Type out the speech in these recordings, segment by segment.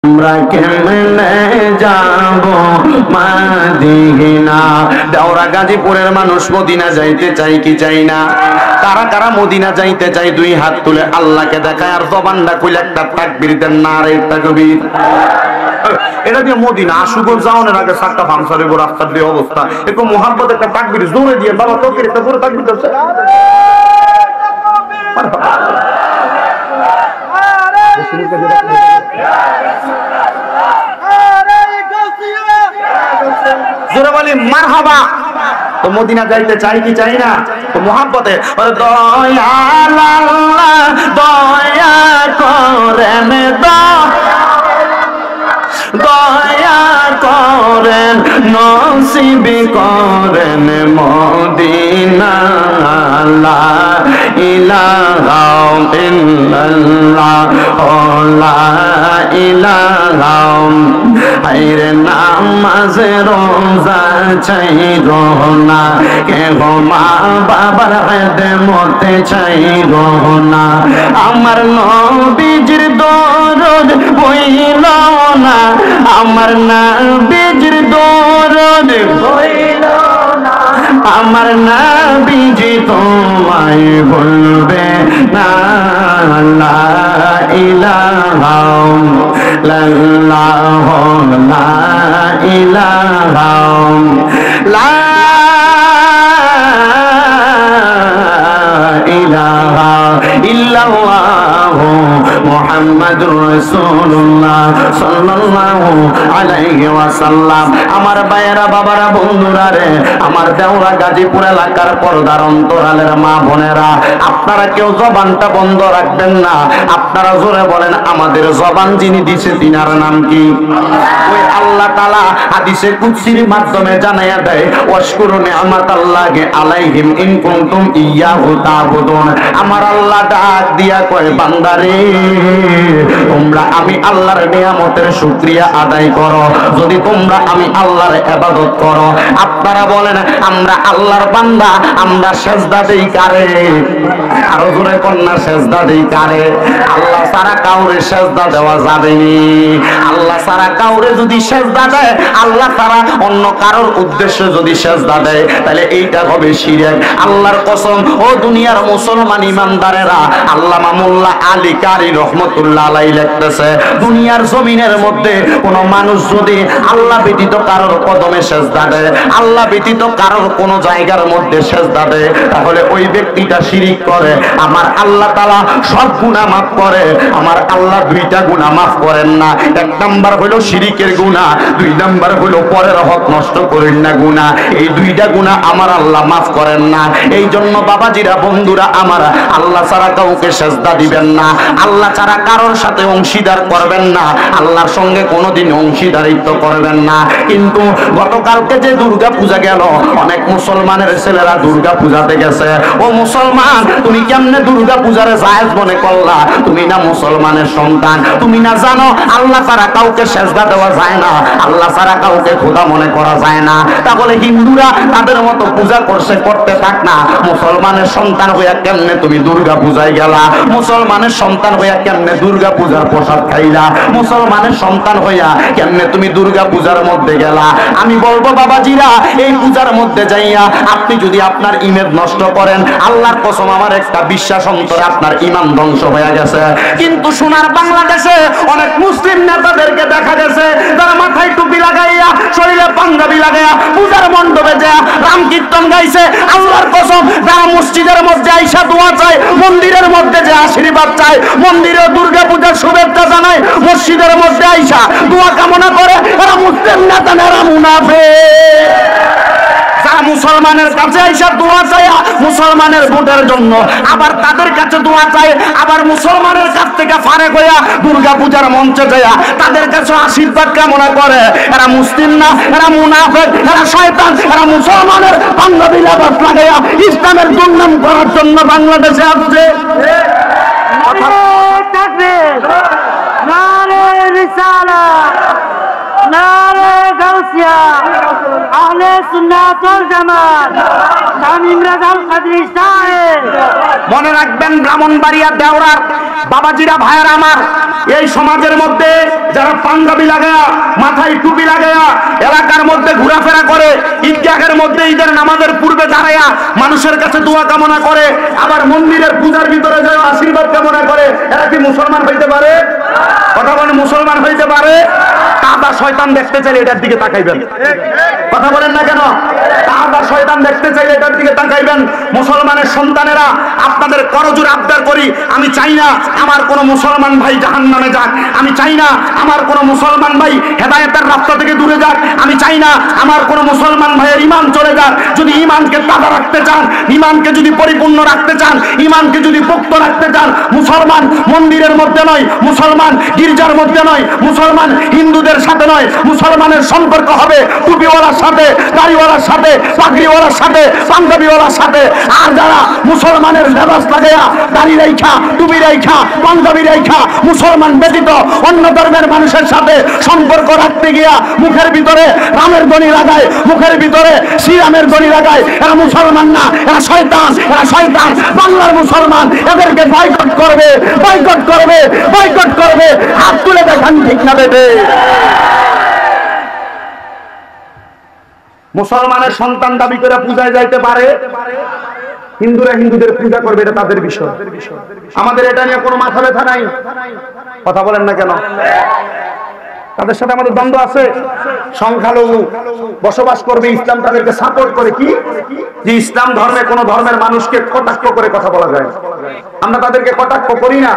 আমরা কেমনে যাব মদিনা। দেওরা গাজীপুরের মানুষ মদিনা যাইতে চাই কি চাই না? কারা কারা মদিনা যাইতে চাই দুই হাত তুলে আল্লাহকে দেখায় আর জবানটা খুলে একটা তাকবীর দেন, নারে তাকবীর। এটা দিয়ে মদিনা আশুগর যাওয়ার আগে সাতটা পাংচারের উপর রাস্তার দিয়ে অবস্থা, একটু মোহাম্মদ একটা তাকবীর জোরে দিয়ে বাবা তোকে একটা জোরে তাকবীর দিচ্ছে। জোরে বলি মারহাবা। তো মদিনা যাইতে চাই কি চাই না? তো মোহাম্মতে দয়াল আল্লাহ দয়া করেন, দয়া করেন, নসিব করেন মদিনা। লা ইলাহা ইল্লাল্লাহ লা ইলাহা আইরে নামাজ রোজা চাইরো না, কে গো মা বাবার খেদমত চাইরো না, আমার নবীজির দরদ হইল না, আমার নবীজির দরদ হইল না, আমার নবীজি তোমায় বলবে না। লা ইলাহা ইল্লাল্লাহ লা ইলাহা লা ইলাহা ইল্লাল্লাহ মুহাম্মাদুর রাসূলুল্লাহ সাল্লাল্লাহু আলাইহি ওয়াসাল্লাম। আমার ভাইয়েরা বাবারা বন্ধুরা রে, আমার দেওরা গাজীপুর এলাকার পর্দার অন্তরালের মা বোনেরা, আপনারা কেউ জবানটা বন্ধ রাখবেন না। আপনারা জোরে বলেন আমাদের জবান যিনি দিয়েছে তিনার নাম কি? ওই আল্লাহ তাআলা হাদিসে কুদসির মাধ্যমে জানায়া দেয় ওয়াশকুরু নি'মাতাল্লাহি আলাইহিম ইন কুনতুম ইয়াহু তা'বুদুন। আমার আল্লাহ ডাক দিয়া কয় বান্দারে তোমরা আমি আল্লাহর নিয়ামতের শুকরিয়া আদায় করো যদি তোমরা আমি আল্লাহর ইবাদত করো। আপনারা বলেন আমরা আল্লাহর বান্দা, আমরা সেজদা দেই কারে? আরো জোরে কন্যা সেজদা দেই কারে? আল্লাহ ছাড়া কাউরে সেজদা দেওয়া যাবে না। আল্লাহ ছাড়া কাউরে যদি সেজদা দেয়, আল্লাহ ছাড়া অন্য কারোর উদ্দেশ্যে যদি সেজদা দেয়, তাহলে এইটা হবে শিরক। আল্লাহর কসম ও দুনিয়ার মুসলমান ইমানদারেরা, আল্লামা মোল্লা আলী কারি রহমতুল্লাহ আলাইহি লিখতেছে দুনিয়ার জমিনের মধ্যে কোন মানুষ যদি আল্লাহ ব্যতীত কারোর কদমে সেজদা দেয়, আল্লাহ ব্যতীত কারোর কোন জায়গার মধ্যে সেজদা দেয়, তাহলে ওই ব্যক্তিটা শিরিক করে। আমার আল্লাহ তাআলা সব গুনাহ মাফ করে, আমার আল্লাহ দুইটা গুনাহ মাফ করেন না। এক নাম্বার হলো শিরিকের গুনাহ, দুই নাম্বার হলো পরের হক নষ্ট করেন না গুনাহ। এই দুইটা গুনাহ আমার আল্লাহ মাফ করেন না। এই জন্য বাবাজিরা বন্ধুরা আমার, আল্লাহ ছাড়া কাউকে সেজদা দিবেন না, আল্লাহ ছাড়া কারোর সাথে অংশীদার করবেন না, আল্লাহর সঙ্গে কোনোদিন অংশীদারিত্ব করবেন না। কিন্তু গতকালকে যে দুর্গা পূজা গেল, অনেক মুসলমানের ছেলেরা দুর্গা পূজাতে গেছে। ও মুসলমান, তুমি কেমনে দুর্গা পূজারে জায়েজ মনে করলা? তুমি না মুসলমানের সন্তান, তুমি না জানো আল্লাহ ছাড়া কাউকে সেজদা দেওয়া যায় না, আল্লাহ ছাড়া কাউকে খোদা মনে করা যায় না? তাহলে হিন্দুরা তাদের মতো পূজা করছে, করতে থাক না। মুসলমানের সন্তান হইয়া কেমনে তুমি দুর্গা পূজায় গেলা? মুসলমানের সন্তান হইয়া কেমনে দুর্গা পূজার প্রসাদ খাইলা? মুসলমানের সন্তান হইয়া কেমনে তুমি দুর্গা পূজার মধ্যে গেলা? আমি বলবো বাবাজিরা, এই পূজার মধ্যে যাইয়া আপনি যদি আপনার ইমেজ নষ্ট করেন, আল্লাহর কসম আমার একটা বিশ্বাস অন্তরে আপনার ঈমান ধ্বংস হয়ে গেছে। কিন্তু সোনার বাংলাদেশে অনেক মুসলিম নেতাদেরকে দেখা গেছে যারা মাথায় টুপি লাগাইয়া শরীরে পাঞ্জাবি লাগাইয়া পূজার মণ্ডপে যা রাম কীর্তন গাইছে। আল্লাহর কসম, যারা মসজিদের মধ্যে আইসা দোয়া চায়, মন্দিরের মধ্যে যে আশীর্বাদ চায়, মন্দিরে দুর্গা পূজার শুভেচ্ছা জানায়, মসজিদের মধ্যে আইসা দোয়া কামনা করে, এরা মুসলিম নেতা না, এরা মুনাফিক। যারা মুসলমানের কাছে আইসা দোয়া চায় মুসলমানের ভোটের জন্য, আবার তাদের কাছে দোয়া চায়, আবার মুসলমানের কাছ থেকে ফারেক হইয়া দুর্গা পূজার মঞ্চে যায় তাদের কাছে আশীর্বাদ কামনা করে, এরা মুসলিম না, এরা মুনাফিক, এরা শয়তান। এরা মুসলমানের পাঞ্জাবি লেবাস লাগাইয়া ইসলামের দুর্নাম করার জন্য বাংলাদেশে আসছে। নারে রিসালাত, নারে গাউসিয়া, আহলে সুন্নাত ওয়াল জামাত, তামিম রাজাল কাদরি সাহেব। মনে রাখবেন ব্রাহ্মণবাড়িয়া দেওরার বাবাজিরা ভাইয়েরা আমার, এই সমাজের মধ্যে যারা পাঞ্জাবি লাগায়া মাথায় টুপি লাগায়া এলাকার মধ্যে ঘোরাফেরা করে, ঈদগাহের মধ্যে ঈদের নামাজের পূর্বে দাঁড়ায়া মানুষের কাছে দোয়া কামনা করে, আবার মন্দিরের পূজার ভিতরে যায় আশীর্বাদ কামনা করে, এরা কি মুসলমান হইতে পারে? কথা বলেন, মুসলমান হইতে পারে? কাদা শয়তান দেখতে চাইলে এটার দিকে তাকাইবেন। কথা বলেন না কেন? কাদা শয়তান দেখতে চাইলে এটার দিকে তাকাইবেন। মুসলমানের সন্তানেরা, আপনাদের করজোর আবদার করি, আমি চাই না আমার কোন মুসলমান ভাই জাহান্নামে যাক, আমি চাই না আমার কোন মুসলমান ভাই হেদায়েতের রাস্তা থেকে দূরে যাক, আমি চাই না আমার কোন মুসলমান ভাইয়ের ঈমান চলে যাক। যদি ঈমানকে তাজা রাখতে চান, ঈমানকে যদি পরিপূর্ণ রাখতে চান, ঈমানকে যদি পোক্ত রাখতে চান, মুসলমান মন্দিরের মধ্যে নয়, মুসলমান গির্জার মধ্যে নয়, মুসলমান হিন্দুদের সাথে নয়, মুসলমানের সম্পর্ক হবে টুপিওয়ালার সাথে, দাড়িওয়ালার সাথে, পাগড়িওয়ালার সাথে, পাঞ্জাবিওয়ালার সাথে। আর যারা মুসলমানের লেবাস লাগায়া দাড়ি রেখা, টুপি রেখা, পাঞ্জাবি রেখা মুসলমান ব্যতীত অন্য ধর্মের মানুষের সাথে সম্পর্ক রাখতে গিয়া মুখের ভিতরে রামের ধ্বনি লাগায়, মুখের ভিতরে শ্রীরামের ধ্বনি লাগায়, এরা মুসলমান না, এরা শয়তান, এরা শয়তান। বাংলার মুসলমান এদেরকে বয়কট করবে, বয়কট করবে, বয়কট করবে। হাত তুলে দেখান ঠিক না বেটে? মুসলমানের সন্তান দাবি করে পূজায় যাইতে পারে, হিন্দুরা হিন্দুদের পূজা করবে, এটা তাদের বিষয়। আমাদের এটা নিয়ে কোনো মাথা ব্যথা নাই। কথা বলেন না কেন? তাদের সাথে আমাদের দ্বন্দ্ব আছে। সংখ্যালঘু বসবাস করবে, ইসলাম তাদেরকে সাপোর্ট করে, কি যে ইসলাম ধর্মে কোন ধর্মের মানুষকে কটাক্ষ করে কথা বলা যায়। আমরা তাদেরকে কটাক্ষ করি না,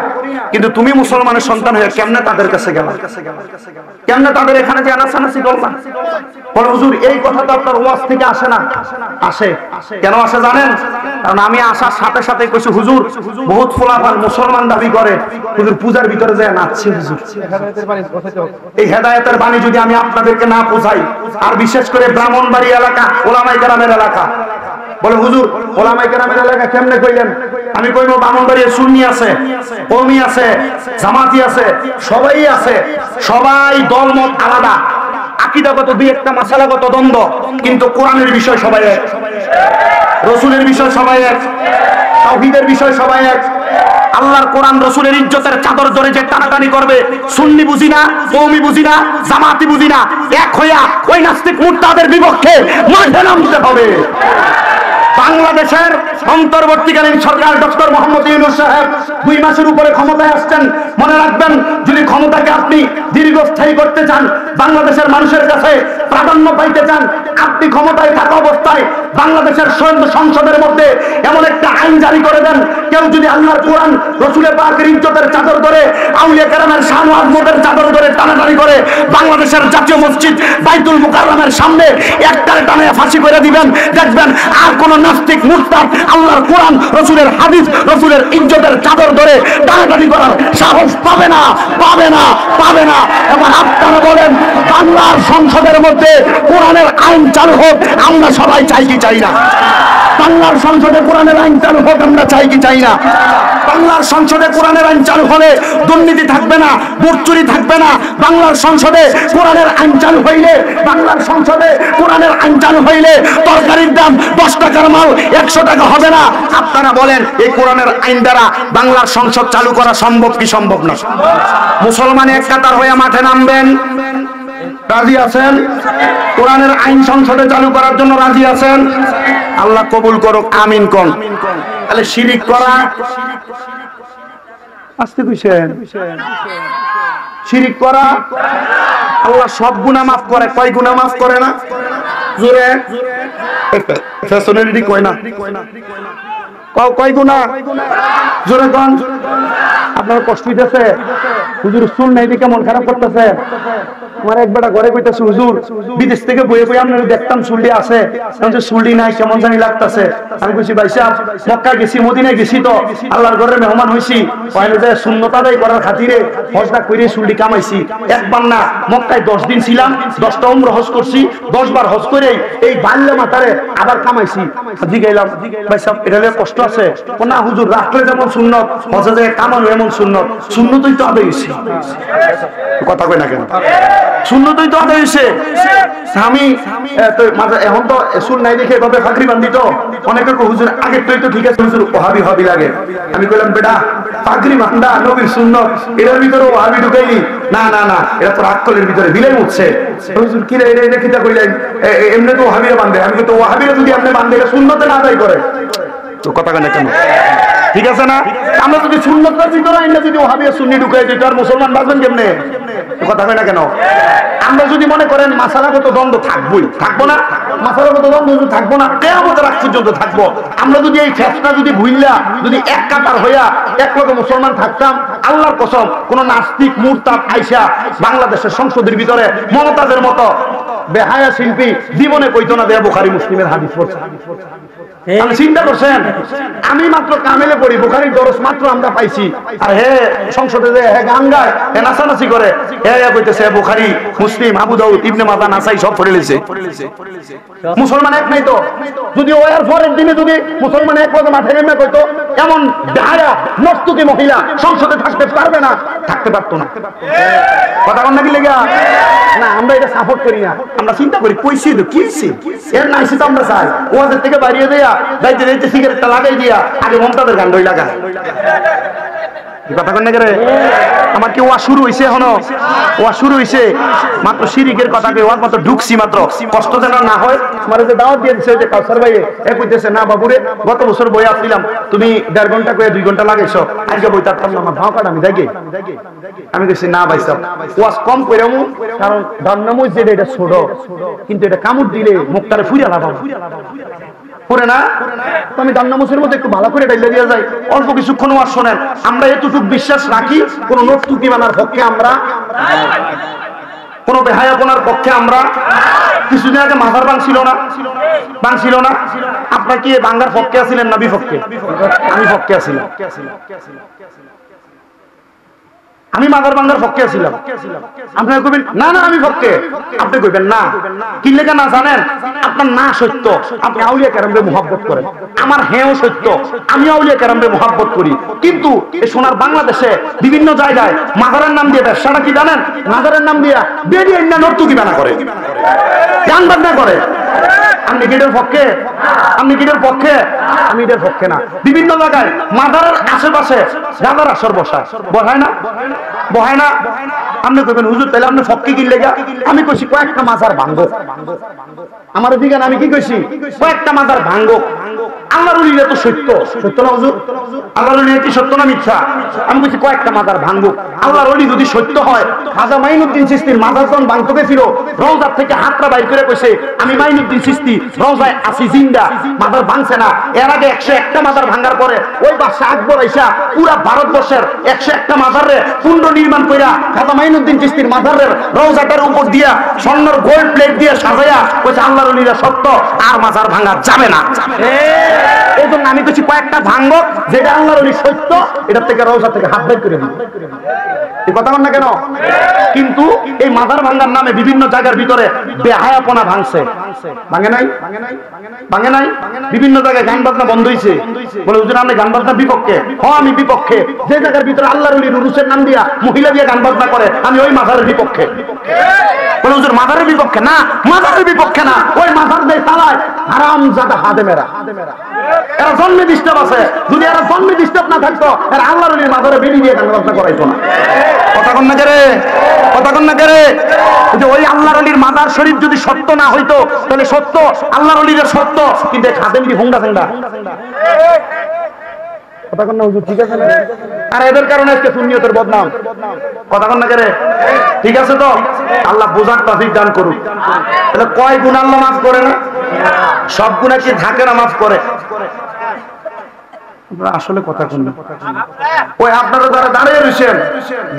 কিন্তু তুমি মুসলমানের সন্তান হয়ে কেমনে তাদের কাছে গেল, কেমনে তাদের এখানে যে আনাসানাসি করবা? বলে হুজুর এই কথা তো আপনার ওয়াজ থেকে আসে না। আসে। কেন আসে জানেন? কারণ আমি আসার সাথে সাথে কইছি, হুজুর বহুত ফলাফল মুসলমান দাবি করে হুজুর পূজার ভিতরে যায় নাচছে। হুজুর এই হেদায়েতের বাণী যদি আমি আপনাদেরকে না পৌঁছাই, আর বিশেষ করে ব্রাহ্মণবাড়ি এলাকা, ওলামায়ে কেরামের এলাকা, বলে হুজুর ওলামায়ে কেরামের এলাকা কেমনে কইলেন? আমি কইব ব্রাহ্মণবাড়ির সুন্নি আছে, কওমি আছে, জামাতি আছে, সবাই আছে, সবাই দলমত আলাদা, আকীদাগত দুই একটা মাসালাগত দ্বন্দ্ব, কিন্তু কোরআনের বিষয় সবাই এক, রাসূলের বিষয় সবাই এক, তাওহীদের বিষয় সবাই এক। আল্লাহর কোরআন রাসূলের ইজ্জতের চাদর ধরে যে টানাটানি করবে, সুন্নি বুঝি না, কওমি বুঝি না, জামাতি বুঝি না, এক হইয়া ওই নাস্তিক মুরতাদের বিপক্ষে মাঠে নামতে হবে। বাংলাদেশের অন্তর্বর্তীকালীন সরকার ডক্টর মোহাম্মদ ইউনূস সাহেব 2 মাসের উপরে ক্ষমতায় আসছেন। মনে রাখবেন, যদি ক্ষমতাকে আপনি দীর্ঘস্থায়ী করতে চান, বাংলাদেশের মানুষের কাছে প্রাধান্য পাইতে চান, আপনি ক্ষমতায় থাকা অবস্থায় বাংলাদেশের সংসদের মধ্যে এমন একটা আইন জারি করে দেন, কেউ যদি আল্লাহর কোরআন রাসূলের পাকের ইজ্জতের চাদর ধরে, আউলিয়া কেরামের শান ও আজমতের চাদর ধরে টানাটানি করে, বাংলাদেশের জাতীয় মসজিদ বাইতুল মুকাররমের সামনে একটার টানে ফাঁসি করে দিবেন, দেখবেন আর কোন নাস্তিক মুরতাদ আল্লাহর কোরআন রাসূলের হাদিস রাসূলের ইজ্জতের চাদর ধরে টানাটানি করার সাহস পাবে না, পাবে না, পাবে না। এবার আপনারা বলেন, বাংলার সংসদের মধ্যে কোরআনের আইন চালু হোক, আমরা সবাই চাই কি চাই না? বাংলার সংসদে কোরআনের আইন চালু হোক, আমরা চাই কি চাই না? বাংলার সংসদে কোরআনের আইন চালু হলে দুর্নীতি থাকবে না, ভোট চুরি থাকবে না। বাংলার সংসদে কোরআনের আইন চালু হইলে, বাংলার সংসদে কোরআনের আইন চালু হইলে তরকারির দাম 10 টাকার মাল 100 টাকা হবে না। আপনারা বলেন, এই কোরআনের আইন দ্বারা বাংলার সংসদ চালু করা সম্ভব কি সম্ভব না? মুসলমান এক কাতার হয়ে মাঠে নামবেন, রাজি আছেন? কোরআনের আইন সংসদে চালু করার জন্য রাজি আছেন? আল্লাহ কবুল করুক, আমিন কোন। তাহলে শিরিক করা, আস্তে কইছেন, শিরিক করা আল্লাহ সব গুনাহ মাফ করে, কয় গুনাহ মাফ করে না? জোরে ফ্যাশনালিটি কয় না, কয় গুনাহ জোরে কোন। আপনার কষ্ট হইতেছে? হুজুর চুল নাই দেখে মন খারাপ করতেছে। আমার এক বেটা ঘরে কইতেছে, হুজুর বিদেশ থেকে বইয়ে বইয়ে আপনার দেখতাম চুলটি আছে, চুলটি নাই, কেমন জানি লাগতেছে। আমি কইছি, ভাই সাহেব মক্কা গেছি, মদিনায় গেছি, তো আল্লাহর ঘরের মেহমান হইছি, কইলে যে সুন্নত আদায় করার খাতিরে হজটা কইরে চুলটি কামাইছি। একবার না, মক্কায় 10 দিন ছিলাম, 10টা উমরা হজ করছি, 10 বার হজ করে এই বাল্যা মাথারে আবার কামাইছি। জিগাইলাম, ভাই সাহেব এটা নিয়ে কষ্ট আছে? ও না হুজুর, রাখলে যেমন সুন্নত, হজে যে কামানো এমন সুন্নত, সুন্নতই তো আদায় হইছে। কথা কই না কেন? সুন্নতই তো আদায় হইছে। আমি এখন তো চুল নাই দেখে এভাবে ফাঁকরি বান্ধিত, অনেকে হুজুর আগের তো ঠিক আছে, হুজুর ওহাবি লাগে। আমি কইলাম, বেটা পাগড়ি বান্ধা নবীর সুন্নত, এটার ভিতরে ওয়াহাবি ঢুকাইলি, না না না, এটা তো রাক্কলের ভিতরে বিলাই উঠছে। হুজুর কি রে এটা কিতা কইলেন, এমনি তো ওয়াহাবিরা বান্ধে, আমি তো ওয়াহাবিরা যদি আপনি বান্ধে এটা সুন্নতে না আদায় করে তো কথা কেন কেন, ঠিক আছে না? আমরা যদি সুন্নতের ভিতরে আইনা যদি ওয়াহাবি সুন্নি ঢুকাই দিই আর মুসলমান বাঁচবেন কেমনে, কথা কয় না কেন? আমরা যদি মনে করেন মাসালাগত দ্বন্দ্ব থাকবোই, থাকবো না, মাসালাগত দ্বন্দ্ব যদি থাকবো না, কিয়ামতের আগ পর্যন্ত থাকবো। আমরা যদি এই ফেসলা যদি ভুইলা যদি এক কাতার হইয়া এক লগে মুসলমান থাকতাম, আল্লাহর কসম কোন নাস্তিক মুরতাদ আইসা বাংলাদেশের সংসদের ভিতরে মমতাজের মতো বেহায়া শিল্পী জীবনে কইতো না যে বুখারী মুসলিমের হাদিস পড়ছে। আমি চিন্তা করছেন, আমি মাত্র কামেলে পড়ি, বুখারীর দরস মাত্র আমরা পাইছি, আর হে সংসদে যে হে গান গায়, হে নাচানাচি করে, হে কইতেছে বুখারী মুসলিম আবু দাউদ ইবনে মাজাহ নাসাই সব পড়ে লইছে। মুসলমান এক নাই তো, যদি ওয়ার পরের দিনে যদি মুসলমান এক পদে মাঠে নেমে কইতো এমন বেহায়া নর্তকী মহিলা সংসদে থাকতে পারবে না, থাকতে পারতো না, কথা বল নাকি লেগা না? আমরা এটা সাপোর্ট করি না, আমরা চিন্তা করি কইছি তো কি হইছে, এর নাইছে তো আমরা চাই ওয়াজের থেকে বাইরে দেয়া যাইতে যাইতে সিগারেটটা লাগাই দিয়া আগে মমতাদের গান দই লাগা, কথা কন না করে? আমার কি ওয়া শুরু হইছে, এখনো ওয়া শুরু হইছে, মাত্র শিরিকের কথাকে ওয়া মাত্র ঢুকছি, মাত্র কষ্ট যেন না হয়। আমার যে দাওয়াত দিয়ে দিছে যে কাউসার ভাই এ কইতেছে না বাবুরে গত বছর বই আসছিলাম, তুমি 1.5 ঘন্টা করে 2 ঘন্টা লাগাইছো, আজকে বই তার না আমার ভাও কাটা আমি দেখি, আমি কইছি না ভাই সাহেব ওয়াজ কম কইরামু, কারণ দান্নামুজ যেটা এটা ছোট, কিন্তু এটা কামড় দিলে মুখটারে ফুইরা লাগাবো করে না, তো আমি দান্নামুজের মধ্যে একটু ভালো করে ডাইলা দিয়া যায়, অল্প কিছুক্ষণ ওয়াজ শোনেন। আমরা এতটুকু বিশ্বাস রাখি কোন নর্তকী মানার পক্ষে আমরা, কোন বেহায়াপনার পক্ষে আমরা। কিছুদিন আগে মাথার ভাঙছিল না, ভাঙছিল না, আপনার কি ভাঙ্গার পক্ষে আছিলেন না বিপক্ষে? আমি পক্ষে আছিলাম, আমি মাদার বাঙ্গার পক্ষে আছিলাম। আপনারা কইবেন না না আমি পক্ষে, আপনি কইবেন না, কি লেখা না জানেন? আপনার না সত্য, আপনি আউলিয়া কেরামরে মুহাব্বত করেন, আমার হেও সত্য, আমি আউলিয়া কেরামরে মুহাব্বত করি, কিন্তু এই সোনার বাংলাদেশে বিভিন্ন জায়গায় মাদারের নাম দিয়ে ব্যবসাটা কি জানেন? মাদারের নাম দিয়া বেরিয়ে না নর্তকী বানা করে, গান বাজনা করে। আপনি গিটের পক্ষে? আপনি গিটের পক্ষে? আমি এটার পক্ষে না। বিভিন্ন জায়গায় মাদারের আশেপাশে গাদার আসর বসায়, বসায় না? বহায় না? আপনি কইবেন হুজুর তাহলে আপনি পক্ষে কি লেগা? আমি কইছি কয়েকটা মাজার ভাঙ্গো, আমার দিকে আমি কি কইছি? কয়েকটা মাজার ভাঙ্গো। আল্লাহর ওলিরা তো সত্য, সত্য না হুজুর? আল্লাহর ওলি কি সত্য না মিথ্যা? আমি কইছি কয়েকটা মাজার ভাঙ্গো। আল্লাহর ওলি যদি সত্য হয়, খাজা মাইনুদ্দিন চিশতির মাজার যখন ভাঙতে গেছিল, রওজার থেকে হাতটা বাইর করে কইছে আমি মাইনুদ্দিন চিশতি রওজায় আসি জিন্দা, মাজার ভাঙছে না। এর আগে 101টা মাজার ভাঙার পরে ওই বাদশা আকবর আইসা পুরা ভারতবর্ষের 101টা মাজারে কুণ্ড নির্মাণ কইরা খাজা মাইনুদ্দিন চিশতির মাজারের রওজাটার উপর দিয়া স্বর্ণের গোল্ড প্লেট দিয়ে সাজায়া কইছে আল্লাহর ওলিরা সত্য, আর মাজার ভাঙা যাবে না। এই জন্য আমি কইছি কয়েকটা ভাঙ্গো, যেটা আল্লাহর ওলি সত্য, এটার থেকে রওজা থেকে হাত বের করে দিই। এই কথা বল না কেন? কিন্তু এই মাজার ভাঙ্গার নামে বিভিন্ন জায়গার ভিতরে বেহায়াপনা ভাঙছে, ভাঙে নাই? ভাঙে নাই? বিভিন্ন জায়গায় গান বাজনা বন্ধ হইছে, বলে হুজুর আপনি গান বাজনা বিপক্ষে? হ্যাঁ আমি বিপক্ষে। যে জায়গার ভিতরে আল্লাহর ওলি রুসের নাম দিয়া মহিলা দিয়ে গান বাজনা করে, আমি ওই মাজারের বিপক্ষে। বলে হুজুর মাজারের বিপক্ষে? না মাজারের বিপক্ষে না, ওই মাজার দিয়ে চালায় হারামজাদা হাদেমেরা, এরা জন্মে ডিস্টার্ব আছে। যদি এরা জন্মে ডিস্টার্ব না থাকতো, এরা আল্লাহর ওলির মাজারে বেরি দিয়ে গান বাজনা করাইতো না। কথা কন না করে? কথা কন না করে? যে ওই আল্লাহর ওলির মাজার শরীফ যদি সত্য না হইতো, তাহলে সত্য আল্লাহর ওলির সত্য, কিন্তু খাদেম কি হুঙ্গা হুঙ্গা। কথা কন না হুজুর, ঠিক আছে না? আর এদের কারণে আজকে সুন্নিয়তের বদনাম। কথা কন না করে? ঠিক আছে তো? আল্লাহ বুঝার তৌফিক দান করুক। তাহলে কয় গুনাহ আল্লাহ মাফ করে না? সব গুনাহ কি থাকে না মাফ করে? আসলে কথা কন না। ওই আপনারা যারা দাঁড়িয়ে রয়েছেন,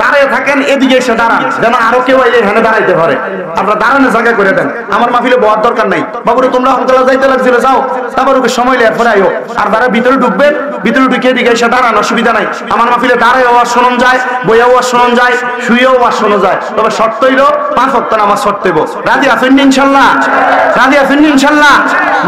দাঁড়িয়ে থাকেন, এদিকে এসে দাঁড়ান, যেন আরো কেউ এখানে দাঁড়াইতে পারে। আপনারা দাঁড়ানোর জায়গা করে দেন, আমার মাহফিলে বহার দরকার নাই। বাবুরে তোমরা হমতলা যাইতে লাগছিল, যাও, তারপর ওকে সময় লেয়ার পরে আইও। আর যারা ভিতরে ঢুকবেন, ভিতরে ঢুকে এদিকে এসে দাঁড়ান, অসুবিধা নাই। আমার মাহফিলে দাঁড়ায় ওয়াজ শোনান যায়, বইয়া ওয়াজ শোনান যায়, শুয়েও ওয়াজ শোনা যায়। তবে শর্ত হইলো 5 ওয়াক্ত নামাজ পড়তে হইব। রাজি আছেন ইনশাআল্লাহ? রাজি আছেন ইনশাআল্লাহ?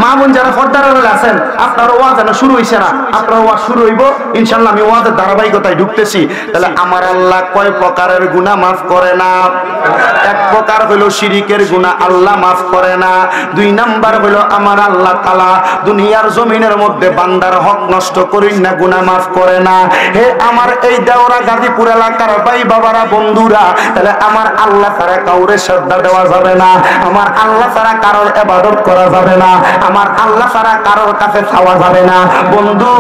মা বোন যারা পর্দার আড়ালে আছেন, আপনার ওয়াজ যেন শুরু হইছে না, আপনার ওয়াজ শুরু হইব ইনশাআল্লাহ। আমি ওয়াজের ধারাবাহিকতায় ঢুকতেছি। তাহলে আমার আল্লাহ কয় প্রকারের গুনাহ মাফ করে না? এক প্রকার নাম্বার হলো শিরিকের গুনাহ আল্লাহ মাফ করে না। 2 নাম্বার হলো আমার আল্লাহ তাআলা দুনিয়ার জমিনের মধ্যে বান্দার হক নষ্ট করেন না, গুনাহ মাফ করে না। হে আমার এই দেওরা গাজীপুর এলাকার ভাই বাবারা বন্ধুরা, তাহলে আমার আল্লাহ তাআলা কাউরে শ্রদ্ধা দেওয়া যাবে না, আমার আল্লাহ তাআলা কারোর ইবাদত করা যাবে না, আমার আল্লাহ তাআলা কারোর কাছে চাওয়া যাবে না। বন্ধু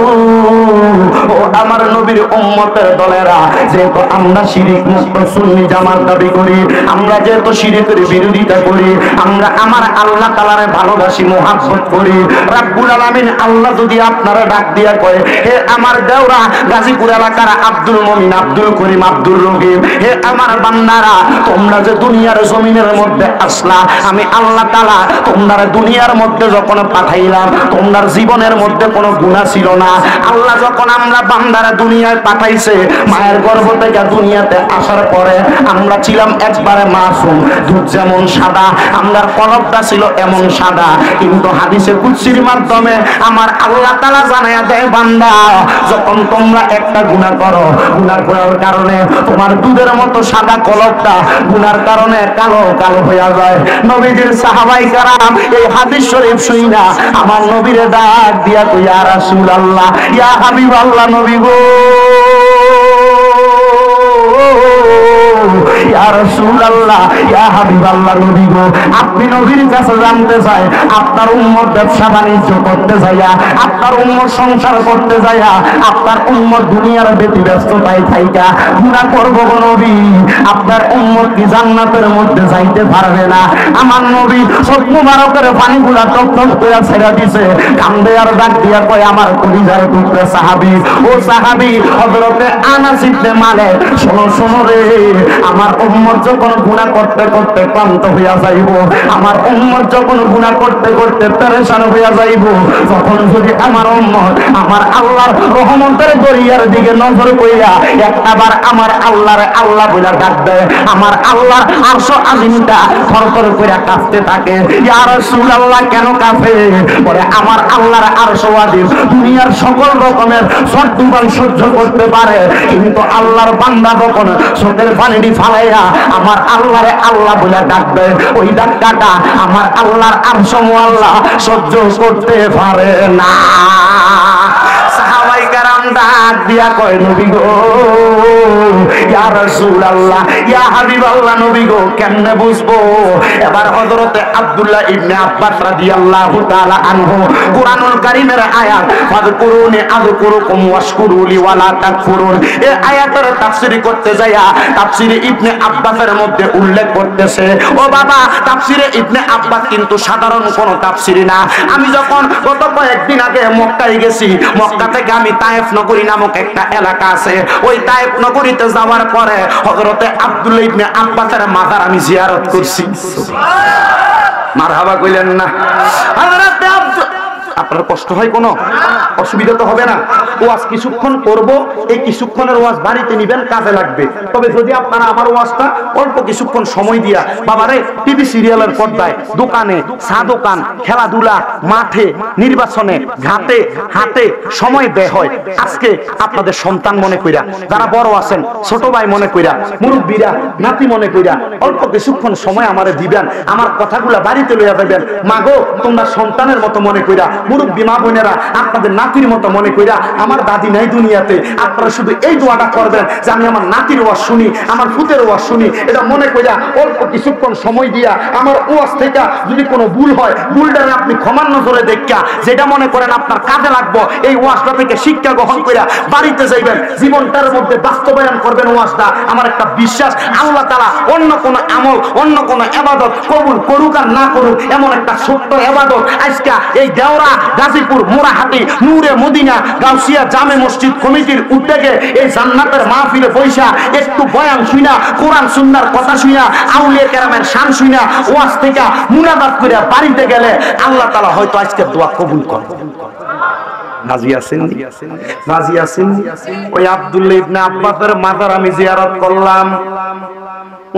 ও আমার নবীর উম্মতের দলেরা, যেহেতু আমরা শিরিক মুক্ত সুন্নি জামাত দাবি করি, আমরা যেহেতু শিরিকের বিরোধিতা করি, আমরা আমার আল্লাহ তাআলার ভালোবাসি, মুহাব্বত করি, রব্বুল আলামিন আল্লাহ যদি আপনারা ডাক দিয়া কয়, হে আমার দেওরা গাজীপুর এলাকার আব্দুল মুমিন, আব্দুল করিম, আব্দুল রহিম, হে আমার বান্দারা, তোমরা যে দুনিয়ার জমিনের মধ্যে আসলা, আমি আল্লাহ তাআলা তোমরা দুনিয়ার মধ্যে যখন পাঠাইলাম, তোমার জীবনের মধ্যে কোনো গুনাহ ছিল না। আল্লাহ যখন আমরা বান্দারা দুনিয়ায় পাঠাইছে, মায়ের গর্ভ থেকে দুনিয়াতে আসার পরে আমরা ছিলাম একবারে মাসুম, দুধ যেমন সাদা, আমরা কলবটা ছিল এমন সাদা। কিন্তু হাদিসে কুদসির মাধ্যমে আমার আল্লাহ তাআলা জানায়া দেয়, বান্দা যখন তোমরা একটা গুনাহ করো, গুনাহ করার কারণে তোমার দুধের মতো সাদা কলবটা গুনার কারণে কালো কালো হয়ে যায়। নবীজির সাহাবাই কেরাম এই হাদিস শরীফ শুইনা আমার নবীরে ডাক দিয়া কই, ইয়া রাসূলুল্লাহ, ইয়া হাবিবাল্লাহ, নবী গো, ইয়া রাসূলুল্লাহ, ইয়া হাবিবাল্লাহ, নবী গো, আপনি নবীর কাছে জানতে চাই, আপনার উম্মত ব্যবসা বাণিজ্য করতে যাইয়া, আপনার উম্মত সংসার করতে যাইয়া, আপনার উম্মত দুনিয়ার ব্যতিব্যস্ততায় থাইকা গুনাহ করব গো নবী, আপনার উম্মত কি জান্নাতের মধ্যে যাইতে পারবে না? আমার নবী চোখ মুবারকের পানিগুলা টপ টপ করে ছেড়ে দিছে, কান্দে আর ডাক দিয়া কয়, আমার কলিজার টুকরা সাহাবী, ও সাহাবী হযরতে আনাস ইবনে মালিক, শোনো শোনো রে, আমার উম্মত যখন গুনাহ করতে করতে ক্লান্ত হইয়া যাইব, আমার উম্মত যখন গুনাহ করতে করতে পেরেশান হইয়া যাইব, তখন যদি আমার উম্মত আমার আল্লাহর রহমতের দরিয়ার দিকে নজর কইরা একবার আমার আল্লাহর আল্লাহ বলে ডাকবে, আমার আল্লাহর আরশ আজিমটা থরথর কইরা কাঁপতে থাকে। ইয়া রাসূলুল্লাহ, কেন কাঁপে? বলে আমার আল্লাহর আরশ আজিম দুনিয়ার সকল রকমের ঝড় তুফান সহ্য করতে পারে, কিন্তু আল্লাহর বান্দা যখন চোখের পানি ফালাইয়া আমার আল্লাহরে আল্লাহ বলে ডাকবে, ওই ডাকটা আমার আল্লাহর আরশ আল্লাহ সহ্য করতে পারে না। সাহাবায়ে কেরাম ডাক দিয়া কয়, নবী গো, ইয়া রাসূলুল্লাহ, ইয়া হাবিবাল্লাহ, নবী গো, কেমনে বুঝবো? এবার হযরতে আব্দুল্লাহ ইবনে আব্বাস রাদিয়াল্লাহু তাআলা আনহু কুরআনুল কারীমের আয়াত, ফাযকুরুনি আযকুরুকুম ওয়াশকুরুলি ওয়ালা তাকফুরুন, এই আয়াতের তাফসীর করতে যায়া তাফসীরে ইবনে আব্বাসের মধ্যে উল্লেখ করতেছে, ও বাবা, তাফসীরে ইবনে আব্বাস কিন্তু সাধারণ কোনো তাফসীর না। আমি যখন গত কয়েকদিন আগে মক্কায় গেছি, মক্কা থেকে আমি তায়েফ নগরী নামক একটা এলাকা আছে, ওই তায়েফ নগরীতে যাওয়ার পরে হযরতে আব্দুল্লাহ ইবনে আব্বাসের মাজার আমি জিয়ারত করছি। মারহাবা কইলেন না? হযরতে আপনার কষ্ট হয়, কোনো অসুবিধা তো হবে না। ওয়াজ কিছুক্ষণ করব, এই কিছুক্ষণের ওয়াজ বাড়িতে নিবেন, কাজে লাগবে। তবে যদি আপনারা আমার ওয়াজটা অল্প কিছুক্ষণ সময় দিয়া, বাবারে টিভি সিরিয়ালের পর্দায়, দোকানে, চা দোকান, খেলাধুলা, মাঠে, নির্বাচনে, ঘাটে হাতে সময় ব্যয় হয়, আজকে আপনাদের সন্তান মনে কইরা, যারা বড় আছেন, ছোট ভাই মনে কইরা, মুরব্বীরা, নাতি মনে কইরা অল্প কিছুক্ষণ সময় আমারে দিবেন, আমার কথাগুলা বাড়িতে লইয়া যাবেন। মাগো, তোমরা সন্তানের মতো মনে কইরা, মুরব্বী মা বোনেরা আপনাদের নাতির মতো মনে কইরা, আমার দাদি নাই দুনিয়াতে, আপনারা শুধু এই দোয়াটা করবেন যে আমি আমার নাতির ওয়াজ শুনি, আমার ফুতের ওয়াজ শুনি, এটা মনে কইরা অল্প কিছুক্ষণ সময় দিয়া আমার ওয়াজ থেকে যদি কোনো ভুল হয়, ভুলটারে আপনি ক্ষমার নজরে দেখা যেটা মনে করেন আপনার কাজে লাগবো, এই ওয়াজটা থেকে শিক্ষা গ্রহণ কইরা বাড়িতে যাইবেন, জীবনটার মধ্যে বাস্তবায়ন করবেন ওয়াজটা। আমার একটা বিশ্বাস, আল্লাহ তাআলা অন্য কোনো আমল, অন্য কোনো ইবাদত কবুল করুক আর না করুক, এমন একটা ছোট্ট ইবাদত আজকে এই দেওরা গাজীপুর মোরাহাটি নূরে মদিনা গাউসিয়া জামে মসজিদ কমিটির উদ্যোগে এই জান্নাতের মাহফিলে বৈশা একটু বয়ান শুনা, কোরআন সুন্নাহর কথা শুনা, আউলিয়া কেরামের শান শুনা, ওয়াজ থেকে মুনাজাত করে বাড়িতে গেলে আল্লাহ তাআলা হয়তো আজকে দোয়া কবুল করবে। রাজি আছেন? রাজি আছেন? ওই আব্দুল্লাহ ইবনে আব্বাসের মাজার আমি জিয়ারত করলাম।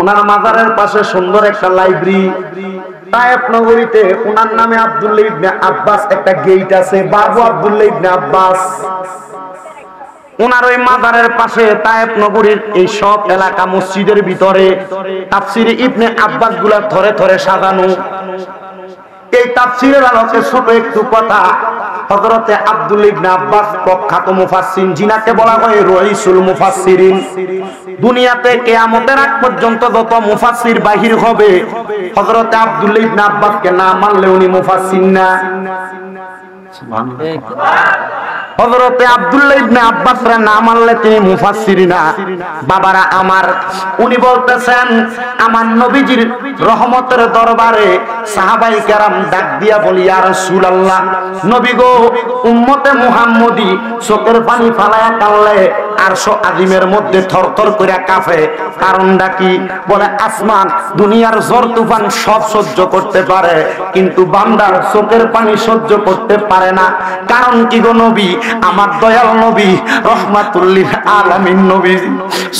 ওনার মাজারের পাশে সুন্দর একটা লাইব্রেরি, তায়েফ নগরীতে ওনার নামে আব্দুল্লাহ ইবনে আব্বাস একটা গেট আছে, বাবু আব্দুল্লাহ ইবনে আব্বাস। ওনার ওই মাজারের পাশে তায়েফ নগরীর এই সব এলাকা মসজিদের ভিতরে তাফসিরে ইবনে আব্বাস গুলা ধরে ধরে সাজানো। এই তাফসিরের আলোকে ছোট একটু কথা। হযরতে আব্দুল্লাহ ইবনে আব্বাস প্রখ্যাত মুফাসসির, যিনাকে বলা হয় রাইসুল মুফাসসিরিন। দুনিয়াতে কিয়ামতের আগ পর্যন্ত যত মুফাসসির বাহির হবে, হযরতে আব্দুল্লাহ ইবনে আব্বাসকে না মানলে উনি মুফাসসির না। হযরতে আব্দুল্লাহ ইবনে আব্বাসরা না মানলে তিনি মুফাসসির না। বাবারা আমার, উনি বলতেছেন আমার নবীজির রহমতের দরবারে সাহাবায়ে কেরাম ডাক দিয়া বলি, ইয়া রাসূলুল্লাহ, নবী গো, উম্মতে মুহাম্মদী চোখের পানি ফালায়া কাঁদলে আরশ আজিমের মধ্যে থরথর করে কাঁপে। কারণটা কি? বলে আসমান দুনিয়ার ঝড় তুফান সব সহ্য করতে পারে, কিন্তু বান্দার চোখের পানি সহ্য করতে পারে না। কারণ কি গো নবী? আমার দয়াল নবী রহমাতুল লিল আলামিন নবী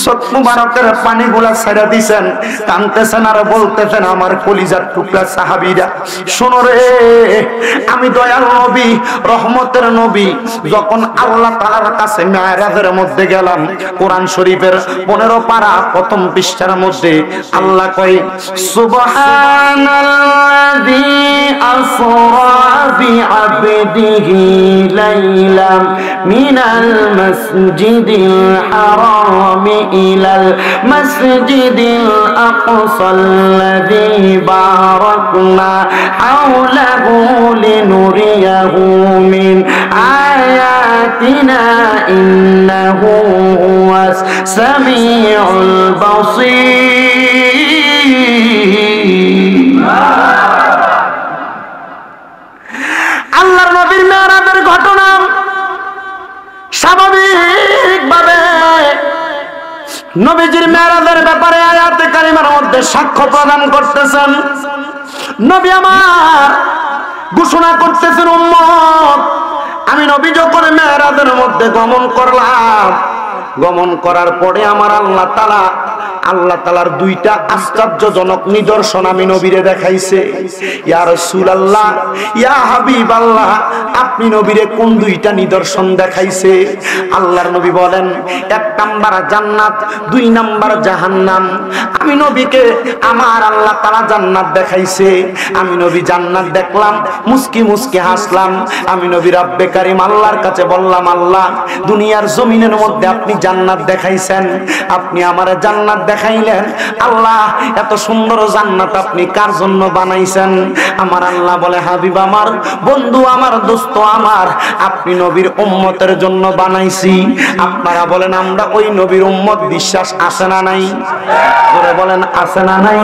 চোখ মুবারকের পানিগুলা ছেড়ে দিয়েছেন, কাঁদতেছেন আর বলতেছেন, আমার কলিজার টুকরা সাহাবীরা শোনো রে, আমি দয়াল নবী রহমতের নবী যখন আল্লাহ তাআলার কাছে মেরাজের মধ্যে গেলাম, কোরআন শরীফের 15 পারা প্রথম পৃষ্ঠার মধ্যে আল্লাহ কয়, সুবহানাল্লাযী আসরা বিআবদিহি লাইলাম মিনাল মাসজিদিল হারাম ইলাল মাসজিদিল আকসাল্লাযী বারাকনা হাওলাহু লিনুরিয়াহু মিন আয়াতিনা ইন্নাহু হুয়াস সামিউল বাসীর। আল্লাহর নবীর মেরাজের ঘটনা স্বাভাবিকভাবে নবীজির মেরাজের ব্যাপারে আয়াতে কারিমার মধ্যে সাক্ষ্য প্রদান করতেছেন। নবী আমার ঘোষণা করতেছেন, উম্মত আমি নবী যখন মেরাজের মধ্যে গমন করলাম, গমন করার পরে আমার আল্লাহ তাআলার দুইটা আশ্চর্যজনক নিদর্শন আমি নবীরে দেখাইছে। ইয়া রাসূলুল্লাহ, ইয়া হাবিবাল্লাহ, আপনি নবীরে কোন দুইটা নিদর্শন দেখাইছে? আল্লাহর নবী বলেন, এক নাম্বার জান্নাত, দুই নাম্বার জাহান্নাম। আমি নবীকে আমার আল্লাহ তাআলা জান্নাত দেখাইছে। আমি নবী জান্নাত দেখলাম, মুস্কি মুস্কি হাসলাম। আমি নবী রব্বে কারীম আল্লাহর কাছে বললাম, আল্লাহ দুনিয়ার জমিনের মধ্যে আপনি জান্নাত দেখাইছেন, আপনি আমার জান্নাত দেখাইলেন, আল্লাহ এত সুন্দর জান্নাত আপনি কার জন্য বানাইছেন? আমার আল্লাহ বলে, হাবিব আমার, বন্ধু আমার, দোস্ত আমার, আপনি নবীর উম্মতের জন্য বানাইছি। আপনারা বলেন আমরা ওই নবীর উম্মত, বিশ্বাস আছে না নাই? জোরে বলেন আছে না নাই?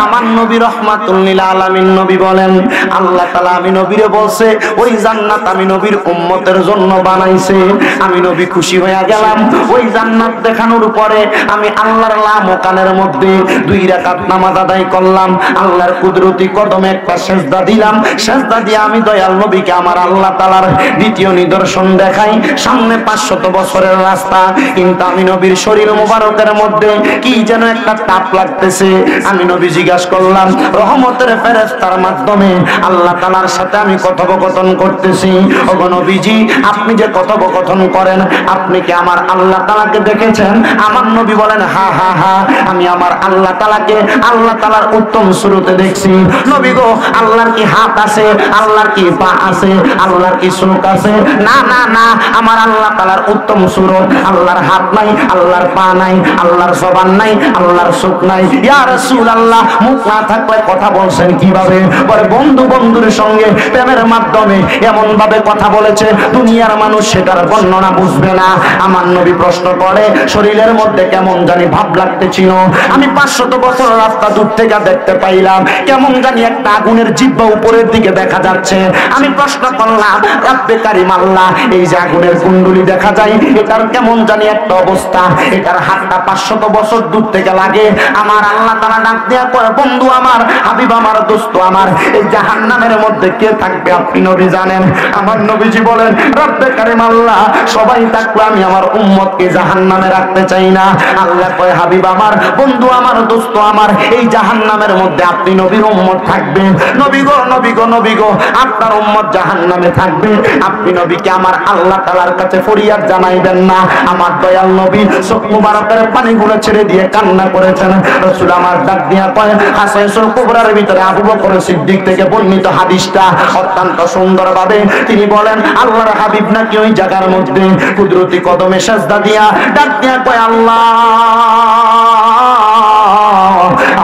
আমার নবী রহমাতুল লিল আলামিন নবী বলেন, আল্লাহ তাআলা আমি নবীরে বলছে ওই জান্নাত আমি নবীর উম্মতের জন্য বানাইছে। আমি নবী খুশি হয়ে গেলাম। ওই জান্নাত দেখানোর পরে আমি আল্লাহর লামকানের মধ্যে 2 রাকাত নামাজ আদায় করলাম। আল্লাহর কুদরতি কদমে একটা সিজদা দিলাম। সিজদা দিয়ে আমি দয়াল নবীকে আমার আল্লাহ তাআলার দ্বিতীয় নিদর্শন দেখাই। সামনে 500 বছরের রাস্তা, কিন্তু আমি নবীর শরীর মোবারকের মধ্যে কি যেন একটা তাপ লাগতেছে। আমি নবী জিজ্ঞাসা করলাম, রহমতের ফেরেশতার মাধ্যমে আল্লাহ তাআলার সাথে আমি কথোপকথন করতেছি। ওগো নবীজি, আপনি যে কথোপকথন করেন, আপনি কি আমার আল্লাহ তাআলাকে দেখেছেন? আমার নবী বলেন, হা হা হা, আমি আমার আল্লাহ তাআলাকে আল্লাহ তাআলার উত্তম সুরতে দেখছি। নবী গো, আল্লাহর কি হাত আছে? আল্লাহর কি পা আছে? আল্লাহর কি চোখ আছে? না না না, আমার আল্লাহ তাআলার উত্তম সুরত। আল্লাহর হাত নাই, আল্লাহর পা নাই, আল্লাহর জবান নাই, আল্লাহর চোখ নাই। ইয়া রাসূলুল্লাহ, মুখ না থাকলে কথা বলছেন কিভাবে? বলে, বন্ধু বন্ধুর সঙ্গে প্রেমের মাধ্যমে এমন ভাবে কথা বলেছে, দুনিয়ার মানুষ সেটার বর্ণনা বুঝবে না। আমার নবী প্রশ্ন করে, শরীরের মধ্যে কেমন জানি ভাব লাগতেছিল। আমি 500 বছর রাস্তা দূর থেকে দেখতে পাইলাম, কেমন জানি একটা আগুনের জিহ্বা উপরের দিকে দেখা যাচ্ছে। আমি প্রশ্ন করলাম, রব্বে কারীম আল্লাহ, এই যে আগুনের কুণ্ডলী দেখা যায়, এটার কেমন জানি একটা অবস্থা, এটার হাতটা 500 বছর দূর থেকে লাগে। আমার আল্লাহ তাআলা ডাক দিয়া কয়, বন্ধু আমার, হাবিব আমার, দোস্ত আমার, এই জাহান্নামের মধ্যে কে থাকবে আপনি নবী জানেন? আমার নবীজি বলেন, রব্বে কারীম আল্লাহ, সবাই থাকলে আমি আমার উম্মতকে জাহান্নামে রাখতে চাই না। আল্লাহ কয়, হাবিব হাবিব আমার, বন্ধু আমার, দোস্ত আমার, এই জাহান্নামের মধ্যে আপনি নবীর উম্মত থাকবেন। নবী গো, নবী গো, নবী গো, আপনার উম্মত জাহান্নামে থাকবে, আপনি নবীকে আমার আল্লাহ তাআলার কাছে ফরিয়াদ জানাইবেন না? আমার দয়াল নবী চোখ মুবারকের পানিগুলো ছেড়ে দিয়ে কান্না করেছেন। রাসূল আমার ডাক দিয়া কয়, হাসায়সুল কুবরার ভিতরে আবু বকর সিদ্দিক থেকে বর্ণিত হাদিসটা অত্যন্ত সুন্দরভাবে তিনি বলেন, আল্লাহর হাবিব নাকি ওই জায়গার মধ্যে কুদরতি কদমে সাজদা দিয়া ডাক দিয়া কয়, আল্লাহ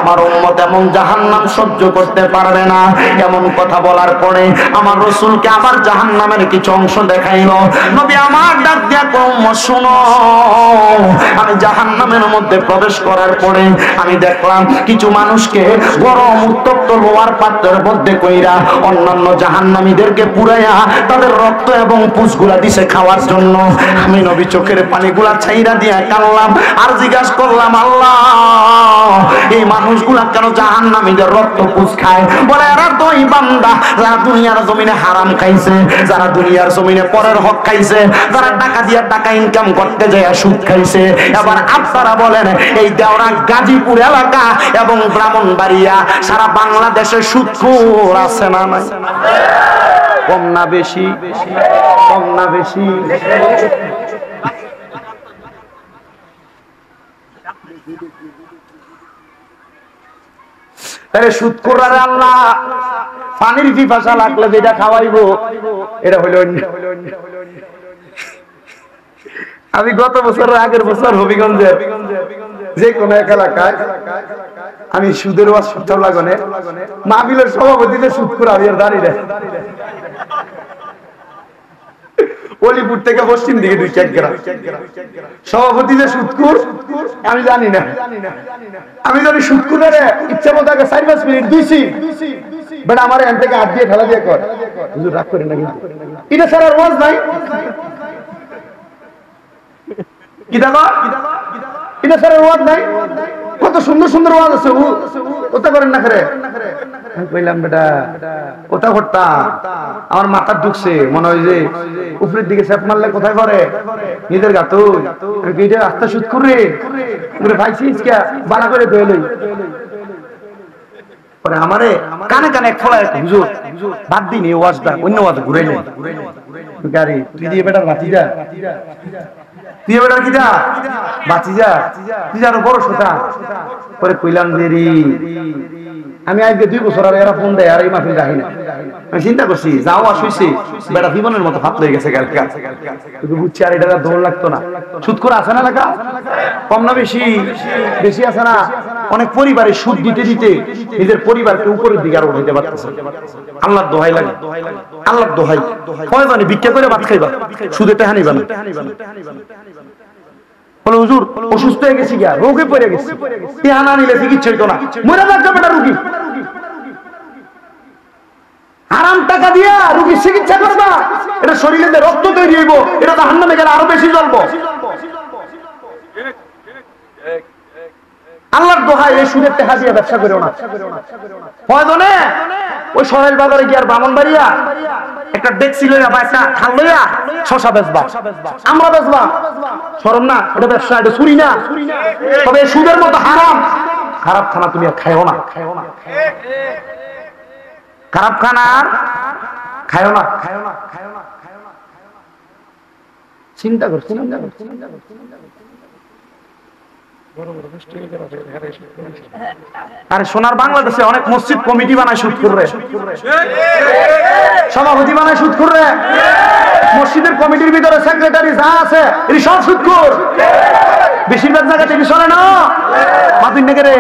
আমার উম্মত এমন জাহান্নাম সহ্য করতে পারবে না। এমন কথা বলার পরে আমার রাসূলকে আবার জাহান্নামের কিছু অংশ দেখাইলো। নবী আমার ডাক দিয়া কয়, উম্মত শুনো, আমি জাহান্নামের মধ্যে প্রবেশ করার পরে আমি দেখলাম কিছু মানুষকে গরম উত্তপ্ত লোহার পাত্রের মধ্যে কইরা অন্যান্য জাহান্নামীদেরকে পুরাইয়া তাদের রক্ত এবং পুষগুলা দিছে খাওয়ার জন্য। আমি নবী চোখের পানিগুলা ছাইরা দিয়া কানলাম আর জিজ্ঞাসা করলাম, আল্লাহ এই মানুষগুলা কেন জাহান্নামীদের রক্ত পুষ খায়? বলে এরা দুই বান্দা যারা দুনিয়ার জমিনে হারাম খাইছে, যারা দুনিয়ার জমিনে পরের হক খাইছে, যারা টাকা দিয়ে টাকা ইনকাম করতে যায় সুদ খাইছে। এবার আপনারা বলেন এই দেওরা গাজীপুর এলাকা এবং ব্রাহ্মণবাড়িয়া সারা বাংলাদেশে সুদখোর আছে না নাই? কম না বেশি? কম না বেশি? তাহলে সুদখোররা আল্লাহ পানির পিপাসা লাগলে যেটা খাওয়াইবো এটা হইল অন্য। আমি গত বছর আগের বছর হবিগঞ্জের যে কোনো এক এলাকায় আমি সুদের ওয়াজ শুনতাম লাগনে, মাহফিলের সভাপতিতে সুদখোর আমি আর দাঁড়িয়ে অলিপুর থেকে পশ্চিম দিকে 2-4 গ্রাম সভাপতি যে সুদখোর আমি জানি না। আমি জানি সুদখোরের ইচ্ছা মতো আগে 4-5 মিনিট দিছি, বাট আমার এখান থেকে হাত দিয়ে ঠেলা দিয়ে কর, হুজুর রাগ করেন না কিন্তু এটা স্যার আর ওয়াজ নাই। কি দেখো এটা স্যার আর ওয়াজ নাই, কত সুন্দর সুন্দর ওয়াজ আছে, ওটা করেন না করে। কইলাম বেটা ওটা করতাম, আমার মাথা ঢুকছে মনে হয় যে উপরের দিকে সেপ মারলে কোথায় করে নিজের গাতো আস্তে সুদ করে ভাইছিস কে বানা করে ধুয়ে পরে আমারে কানে কানে এক ফলা হুজুর বাদ দিন এই ওয়াজটা অন্য ওয়াজ ঘুরে নেই গাড়ি তুই দিয়ে বেটার বাঁচি যা, তুই বেটার কি যা বাঁচি যা, তুই যার বড় সোটা। পরে কইলাম যে আমি আজকে 2 বছর আর এরা ফোন দেয় আর এই মাহফিল যাই না। আমি চিন্তা করছি যাও আসইছি বেটা জীবনের মতো ফাপ হয়ে গেছে কালকা, কিন্তু বুঝছি আর এটা দৌড় লাগতো না। সুদখোর আছে না লেখা? কম না বেশি? বেশি আছে না? অনেক পরিবারে সুদ দিতে দিতে নিজের পরিবারকে উপরের দিকে আর উঠাইতে পারতেছে। আল্লাহর দোহাই লাগে, আল্লাহর দোহাই, কয় জানি ভিক্ষা করে ভাত খাইবা, সুদে টাকা নিবা না। বলে হুজুর অসুস্থ হয়ে গেছি, গিয়া রোগে পড়ে গেছি, টাকা না নিলে চিকিৎসা হইতো না, মরে যাচ্ছে বেটা রুগী। হারাম টাকা দিয়া রুগী চিকিৎসা করবা, এটা শরীরে রক্ত তৈরি হইব, এটা জাহান্নামে গেলে আরো বেশি জ্বলবো। আল্লাহর দোহাই এই সুদের টাকা দিয়ে ব্যবসা করিও না। প্রয়োজনে ওই সোহেল বাজারে গিয়ে আর ব্রাহ্মণবাড়িয়া একটা ডেক্সি লইয়া বা একটা থাল লইয়া শশা বেচবা, আমরা বেচবা, শরম না? এটা ব্যবসা, এটা চুরি না। তবে সুদের মতো হারাম খারাপ খানা তুমি আর খাইও না, খাইও না, খারাপ খানা আর খাইও না, খাইও না, খাইও না, খাইও না। চিন্তা কর, চিন্তা কর, চিন্তা কর, চিন্তা কর। আরে সোনার বাংলাদেশে অনেক মসজিদ কমিটি বানায় সুদখোররে, সভাপতি বানায় সুদখোররে, মসজিদের কমিটির ভিতরে সেক্রেটারি যা আছে এটি সব সুদখোর। বেশিরভাগ জায়গাতে কি চলে না? মাতুন নাকি রে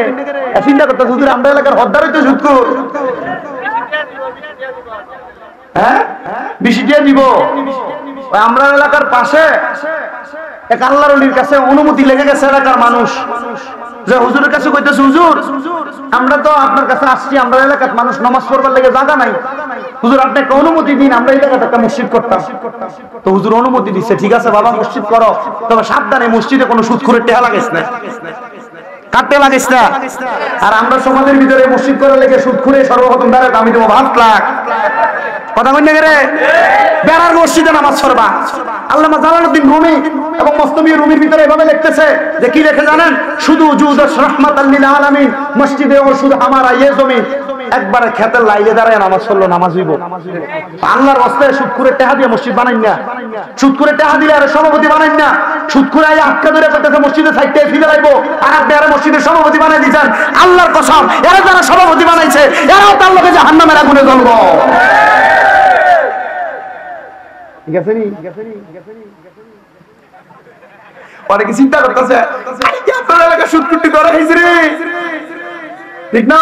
চিন্তা করতে হুজুর আমরা এলাকার হদ্দার হইতে সুদখোর। হ্যাঁ বেশি দিয়ে দিব। আমরা এলাকার পাশে এক আল্লাহর ওলির কাছে অনুমতি লেগে গেছে এলাকার মানুষ যে হুজুরের কাছে কইতেছে, হুজুর আমরা তো আপনার কাছে আসছি, আমরা এলাকার মানুষ নামাজ পড়বার লেগে জায়গা নাই, হুজুর আপনি একটা অনুমতি দিন, আমরা এই জায়গাতে একটা মসজিদ করতাম। তো হুজুর অনুমতি দিচ্ছে, ঠিক আছে বাবা মসজিদ করো, তবে সাবধানে মসজিদে কোনো সুদখোরের টাকা লাগাইস না, কাটতে লাগাইস না। আর আমরা সমাজের ভিতরে মসজিদ করার লেগে সুদখোরে সর্বপ্রথম দাঁড়াতে আমি দেবো 5 লাখ। কথা কই না রে? বেড়ার মসজিদে নামাজ পড়বা, আল্লামা জালালউদ্দিন রুমি এবং মসনবী রুমির ভিতরে এভাবে লিখতেছে যে কি লিখে জানেন, শুধু উজুদুস রাহমাতাল লিল আলামিন মসজিদে ও শুধু আমারা ইয়ে জমি একবারে খেতের লাইলে দাঁড়ায় নামাজ পড়লো, নামাজ হইব। আল্লাহর ওয়াস্তে সুদ করে টাকা দিয়ে মসজিদ বানাইন না, সুদ করে টাকা দিলে আর সভাপতি বানাইন না, সুদ করে আটকা ধরে করতেছে মসজিদে সাইডে ফিরে রাখবো আর আপনি আর মসজিদের সভাপতি বানাই দিচ্ছেন। আল্লাহর কসম এরা যারা সভাপতি বানাইছে এরাও তার লোকে জাহান্নামের আগুনে জ্বলবো। ঠিক আছে নি? অনেকে চিন্তা করতেছে আপনার এলাকা সুদ কুটি করা হয়েছে রে, ঠিক না?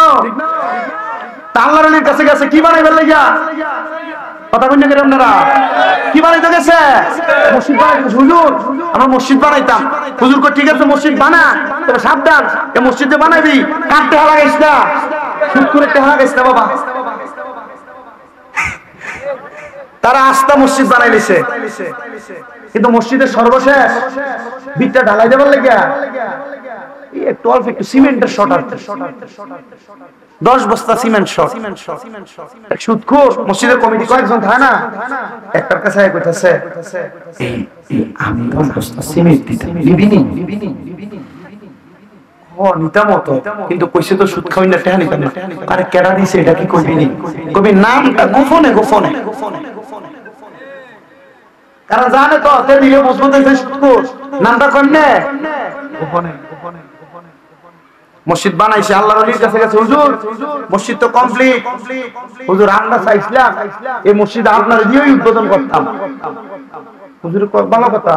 আল্লাহর ওলির কাছে গেছে কি বানাইবার লাগিয়া? কথা কইনা কেন আপনারা? কি বানাইতে গেছে? মসজিদ বানাইতে। হুজুর আমরা মসজিদ বানাইতাম। হুজুর কই ঠিক আছে মসজিদ বানা, তবে সাবধান এই মসজিদে বানাইবি কাটতে হালা গাইস না, সুদ করে টাকা গাইস না বাবা। তারা আস্থা মসজিদ বানাই লিছে, কিন্তু মসজিদের সর্বশেষ বিটটা ঢালাই দেবার লাগিয়া একটু অল্প একটু সিমেন্টের শর্ট আর 10 বস্তা সিমেন্ট শর্ট। সুদখোর মসজিদের কমিটি কয়েকজন থাকে না, একটার কাছে কইতাছে আমি 10 বস্তা সিমেন্ট দিতাম, নিবিনি ও নিতাম তো, কিন্তু কইছে তো সুদ খাওই না টাকা নিতাম না। আরে কেডা দিছে এটা কি কইবিনি? কবি নামটা গোপনে গোপনে, কারণ জানে তো তে দিলে মজবুত হইছে সুদখোর, নামটা কইনে গোপনে। মসজিদ বানাইছে আল্লাহর ওলির কাছে গেছে, হুজুর মসজিদ তো কমপ্লিট, হুজুর আমরা চাইছিলাম এই মসজিদ আপনার দিয়েই উদ্বোধন করতাম। হুজুর ভালো কথা,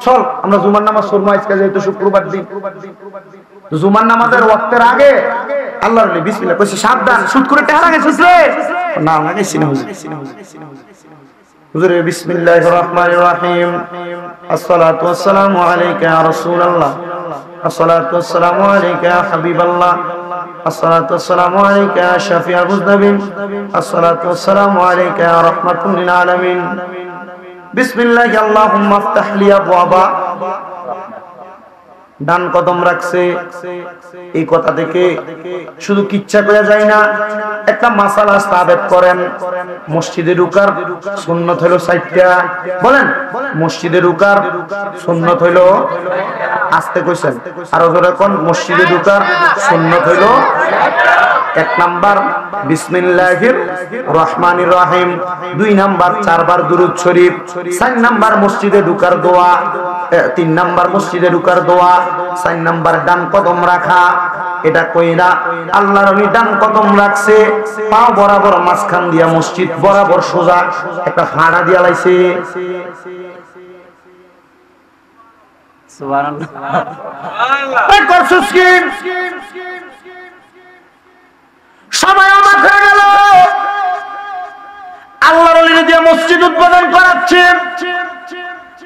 চল আমরা জুমার নামাজ পড়বো আজকে, যেহেতু শুক্রবার দিন। জুমার নামাজের ওয়াক্তের আগে আল্লাহর ওলি বিসমিল্লাহ কইছে সাবধান সুদ করে টাকা লাগাইছিস রে, না লাগাইছি না হুজুর। হুজুর বিসমিল্লাহির রহমানির রহিম, আসসালাতু ওয়াসসালামু আলাইকা ইয়া রাসূলুল্লাহ, আসসালাতু ওয়াসসালামু আলাইকা ইয়া হাবিবাল্লাহ, আসসালাতু ওয়াসসালামু আলাইকা ইয়া শাফিউল মুযনিবিন, আসসালাতু ওয়াসসালামু আলাইকা ইয়া রাহমাতুল লিল আলামিন, বিসমিল্লাহি আল্লাহুম্মা ইফতাহ লি আবওয়াবা। ডান কদম রাখছে, এই কথা থেকে শুধু কিচ্ছা করা যায় না, একটা মাসালা সাবেত করেন। মসজিদে ঢুকার সুন্নত হলো 4টা, বলেন মসজিদে ঢুকার সুন্নত হলো, আস্তে কইছেন আরো জোরে কোন, মসজিদে ঢুকার সুন্নত হলো 1 নাম্বার বিসমিল্লাহির রহমানির রহিম, 2 নাম্বার 4 বার দুরূদ শরীফ, 4 নাম্বার মসজিদে ঢুকার দোয়া, 3 নাম্বার মসজিদে ঢুকার দোয়া, 4 নাম্বার ডান কদম রাখা। এটা কইরা আল্লাহর ওলি ডান কদম রাখছে, পা বরাবর মাঝখান দিয়া মসজিদ বরাবর সোজা একটা ফাড়া দিয়া লাইছে। সুবহানাল্লাহ, সবাই অবাক হয়ে গেল। আল্লাহর ওলি দিয়ে মসজিদ উদ্বোধন করাচ্ছে,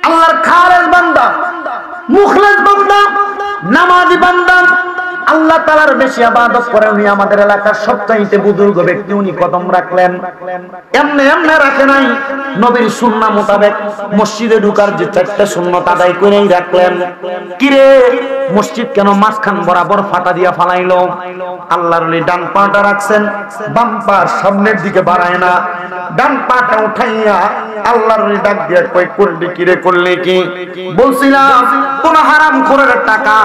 আল্লাহর খালেস বান্দা, মুখলেস বান্দা, নামাজি বান্দা, আল্লাহ তাআলার বেশি ইবাদত করে উনি আমাদের এলাকার সবচাইতে বুজুর্গ ব্যক্তি, উনি কদম রাখলেন। এমনি এমনি রাখে নাই, নবীর সুন্নাহ মোতাবেক মসজিদে ঢুকার যে 4টা সুন্নাত আদায় করেই রাখলেন। কিরে মসজিদ কেন মাঝখান বরাবর ফাটা দিয়া ফালাইলো? আল্লাহর ওলি ডান পাটা রাখছেন, বাম পা সামনের দিকে বাড়ায় না, ডান পাটা উঠাইয়া আল্লাহর ওলি ডাক দিয়া কই করলি কিরে, করলি কি? বলছিলাম কোন হারামখোরের টাকা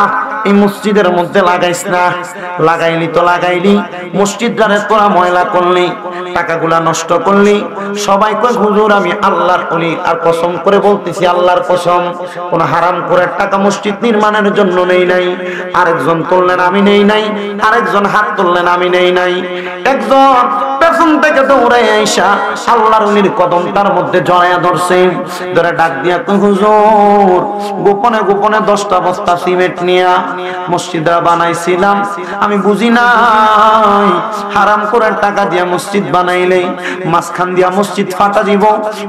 এই মসজিদের মধ্যে লাগাইস না, লাগাইলি তো লাগাইলি, মসজিদটারে তোরা ময়লা করলি, টাকাগুলা নষ্ট করলি। সবাই কয় হুজুর আমি আল্লাহর ওলি, আর কসম করে বলতেছি আল্লাহর কসম কোন হারামখোরের টাকা মসজিদ নির্মাণের জন্য নেই নাই। আরেকজন তুললেন আমি নেই নাই, আরেকজন হাত তুললেন আমি নেই নাই, একজন পেছন থেকে দৌড়ে আইসা আল্লাহর ওলির কদমটার মধ্যে জড়াইয়া ধরছে, ধরে ডাক দিয়া কই হুজুর গোপনে গোপনে 10টা বস্তা সিমেন্ট নিয়া মসজিদ বানাইছিলাম, আমি বুঝি নাই হারাম করে টাকা দিয়া মসজিদ বানাইলে মাঝখান দিয়া মসজিদ ফাটা দিব।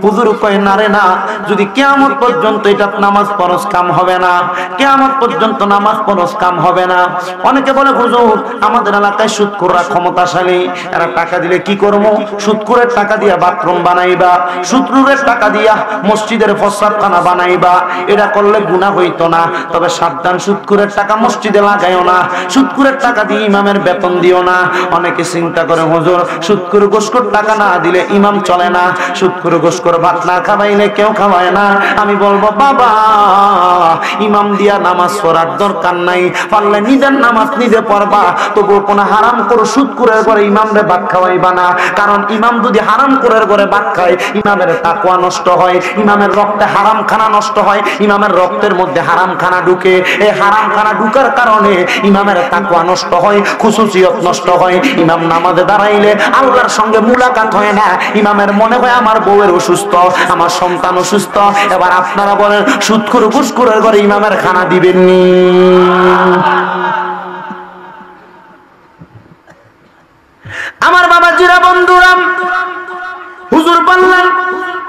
হুজুর কয় না রে না, যদি কিয়ামত পর্যন্ত এটা নামাজ ফরজ কাম হবে না, কিয়ামত পর্যন্ত নামাজ ফরজ কাম হবে না। অনেকে বলে হুজুর আমাদের এলাকায় সুদখোররা ক্ষমতাশালী, এরা টাকা দিলে থাকলে কি করবো? সুদখোরের টাকা দিয়া বাথরুম বানাইবা, সুদখোরের টাকা দিয়া মসজিদের প্রস্রাবখানা বানাইবা, এটা করলে গুনাহ হইতো না। তবে সাবধান, সুদখোরের টাকা মসজিদে লাগাইও না, সুদখোরের টাকা দিয়ে ইমামের বেতন দিও না। অনেকে চিন্তা করে হুজুর সুদখোর ঘুষখোর টাকা না দিলে ইমাম চলে না, সুদখোর ঘুষখোর ভাত না খাওয়াইলে কেউ খাওয়ায় না। আমি বলবো বাবা, ইমাম দিয়া নামাজ পড়ার দরকার নাই, পারলে নিজের নামাজ নিজে পড়বা, তবুও কোন হারাম করে সুদখোরের ঘরে ইমামরে ভাত খাওয়াইবা না। কারণ ইমাম যদি হারাম করে ঘরে ভাত খায়, ইমামের তাকওয়া নষ্ট হয়, ইমামের রক্তে হারাম খানা নষ্ট হয়, ইমামের রক্তের মধ্যে হারাম খানা ঢুকে। এই হারাম খানা ঢুকার কারণে ইমামের তাকওয়া নষ্ট হয়, খুশুসিয়ত নষ্ট হয়। ইমাম নামাজে দাঁড়াইলে আল্লাহর সঙ্গে মুলাকাত হয় না, ইমামের মনে হয় আমার বউয়ের অসুস্থ, আমার সন্তান অসুস্থ। এবার আপনারা বলেন সুদখোর ঘুষখোরের ঘরে ইমামের খানা দিবেন নি? আমার বাবাজিরা, বন্ধুরা, হুজুর বললেন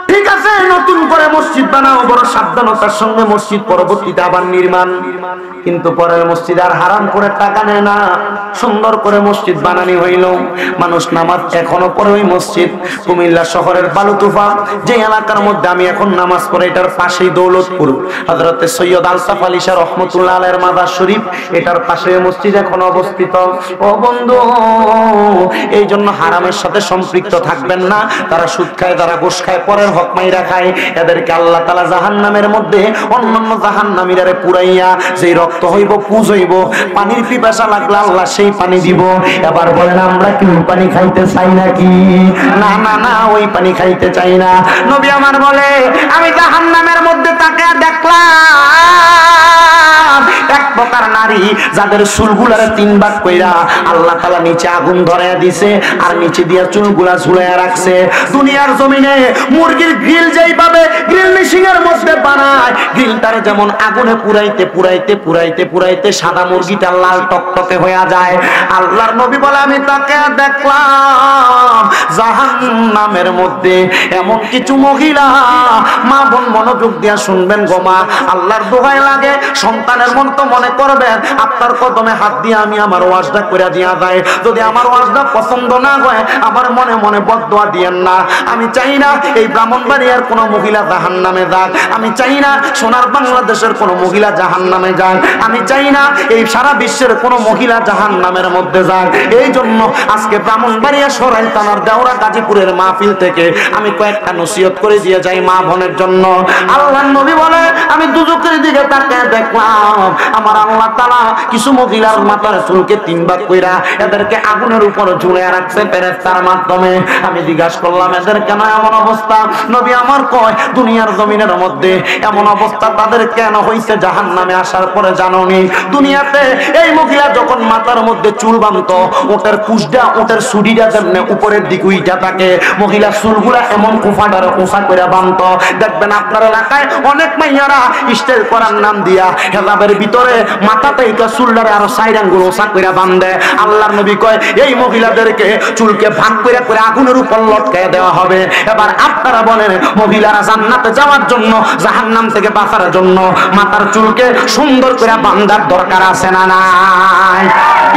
ঠিক আছে নতুন করে মসজিদ বানাও, বড় সাবধানতার সঙ্গে মসজিদ পরবর্তীতে আবার নির্মাণ। কিন্তু পরের মসজিদ আর হারাম করে টাকা নেয় না, সুন্দর করে মসজিদ বানানি হইল। মানুষ নামাজ এখনো পড়ে ওই মসজিদ। কুমিল্লা শহরের বালুতুফা যে এলাকার মধ্যে আমি এখন নামাজ পড়ি, এটার পাশেই দৌলতপুর হযরতে সৈয়দ আলতাফ আলী শাহ রহমাতুল্লাহ আলাইহির মাজার শরীফ, এটার পাশে মসজিদ এখন অবস্থিত। ও বন্ধু, এই জন্য হারামের সাথে সম্পৃক্ত থাকবেন না। তারা সুদ খায়, তারা ঘুষ খায়, পরের হক মাইরা খায়, এদেরকে আল্লাহ তাআলা জাহান্নামের মধ্যে অন্যান্য জাহান্নামীরারে পুরাইয়া যেই রক্ত হইব, পুজ হইব, পানির পিপাসা লাগলে আল্লাহ সেই পানি দিব। এবার বলেন আমরা কি ওই পানি খাইতে চাই নাকি? না না না, ওই পানি খাইতে চাই না। নবী আমার বলে আমি জাহান্নামের মধ্যে তাকে দেখলাম এক প্রকার নারী যাদের চুলগুলারে তিন ভাগ কইরা আল্লাহ তাআলা নিচে আগুন ধরায়া দিছে, আর নিচে দিয়া চুলগুলা ঝুলাইয়া রাখছে। দুনিয়ার জমিনে মুরগির গ্রিল যেইভাবে গ্রিল মেশিং এর মধ্যে বানায়, গ্রিলটার যেমন আগুনে পুরাইতে পুরাইতে পুরাইতে পুরাইতে সাদা মুরগিটা লাল টকটকে হয়ে যায়। আল্লাহর নবী বলে আমি তাকে দেখলাম জাহান্নামের মধ্যে এমন কিছু মহিলা। মা বোন মনোযোগ দিয়া শুনবেন গো মা, আল্লাহর দোহাই লাগে, সন্তানের মন তো মনে করবেন আপনার কদমে হাত দিয়ে আমি আমার ওয়াজটা করে দিয়া যায়। যদি আমার ওয়াজটা পছন্দ না হয়, আমার মনে মনে বদদোয়া দিয়েন না। আমি চাই না এই ব্রাহ্মণবাড়িয়ার কোনো মহিলা জাহান্নামে যাক, আমি চাই না সোনার বাংলাদেশের কোনো মহিলা জাহান্নামে যাক, আমি চাই না এই সারা বিশ্বের কোনো মহিলা জাহান্নামের মধ্যে যাক। এই জন্য আজকে ব্রাহ্মণবাড়িয়া সরাইল থানার দেওরা গাজীপুরের মাহফিল থেকে আমি কয়েকটা নসিহত করে দিয়ে যাই মা বোনের জন্য। আল্লাহর নবী বলে আমি দুজকের দিকে তাকিয়ে দেখলাম আমার আল্লাহ তাআলা কিছু মহিলার মাথার চুলকে তিন ভাগ কইরা এদেরকে আগুনের উপর ঝুলিয়ে রাখছে ফেরেশতার মাধ্যমে। আমি জিজ্ঞাসা করলাম এদের কেন এমন অবস্থা? নবী আমার কয় দুনিয়ার জমিনের মধ্যে এমন অবস্থা তাদের কেন হইছে জাহান্নামে আসার পরে জানোনি? দুনিয়াতে এই মহিলা যখন মাথার মধ্যে চুল বাঁধতো, ওটার কুশটা ওটার সুডিটা যেমনে উপরের দিকে উইটা থাকে, মহিলা চুলগুলা এমন কুফাটারে উঁচা করে বাঁধতো। দেখবেন আপনার এলাকায় অনেক মাইয়ারা স্টাইল করার নাম দিয়া হেজাবের ভিতরে মাথাতে এটা চুলটারে আরো সাইড আঙ্গুল উঁচা করে বাঁধে। আল্লাহর নবী কয় এই মহিলাদেরকে চুলকে ভাগ করে করে আগুনের উপর লটকায় দেওয়া হবে। এবার আপনারা বলেন মহিলারা জান্নাতে যাওয়ার জন্য, জাহান্নাম থেকে বাঁচার জন্য মাথার চুলকে সুন্দর করে বাঁধার দরকার আছে না নাই?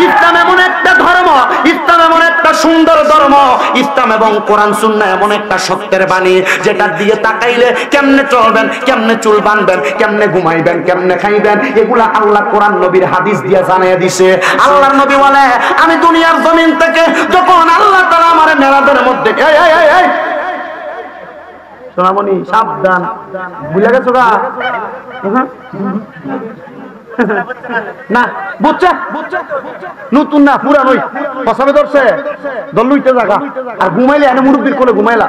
ইসলাম এমন একটা ধর্ম, ইসলাম এমন একটা সুন্দর ধর্ম, ইসলাম এবং কোরআন সুন্নাহ এমন একটা সত্যের বাণী যেটার দিকে তাকাইলে কেমনে চলবেন, কেমনে চুল বাঁধবেন, কেমনে ঘুমাইবেন, কেমনে খাইবেন, এগুলা আল্লাহ কোরআন নবীর হাদিস দিয়ে জানিয়ে দিছে। আল্লাহর নবী বলে আমি দুনিয়ার জমিন থেকে যখন আল্লাহ তাআলা আমার মেরাজের মধ্যে এই সোনামণি সাবধান, ভুলে গেছো গা? না বুঝছে নতুন না পুরানোই পছন্দ ধরছে দলুইতে জায়গা আর ঘুমাইলে এনে মুরব্বীর কোলে ঘুমাইলা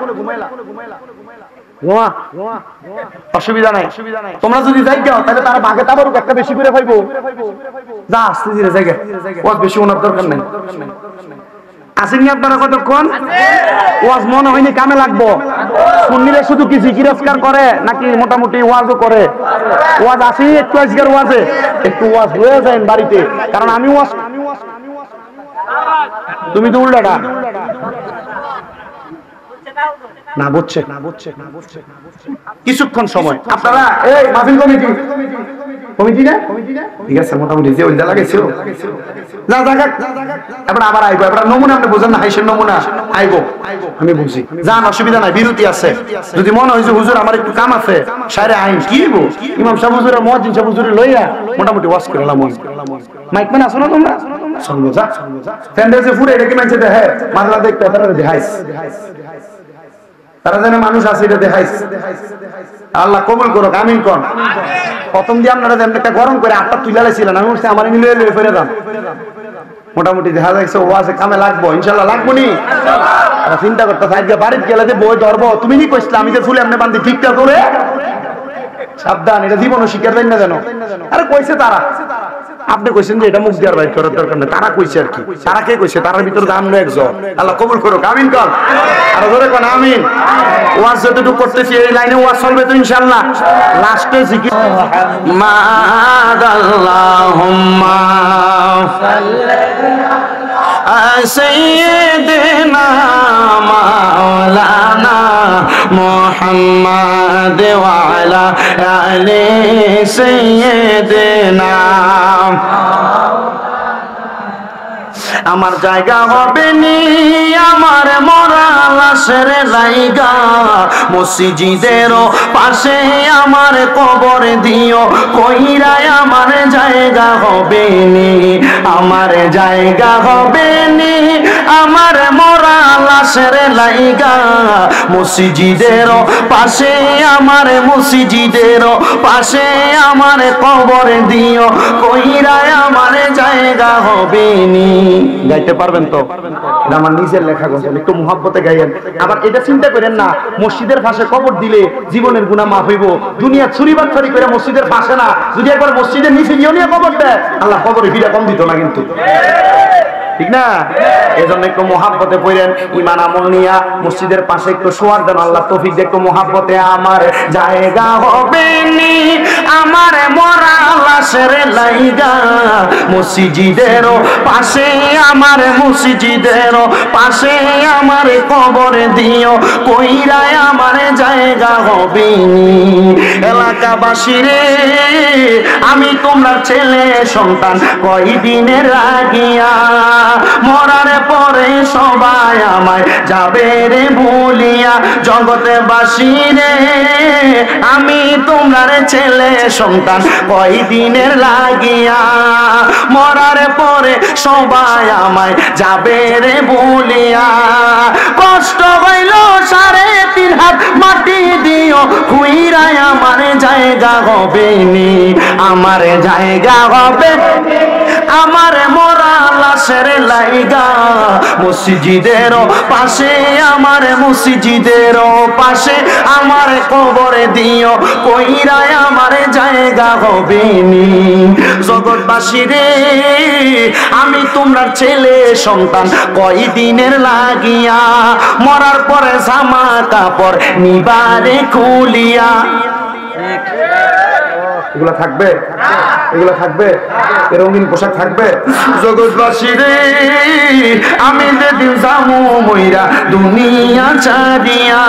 অসুবিধা নাই। তোমরা যদি যাই যাও তাহলে তারা বাঘে তাবারুক একটা বেশি করে পাইবো। যা আসতে ধীরে জায়গা ওয়াজ বেশি ওনার দরকার নেই। আসেননি আপনারা কতক্ষণ? ওয়াজ মনে হয়নি কামে লাগবো? শুনলে শুধু কি জিকির আজকার করে নাকি মোটামুটি ওয়াজও করে? ওয়াজ আসেনি একটু আজকের ওয়াজে একটু ওয়াজ হয়ে যায় বাড়িতে, কারণ আমি ওয়াজ তুমি তো উল্টাটা না বুঝছে কিছুক্ষণ সময় আপনারা এই মাহফিল কমিটি কমিটি না ঠিক আছে মোটামুটি যে ওইটা লাগাইছো না জায়গা এবার আবার আইবো এবার নমুনা আপনি বোঝেন না হাইসের নমুনা আইবো আমি বুঝি জান অসুবিধা নাই বিরতি আছে যদি মনে হয় যে হুজুর আমার একটু কাম আছে সারে আইন কি হইব ইমাম সাহেব হুজুর মুয়াজ্জিন সাহেব হুজুর লইয়া মোটামুটি ওয়াজ করলাম মাইক ম্যান আসো না তোমরা শুনবো যা ফ্যান্ডেসে ফুড়ে এটা কি মানছে দেখে মাঝে দেখতে তারা দেখাইস তারা জানে মানুষ আছে এটা দেখাইস আল্লাহ কবুল করো আমিন কোন প্রথম দিয়ে আপনারা যেমন একটা গরম করে আটটা তুলে লাইছিলেন আমি বলছি আমার মিলে লয়ে ফেরে দাম মোটামুটি দেখা যাচ্ছে ও আছে কামে লাগবো ইনশাল্লাহ লাগবো নি চিন্তা করতে থাকবে বাড়িতে গেলে যে বই ধরবো তুমি কি কইছিলে আমি যে ফুলে এমনি বান্ধি ঠিকটা করে সাবধান এটা জীবনও শিকার দেন না জানো আরে কইছে তারা আপনি কইছেন যে এটা মুখ দেওয়ার বাইর করার দরকার নেই তারা কইছে আর কি তারা কে কইছে তার ভিতরে দাম নেই একজন আল্লাহ কবুল করো আমিন কর আর ধরে কোন আমিন ওয়াজ যতটুকু করতেছি এই লাইনে ওয়াজ চলবে তো ইনশাআল্লাহ লাস্টে জিকির মাদাল্লাহুম্মা সাইয়্যিদিনা মাওলানা মুহাম্মদ ওয়া আলা আলি সাইয়্যিদিনা আমার জায়গা হবে নি আমার মরা লাশের লাইগা মসজিদের পাশে আমার কবর দিও কইরায় আমার জায়গা হবে নি আমার জায়গা হবে নি আমার মরা লাশের লাইগা মসজিদের পাশে আমার মসজিদের পাশে আমার কবর দিও কইরায় আমার জায়গা হবে নি গাইতে পারবেন তো এটা আমার নিজের লেখা গজল একটু মুহাব্বতে গাইয়েন আবার এটা চিন্তা করেন না মসজিদের পাশে কবর দিলে জীবনের গুনাহ মাফ হইব দুনিয়া ছুরিবাচ্ছারি করে মসজিদের পাশে না যদি একবার মসজিদের নিচে গিয়ে নিয়ে কবর দেয় আল্লাহ কবরে ভিড়া কম দিত না কিন্তু ঠিক না এজন্য একটু মুহাব্বতে পড়েন ঈমান আমল নিয়া মসজিদের পাশে একটু শোয়ার দেন আল্লাহ তৌফিক দিয়ে একটু মুহাব্বতে আমার জায়গা হবে নি আমার মরা লাশের লাইগা মসজিদের পাশে আমার মসজিদের পাশে আমার কবর দিও কইরায় আমার জায়গা হবে নি এলাকাবাসী রে আমি তোমার ছেলে সন্তান কয়দিনের লাগিয়া মরার পরে সবাই আমায় যাবে রে বলিয়া জগতে বাসী রে আমি তোমার ছেলে সন্তান কয়দিনের লাগিয়া মরার পরে সবাই আমায় যাবে রে বলিয়া কষ্ট হইল 3.5 হাত মাটি দিও খুইরায় আমার জায়গা হবে নি আমার জায়গা হবে আমার মরা লাশের লাইগা মসজিদের পাশে আমার মসজিদের পাশে আমার কবর দিও কইরায় আমার জায়গা হবে নি জগৎবাসী রে আমি তোমার ছেলে সন্তান কয়দিনের লাগিয়া মরার পরে জামা কাপড় নিবারে খুলিয়া এগুলা থাকবে এগুলা থাকবে রঙিন পোশাক থাকবে জগৎবাসী রে আমি যেদিন যাবো মইরা দুনিয়া ছাড়িয়া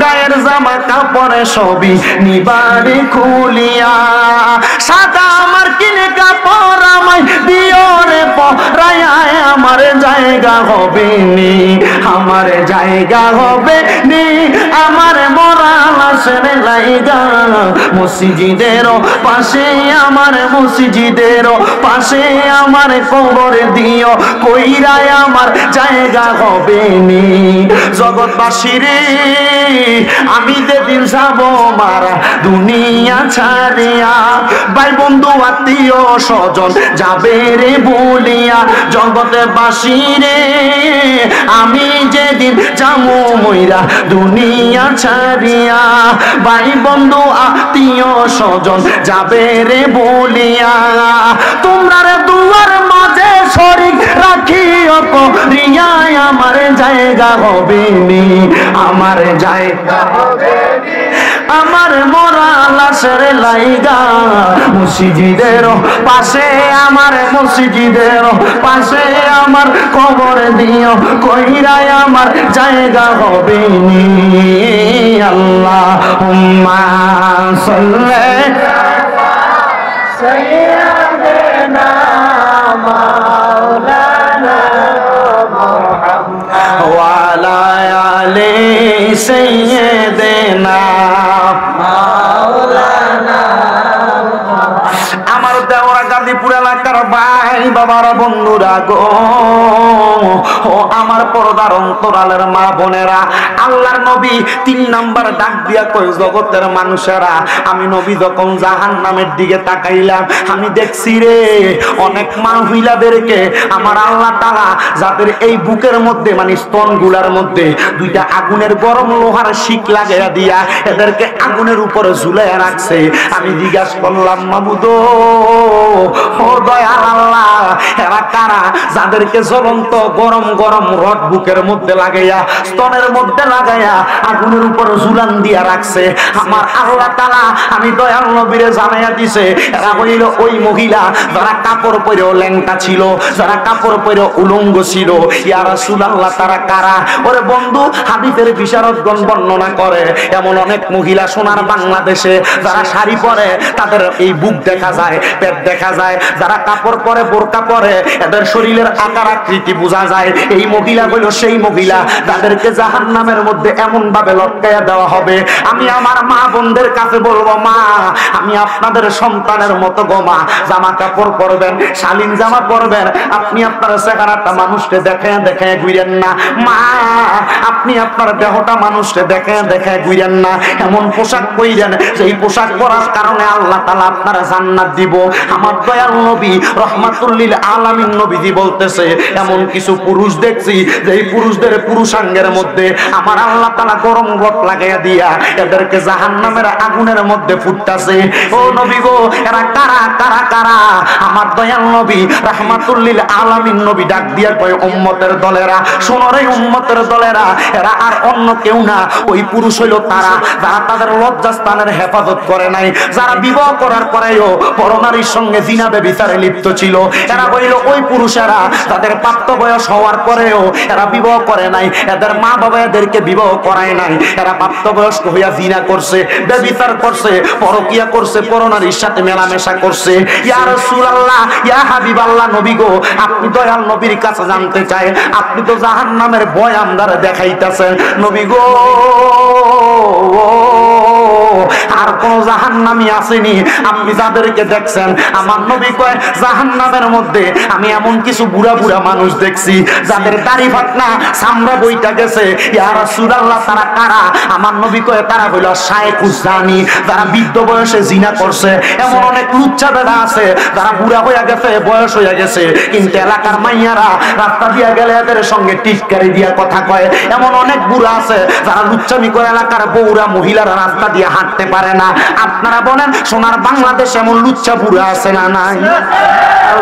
গায়ের জামা কাপড় সবই নিবারে খুলিয়া সাদা আমার কিনে কাপড় আমায় দিও রে পরায়া আমার জায়গা হবে নি আমার জায়গা হবে নি আমার মরা লাশের লাইগা মসজিদের পাশে আমার মসজিদের পাশে আমার কবর দিও কইরায় আমার জায়গা হবে নি জগৎবাসী রে আমি যেদিন যাব মারা দুনিয়া ছাড়িয়া ভাই বন্ধু আত্মীয় স্বজন যাবে রে বলিয়া জগতে বাসী রে আমি যেদিন যাবো মইরা দুনিয়া ছাড়িয়া ভাই বন্ধু আত্মীয় স্বজন যাবে রে বলিয়া তোমরা রে দুয়ার মাঝে শরীক রাখিও করিয়া আমার জায়গা হবে নি আমার জায়গা হবে নি আমার মরা লাশের লাইগা মসজিদের পাশে আমার মসজিদের পাশে আমার কবর দিও কইরায় আমার জায়গা হবে নি আল্লাহুম্মা সাল্লি سيدنا مولانا محمد وعلى آل سيدنا مولانا আমার দেওয়া গাজীপুর এলাকার ভাই বাবারা বন্ধুরা গো, ও আমার পর্দার অন্তরালের মা বোনেরা, আল্লাহর নবী 3 নাম্বার ডাক দিয়া কয়, জগতের মানুষেরা, আমি নবী যখন জাহান্নামের দিকে তাকাইলাম, আমি দেখছি রে অনেক মহিলাদেরকে আমার আল্লাহ তাআলা যাদের এই বুকের মধ্যে মানে স্তনগুলার মধ্যে 2টা আগুনের গরম লোহার শিক লাগাইয়া দিয়া এদেরকে আগুনের উপরে ঝুলাইয়া রাখছে। আমি জিজ্ঞাসা করলাম, মাবুদ ও দয়াল আল্লাহ, এরা কারা যাদেরকে জ্বলন্ত গরম গরম রড বুকের মধ্যে লাগাইয়া স্তনের মধ্যে লাগাইয়া আগুনের উপরে ঝুলান দিয়া রাখছে? আমার আল্লাহ তাআলা আমি দয়াল নবীরে জানাইয়া দিছে, এরা হইল ওই মহিলা যারা কাপড় পরেও ল্যাংটা ছিল, যারা কাপড় পরেও উলঙ্গ ছিল। ইয়া রাসূলুল্লাহ, তারা কারা? ওরে বন্ধু, হাদিসের বিশারদগণ বর্ণনা করে এমন অনেক মহিলা সোনার বাংলাদেশে যারা শাড়ি পরে তাদের এই বুক দেখা যায়, পেট দেখা যায়, যারা কাপড় পরে বোরকা পরে এদের শরীরের আকার আকৃতি বোঝা যায়। এই মহিলা হইল সেই মহিলা যাদেরকে জাহান্নামের মধ্যে এমন ভাবে লটকাইয়া দেওয়া হবে। আমি আমার মা বোনদের কাছে বলবো, মা আমি আপনাদের সন্তানের মতো গো মা, জামা কাপড় পরবেন, শালীন জামা পরবেন, আপনি আপনার চেহারাটা মানুষকে দেখে দেখে ঘুরেন না। মা আপনি আপনার দেহটা মানুষকে দেখে দেখে ঘুরেন না, এমন পোশাক পরিলেন সেই পোশাক পরার কারণে আল্লাহ তাআলা আপনারা জান্নাত দিব। আমার দয়াল নবী রহমাতুল লিল আলামিন নবীজি বলতেছে, এমন কিছু পুরুষ দেখছি যেই পুরুষদের পুরুষাঙ্গের মধ্যে আমার আল্লাহ তাআলা গরম রড লাগাইয়া দিয়া এদেরকে জাহান্নামের আগুনের মধ্যে ফুটতাছে। ও নবী গো, এরা কারা কারা কারা? আমার দয়াল নবী রহমাতুল লিল আলামিন নবী ডাক দিয়া কয়, উম্মতের দলেরা, শোনো রে উম্মতের দলেরা, এরা আর অন্য কেউ না, ওই পুরুষ হইল তারা যারা তাদের লজ্জাস্থানের হেফাজত করে নাই, যারা বিবাহ করার পরেও পরনারীর সঙ্গে জিনা ব্যভিচারে লিপ্ত ছিল। এরা হইল ওই পুরুষেরা যাদের প্রাপ্ত বয়স হওয়ার পরেও এরা বিবাহ করে নাই, এদের মা বাবা এদেরকে বিবাহ করায় নাই, এরা প্রাপ্তবয়স্ক হইয়া জিনা করছে, ব্যভিচার করছে, পরকিয়া করছে, পরনারীর সাথে মেলামেশা করছে। ইয়া রাসূলুল্লাহ, ইয়া হাবিবাল্লাহ, নবী গো, আপনি দয়াল নবীর কাছে জানতে চাই, আপনি তো জাহান্নামের ভয় আমদারে দেখাইতেছেন, নবী গো আর কোন জাহান্নামী আসেনি? আপনি যাদেরকে দেখছেন, আমার নবী কয় জাহান্নামের মধ্যে আমি এমন কিছু বুড়া বুড়া মানুষ দেখছি যাদের দাড়ি ফাটনা চামড়া বইটা গেছে। ইয়া রাসূলুল্লাহ, তারা কারা? আমার নবী কয় তারা হইল শায়েখুজ জানি, যারা বৃদ্ধ বয়সে জিনা করছে। এমন অনেক লুচ্চা বেড়া আছে যারা বুড়া হইয়া গেছে, বয়স হইয়া গেছে, কিন্তু এলাকার মাইয়ারা রাস্তা দিয়া গেলে এদের সঙ্গে টিটকারি দিয়া কথা কয়। এমন অনেক বুড়া আছে যারা লুচ্চামি করে এলাকার বউরা মহিলারা রাস্তা দিয়ে হাঁটতে পারে না। আপনারা বলেন সোনার বাংলাদেশ এমন লুচ্চা বুড়া আছে না নাই?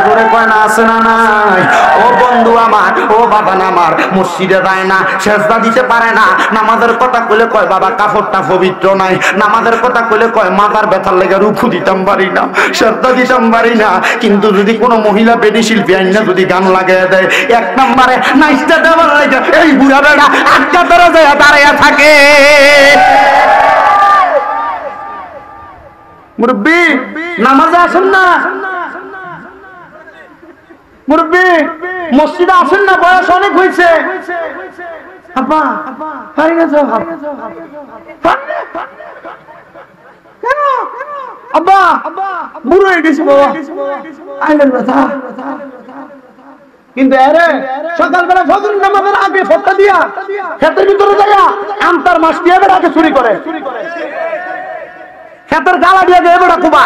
ধরে কয় না আছে না নাই? ও বন্ধু আমার, ও বাবা আমার, মসজিদে যায় না, সেজদা দিতে পারে না, নামাজের কথা কইলে কয় বাবা কাপড়টা পবিত্র নাই, নামাজের কথা কইলে কয় মাথার ব্যথার লেগে রুকু দিতাম পারি না, সেজদা দিতাম পারি না। কিন্তু যদি কোনো মহিলা বেডি শিল্পী আইনা যদি গান লাগাই দেয়, 1 নম্বরে নাইচতে দেওয়ার লাগে এই বুড়া বেড়া আটকা ধরে যায় দাঁড়াইয়া থাকে। মুরব্বি নামাজে আসেন না, মুরব্বি মসজিদে আসেন না, বয়স অনেক হয়েছে। আব্বা পারি না যাও, কেন আব্বা বুড়ো হয়ে গেছি বাবা, আইলেন ব্যথা। কিন্তু এরে সকালবেলা ফজর নামাজের আগে ফটকা দিয়া ক্ষেতের ভিতরে যাইয়া আমতার মাছ দিয়ে এবার আগে চুরি করে, ক্ষেতের গালা দিয়ে এবার কুবা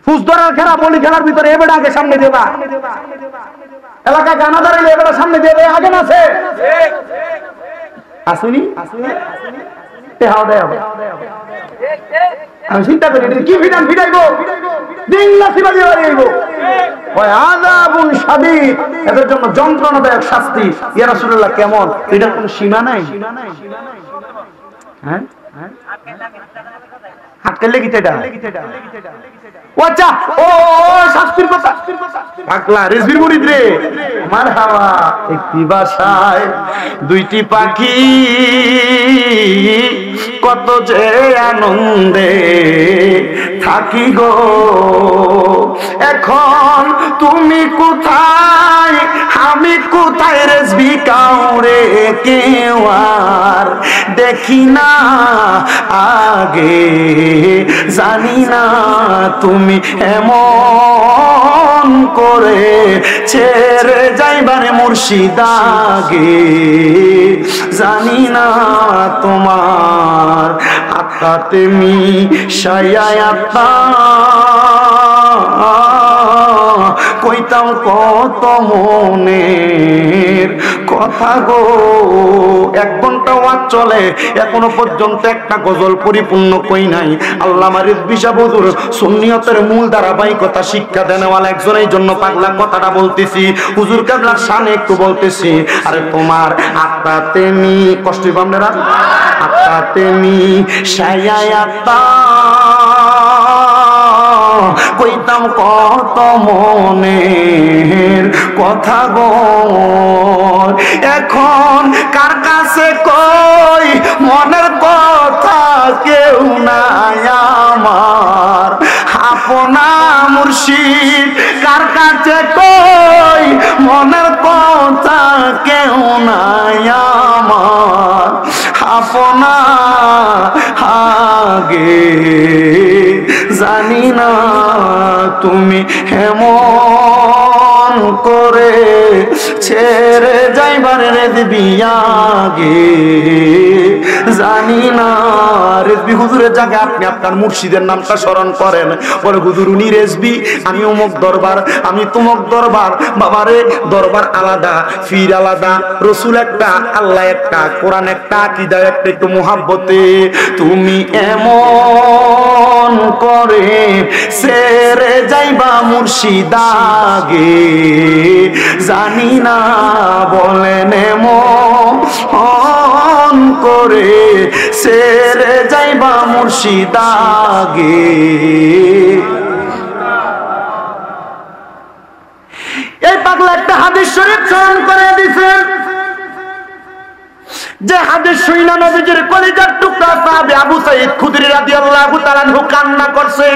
ফুস ধরার খেলা বলি খেলার ভিতরে এবার আগে সামনে দেবা, এলাকায় গানা দাঁড়াইলে এবার সামনে দেবে আগে না আছে আসুনি আমি চিন্তা করি কি ভিটান ফিটাইবো এদের জন্য যন্ত্রণাদায়ক শাস্তি। ইয়া রাসূলুল্লাহ কেমন? এটার কোন সীমা নাই? হ্যাঁ হাত করলে কি এটা? আচ্ছা ও শাস্তির কথা পাগলা রেজবির মুরিদ রে, মারহাবা। একটি বাসায় 2টি পাখি কত যে আনন্দে থাকি গো। এখন তুমি কোথায় আমি কোথায় রেজবি কাউরে কেউ আর দেখি না আগে, জানি না তুমি এমন করে ছেড়ে যাইবারে মুর্শিদাগে, জানি না তোমার আত্মাতে মিশাইয়া আত্মা কইতাম কত মনের কথা গো। 1 ঘন্টা ওয়াজ চলে, এখনো পর্যন্ত একটা গজল পরিপূর্ণ কই নাই। আল্লামা রিজভী সাহেব হুজুর সুন্নিয়তের মূল ধারাবাহিকতা শিক্ষা দেনেওয়ালা একজন, এই জন্য পাগলা কথাটা বলতেছি, হুজুর কাবলার শানে একটু বলতেছি। আরে তোমার আত্মাতে মি কষ্ট আপনারা আত্মাতে মি সায়াতা কইতাম কত মনের কথা গো। এখন কার কাছে কই মনের কথা, কেউ নাই আমার আপনা মুর্শিদ। কার কাছে কই মনের কথা, কেউ নাই আমার আপনা আগে, জানি না তুমি এমন করে ছেড়ে যাইবার রেজবি আগে, জানি না। রেজবি হুজুরের জায়গায় আপনি আপনার মুর্শিদের নামটা স্মরণ করেন, বলে হুজুর উনি রেজবি, আমি অমুক দরবার, আমি তমুক দরবার। বাবারে দরবার আলাদা, ফির আলাদা, রসুল একটা, আল্লাহ একটা, কোরআন একটা, আকীদা একটা, একটু মুহাব্বতে। তুমি এমন করে ছেড়ে যাইবা মুর্শিদাগে, জানি না বলেন এমন করে ছেড়ে যাইবা মুর্শিদাগে। এই পাগলা একটা হাদিস শরীফ স্মরণ করে দিয়েছেন, যে হাদিস শুইনা নবীজির কলিজার টুকরা সাহাবী আবু সাঈদ খুদরি রাদিয়াল্লাহু তাআলা আনহু কান্না করছে।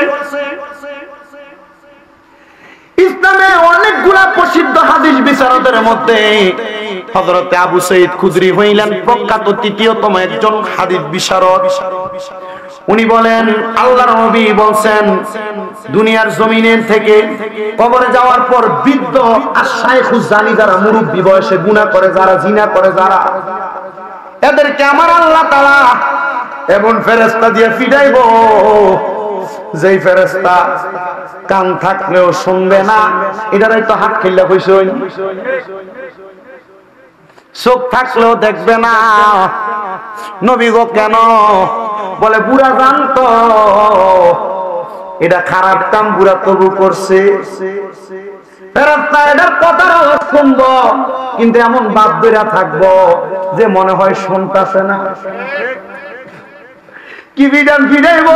ইসলামে অনেকগুলা প্রসিদ্ধ হাদিস বিশারদের মধ্যে হযরত আবু সাঈদ খুদরি হইলেন প্রখ্যাত তৃতীয়তম একজন হাদিস বিশারদ। উনি বলেন আল্লাহর নবী বলছেন, দুনিয়ার জমিনের থেকে কবরে যাওয়ার পর বৃদ্ধ আর শাইখুজ জানি যারা, মুরব্বী বয়সে গুনাহ করে যারা, জিনা করে যারা, এদেরকে আমার আল্লাহ তাআলা এমন ফেরেশতা দিয়ে ফিরাইব, যেই ফেরেশতা কান থাকলেও শুনবে না। এটারাই তো হাত খেললা কইছই, চোখ থাকলেও দেখবে না। নবী গো কেন? বলে বুড়া জানতো এটা খারাপ কাম, বুড়া তবু করছে। ফেরেশতা এটার কথা শুনবো, কিন্তু এমন বাপ বেরা থাকবো যে মনে হয় শুনতাছে না। কি বিধান ফিরাইব?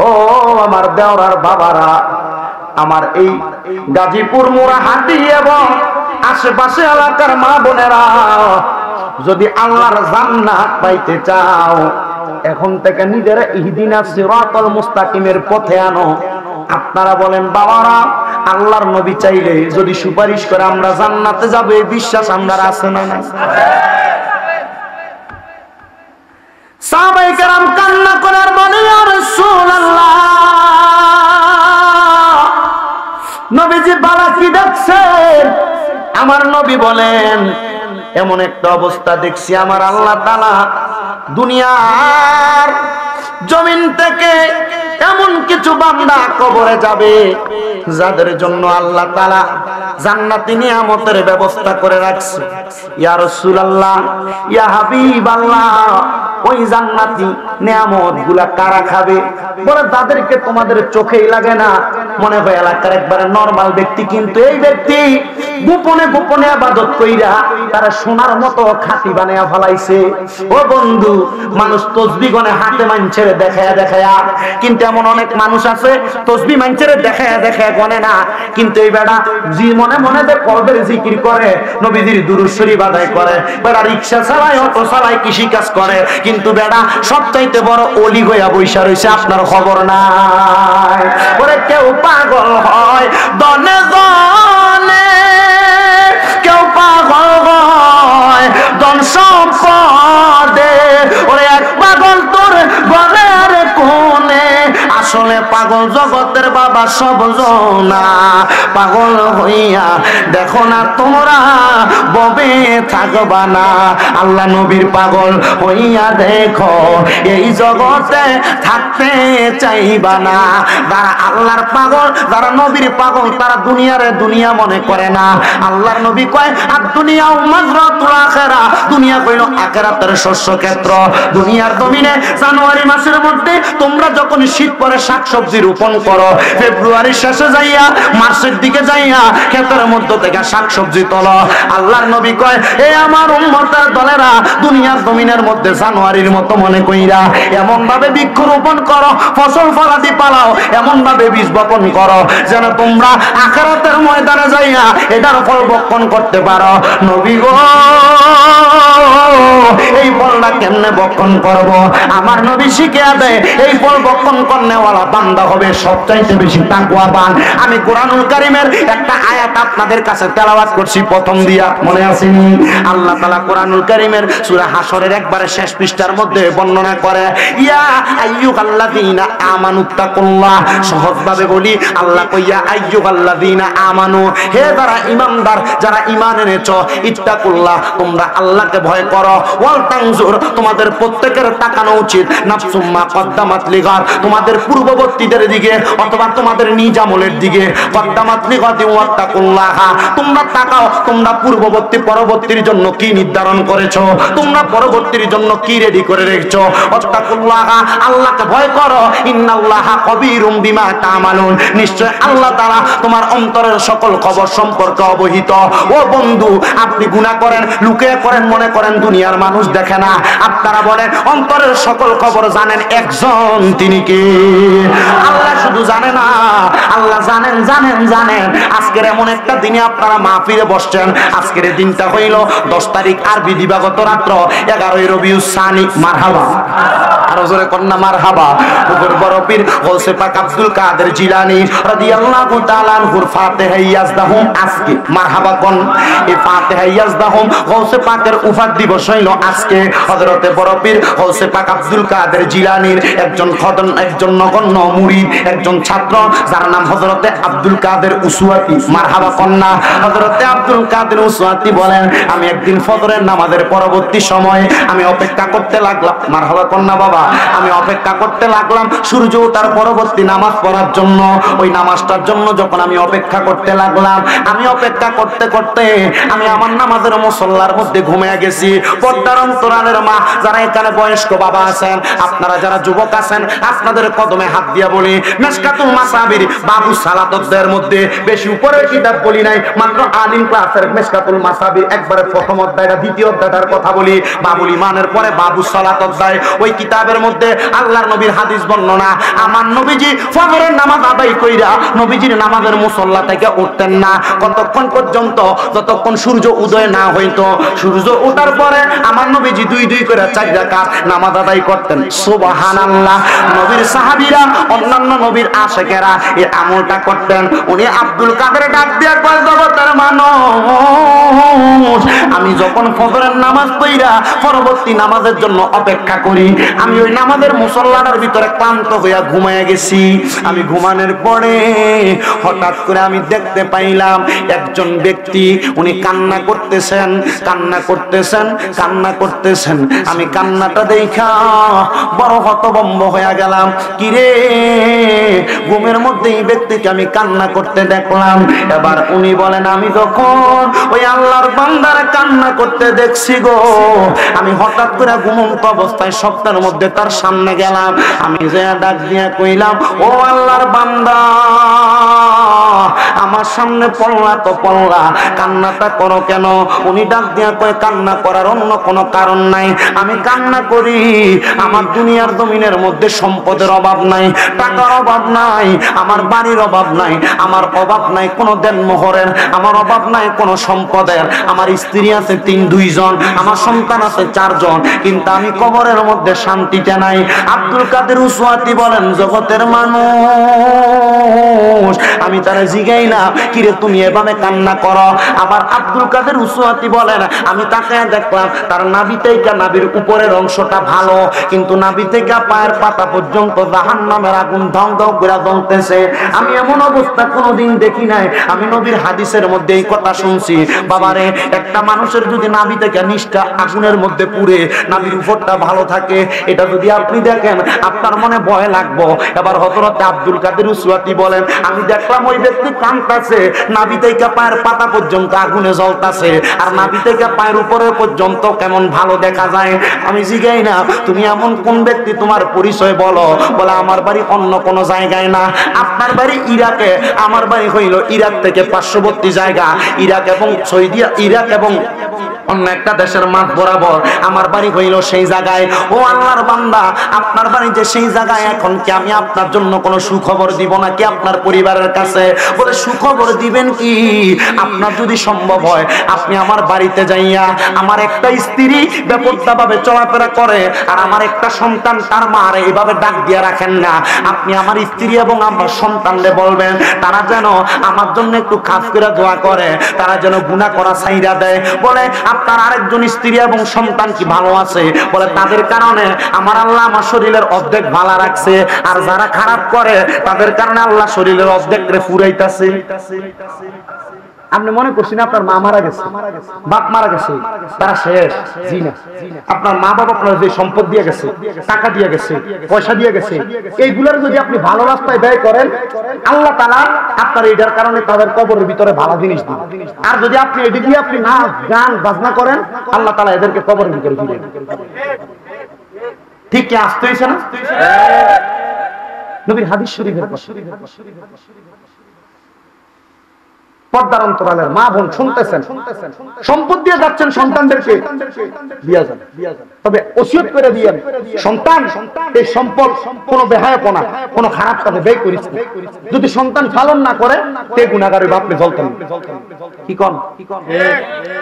ও আমার দেওরার বাবারা, আমার এই গাজীপুর মোরাহাটি এবং আশেপাশে এলাকার মা বোনেরা, যদি আল্লাহর জান্নাত পাইতে চাও, এখন থেকে নিজেরা ইহদিনাস সিরাতাল মুস্তাকিমের পথে আনো। আপনারা বলেন বাবারা, আল্লাহর নবী চাইলে যদি সুপারিশ করে আমরা জান্নাতে যাব, এই বিশ্বাস আমরা আছে না? সাহাবায়ে কেরাম কান্না করার বলে, ইয়া রাসূলুল্লাহ, নবীজি বালা কি দেখছেন? আমার নবী বলেন, এমন একটা অবস্থা দেখছি আমার আল্লাহ তাআলা দুনিয়ার জমিন থেকে এমন কিছু বান্দা কবরে যাবে যাদের জন্য আল্লাহ তাআলা জান্নাতি নিয়ামতের ব্যবস্থা করে রাখছে। ইয়া রাসূলুল্লাহ, ইয়া হাবিবাল্লাহ, ওই জান্নাতি নিয়ামত গুলা কারা খাবে? বলে তাদেরকে তোমাদের চোখেই লাগে না, মনে হয় এলাকার একবারে নরমাল ব্যক্তি, কিন্তু এই ব্যক্তি গোপনে গোপনে ইবাদত কইরা তারা সোনার মতো খাঁটি বানায়া ফলাইছে। ও বন্ধু, মানুষ তসবিহ গনে হাতে মানছেরে দেখায়া দেখায়া, কিন্তু এমন অনেক মানুষ আছে তসবিহ মানছেরে দেখায়া দেখায়া গনে না, কিন্তু এই বেটা জি মনে মনে যে কলবের জিকির করে, নবীজির দুরূদ শরীফ আদায় করে, বেটা রিকশা চালায়, অটো চালায়, কৃষি কাজ করে, কিন্তু বেটা সবচাইতে বড় ওলি হইয়া বইসা রইছে, আপনার খবর নাই। ওরে কেউ পাগল হয় দনে দনে, কেউ পাগল হয় ধন সম্পদে, ওরে এক পাগল তোর ঘরের কোণে, আসলে পাগল জগতের বাবা সব জনা, পাগল হইয়া দেখো না তোমরা ববে থাকবা না, আল্লাহ নবীর পাগল হইয়া দেখো এই জগতে থাকতে চাইবা না। যারা আল্লাহর পাগল, যারা নবীর পাগল, তারা দুনিয়ারে দুনিয়া মনে করে না। আল্লাহর নবী কয় আর দুনিয়া মাজরাতুল আখিরা, দুনিয়া কইল আখিরাতের শস্য ক্ষেত্র। দুনিয়ার জমিনে জানুয়ারি মাসের মধ্যে তোমরা যখন শীত পরে শাকসবজি রোপণ করো, ফেব্রুয়ারির শেষে যাইয়া মার্চের দিকে যাইয়া ক্ষেতের মধ্য থেকে শাকসবজি তোলো। আল্লাহর নবী কয় এ আমার উম্মতের দলেরা, দুনিয়ার জমিনের মধ্যে জানুয়ারির মতো মনে কইরা এমন ভাবে বৃক্ষ রোপণ করো, ফসল ফলাদি পালাও, এমন ভাবে বীজ বপন করো যেন তোমরা আখিরাতের ময়দানে যাইয়া এটার ফল বপন করতে পারো। নবী গো, এই ফলটা কেমনে বপন করব? আমার নবী শিখিয়ে দেয়, এই ফল বপন করনেওয়ালা বান্দা হবে সবচাইতে বেশি তাকওয়াবান। আমি কোরআনুল কারীমের একটা আয়াত আপনাদের কাছে তেলাওয়াত করছি প্রথম দিয়া, মনে আসেনি? আল্লাহ তাআলা কোরআনুল কারীমের সূরা হাসরের একবারে শেষ পৃষ্ঠার মধ্যে বর্ণনা করে, ইয়া আইয়ুহাল্লাযীনা আমানুত্তাকুল্লাহ। সহজভাবে বলি, আল্লাহ কইয়া আইয়ুহাল্লাযীনা আমানু, হে যারা ঈমানদার, যারা ঈমান এনেছো, ইত্তাকুল্লাহ, তোমরা আল্লাহকে ভয় করো, ওয়াল তানজুর, তোমাদের প্রত্যেকের তাকানো উচিত, নাফসুম মা কদ্দামাত লিগাদ, তোমাদের পূর্ববর্তীদের দিকে অথবা তোমাদের নিজ আমলের দিকে, কদ্দামাত লিগাদ ওয়াত্তাকুল্লাহ, তোমরা তাকাও, তোমরা পূর্ববর্তী পরবর্তীর জন্য কি নির্ধারণ করেছো, তোমরা পরবর্তীর জন্য কি রেডি করে রেখেছো। ওয়াত্তাকুল্লাহ, আল্লাহকে ভয় করো, ইন্নাল্লাহা কবীরুম বিমা তা'মালুন, নিশ্চয় আল্লাহ তাআলা তোমার অন্তরের সকল খবর সম্পর্কে অবহিত। ও বন্ধু, আপনি গুনাহ করেন, লুকিয়ে করেন, মনে করেন দুনিয়ার মানুষ দেখে না, আপনারা বলেন অন্তরের সকল খবর জানেন একজন, তিনি কে? আল্লাহ শুধু জানে না, আল্লাহ জানেন জানেন জানেন। আজকের এমন একটা দিনে আপনারা মাহফিলে বসছেন, আজকের দিনটা হইল 10 তারিখ আরবি দিবাগত রাত্র 11 রবিউস সানি। মারহাবা, আরো জোরে কন্যা মারহাবা। হুজুর বড় পীর গৌসে পাক আব্দুল কাদের জিলানী রাদিয়াল্লাহু তাআলা আনহুর ফাতিহা ইয়াজদাহুম আজকে। মারহাবা কোন? এই ফাতিহা ইয়াজদাহুম গৌসে পাকের উফাত দিবস হইল আজকে। হযরতে বড় পীর গৌসে পাক আব্দুল কাদের জিলানীর একজন নগণ্য মুরিদ, একজন ছাত্র, যার নাম হযরতে আব্দুল কাদের উসওয়াতি। মারহাবা কন্যা। হযরতে আব্দুল কাদের উসওয়াতি বলেন, আমি একদিন ফজরের নামাজের পরবর্তী সময় আমি অপেক্ষা করতে লাগলাম। মারহাবা কন্যা বাবা। আমি অপেক্ষা করতে লাগলাম সূর্য ওঠার পরবর্তী নামাজ পড়ার জন্য। ওই নামাজটার জন্য যখন আমি অপেক্ষা করতে লাগলাম, আমি অপেক্ষা করতে করতে আমি আমার নামাজের মুসল্লার মধ্যে ঘুমিয়ে গেছি। পর্দার অন্তরালের মা, যারা এখানে বয়স্ক বাবা আছেন, আপনারা যারা যুবক আছেন, আপনাদের কদমে হাত দিয়া বলি, মিশকাতুল মাসাবির বাবু সালাতদের মধ্যে বেশি উপরের কিতাব বলি নাই, মাত্র আলিম ক্লাসের মিশকাতুল মাসাবির একবারে প্রথম অধ্যায়টা, দ্বিতীয় অধ্যায়টার কথা বলি, বাবুল ইমানের পরে বাবু সালাত অধ্যায়। ওই কিতাবের মধ্যে আল্লাহর নবীর হাদিস বর্ণনা, আমার নবীজি ফজরের নামাজ আদায় কইরা নবীজির নামাজের মুসল্লা থেকে উঠতেন না কতক্ষণ পর্যন্ত, যতক্ষণ সূর্য উদয় না হইতো। সূর্য ওঠার পরে আমার নবীজি দুই দুই করে 4 রাকাত নামাজ আদায় করতেন। সুবহানাল্লাহ। নবীর সাহাবীরা, অন্যান্য নবীর আশিকেরা এই আমলটা করতেন। উনি আব্দুল কাদের ডাক দিয়া কয়, জগতের মানুষ, আমি যখন ফজরের নামাজ পড়া পরবর্তী নামাজের জন্য অপেক্ষা করি, আমি ওই নামাজের মুসল্লার ভিতরে ক্লান্ত হইয়া ঘুমাইয়া গেছি। আমি ঘুমানোর পরে হঠাৎ করে আমি দেখতে পাইলাম একজন ব্যক্তি, উনি কান্না করতেছেন, কান্না করতেছেন, কান্না করতেছেন। আমি কান্নাটা দেখা বড় হতভম্ব হয়ে গেলাম। কিরে, ঘুমের মধ্যে এই ব্যক্তিকে আমি কান্না করতে দেখলাম। এবার উনি বলেন, আমি যখন ওই আল্লাহর বান্দার কান্না করতে দেখছি গো। আমি হঠাৎ করে ঘুমন্ত অবস্থায় স্বপ্নের মধ্যে তার সামনে গেলাম। আমি যে ডাক দিয়ে কইলাম, ও আল্লাহর বান্দা, আমার সামনে পড়লা তো পড়লা, কান্নাটা করো কেন? উনি ডাক দিয়া কয়, কান্না করার অন্য কোনো কারণ নাই। আমি কান্না করি, আমার দুনিয়ার জমিনের মধ্যে সম্পদের অভাব নাই, টাকার অভাব নাই, আমার বাড়ির অভাব নাই, আমার অভাব নাই কোনো দেনমোহরের, আমার অভাব নাই কোনো সম্পদের। আমার স্ত্রী আছে 2 জন, আমার সন্তান আছে 4 জন, কিন্তু আমি কবরের মধ্যে শান্তিটা নাই। আব্দুল কাদের উসওয়াতি বলেন, জগতের মানুষ, আমি তারা জিগাই না, কিরে তুমি এভাবে কান্না করো? আবার আব্দুল কাদের উসওয়াতি বলেন, আমি তাকে দেখলাম তার নাভি থেকে, নাভির উপরের অংশটা ভালো, কিন্তু নাভি থেকে পায়ের পাতা পর্যন্ত জাহান্নামের আগুন ধাউ ধাউ করে জ্বলতেছে। আমি এমন অবস্থা কোনোদিন দেখি নাই। আমি নবীর হাদিসের মধ্যে এই কথা শুনছি। বাবারে, একটা মানুষের যদি নাভি থেকে নিষ্ঠা আগুনের মধ্যে পুড়ে নাভির উপরটা ভালো থাকে, এটা যদি আপনি দেখেন আপনার মনে ভয় লাগবো। এবার হযরত আব্দুল কাদের উসওয়াতি বলেন, আমি দেখলাম ওই ব্যক্তি কাঁদতেছে, নাভি থেকে পায়ের পাতা পর্যন্ত আগুনে জ্বলতেছে, আর নাভি থেকে পায়ের উপরে পর্যন্ত কেমন ভালো দেখা যায়। আমি জিগাই না, তুমি এমন কোন ব্যক্তি, তোমার পরিচয় বলো। বলে, আমার বাড়ি অন্য কোনো জায়গায় না, আপনার বাড়ি ইরাকে, আমার বাড়ি হইল ইরাক থেকে পার্শ্ববর্তী জায়গা, ইরাক এবং সৌদি, ইরাক এবং অন্য একটা দেশের মাঠ বরাবর আমার বাড়ি হইল সেই জায়গায়। ও আল্লাহর বান্দা, আপনার বাড়ি যে সেই জায়গায়, এখন কি আমি আপনার জন্য কোনো সুখবর দিব নাকি আপনার পরিবারের কাছে? বলে, সুখবর দিবেন কি? আপনার যদি সম্ভব হয় আপনি আমার বাড়িতে যাইয়া, আমার একটা স্ত্রী বেপরোয়া ভাবে চলাফেরা করে আর আমার একটা সন্তান, তার মা আর এইভাবে ডাক দিয়ে রাখেন না, আপনি আমার স্ত্রী এবং আমার সন্তানদের বলবেন তারা যেন আমার জন্য একটু খাস করে দোয়া করে, তারা যেন গুনাহ করা ছাইরা দেয়। বলে, আপনার আরেকজন স্ত্রী এবং সন্তান কি ভালো আছে? বলে, তাদের কারণে আমার আল্লাহ আমার শরীরের অর্ধেক ভালো রাখছে, আর যারা খারাপ করে তাদের কারণে আল্লাহ শরীরের অর্ধেক রে ফুরাইতাছে। আপনি মনে করছেন আপনার মা মারা গেছে, বাপ মারা গেছে, তারা শেষ? জি না। আপনার মা বাবা আপনার যে সম্পদ দিয়ে গেছে, টাকা দিয়ে গেছে, পয়সা দিয়ে গেছে, এইগুলোর যদি আপনি ভালো রাস্তায় ব্যয় করেন, আল্লাহ তাআলা আপনার এইটার কারণে তাদের কবরের ভিতরে ভালো জিনিস দিন। আর যদি আপনি এটি দিয়ে আপনি না গান বাজনা করেন, আল্লাহ তাআলা এদেরকে কবরের ভিতরে দিবেন। ঠিক কি আসতে হয়েছে না? নবীর হাদিস শরীফের কথা। পর্দার অন্তরালের মা বোন শুনতেছেন, সম্পদ দিয়ে যাচ্ছেন সন্তানদেরকে, দিয়া যান, তবে ওসিয়ত করে দিয়েন, সন্তান এই সম্পদ কোন বেহায়াপনা, কোন খারাপ কাজে ব্যয় করিস না। যদি সন্তান পালন না করে, তে গুনাহগারের বাপে জ্বলতেন। কি কোন?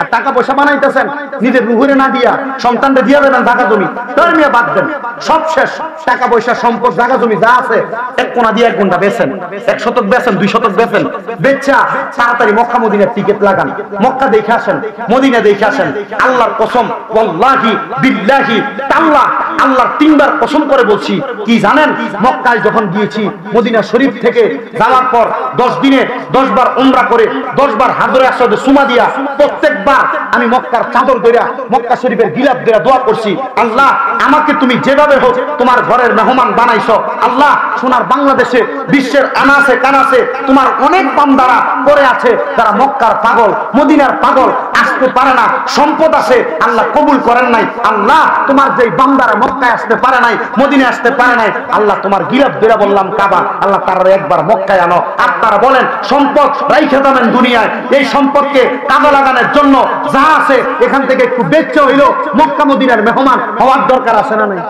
আর টাকা পয়সা বানাইতেছেন, নিজের রুহুরে না দিয়া সন্তানকে দিয়া দেবেন জায়গা জমি, ধর্মীয় বাদ দেন, সব শেষ। টাকা পয়সা সম্পদ জায়গা জমি যা আছে, এক কোনা দিয়ে 1 ঘন্টা বেচেন, 1 শতক বেচেন, 2 শতক বেচেন, বেচা তাড়াতাড়ি মক্কা মদিনার টিকিট লাগান, মক্কা দেখে আসেন, মদিনা দেখে আসেন। আল্লাহর কসম, ওয়াল্লাহি বিল্লাহি তাআলা, আল্লাহর 3 বার কসম করে বলছি, কি জানেন? মক্কায় যখন গিয়েছি, মদিনা শরীফ থেকে যাওয়ার পর 10 দিনে 10 বার উমরা করে 10 বার হাজরে আসওয়াদে সুমা দিয়া, প্রত্যেকবার আমি মক্কার চাদর ধইরা, মক্কা শরীফের গিলাফ ধইরা দোয়া করছি, আল্লাহ আমাকে তুমি যেভাবে হোক তোমার ঘরের মেহমান বানাইছো। আল্লাহ, সোনার বাংলাদেশে বিশ্বের আনাসে কানাসে তোমার অনেক বান্দারা পড়ে আছে, যারা মক্কার পাগল, মদিনার পাগল, আসতে পারে না, সম্পদ আছে, আল্লাহ কবুল করেন নাই। আল্লাহ, তোমার যেই বান্দারা মক্কায় আসতে পারে নাই, মদিনায় আসতে পারে নাই, আল্লাহ তোমার গিলাফ ধরে বললাম কাবা, আল্লাহ তারা একবার মক্কায় আনো। আপনারা বলেন, সম্পদ রাইখে দেবেন দুনিয়ায়, এই সম্পদকে কাজে লাগানোর জন্য যা আছে এখান থেকে একটু বেচে হইলো মক্কা মদিনার মেহমান হওয়ার দরকার আছে না নাই?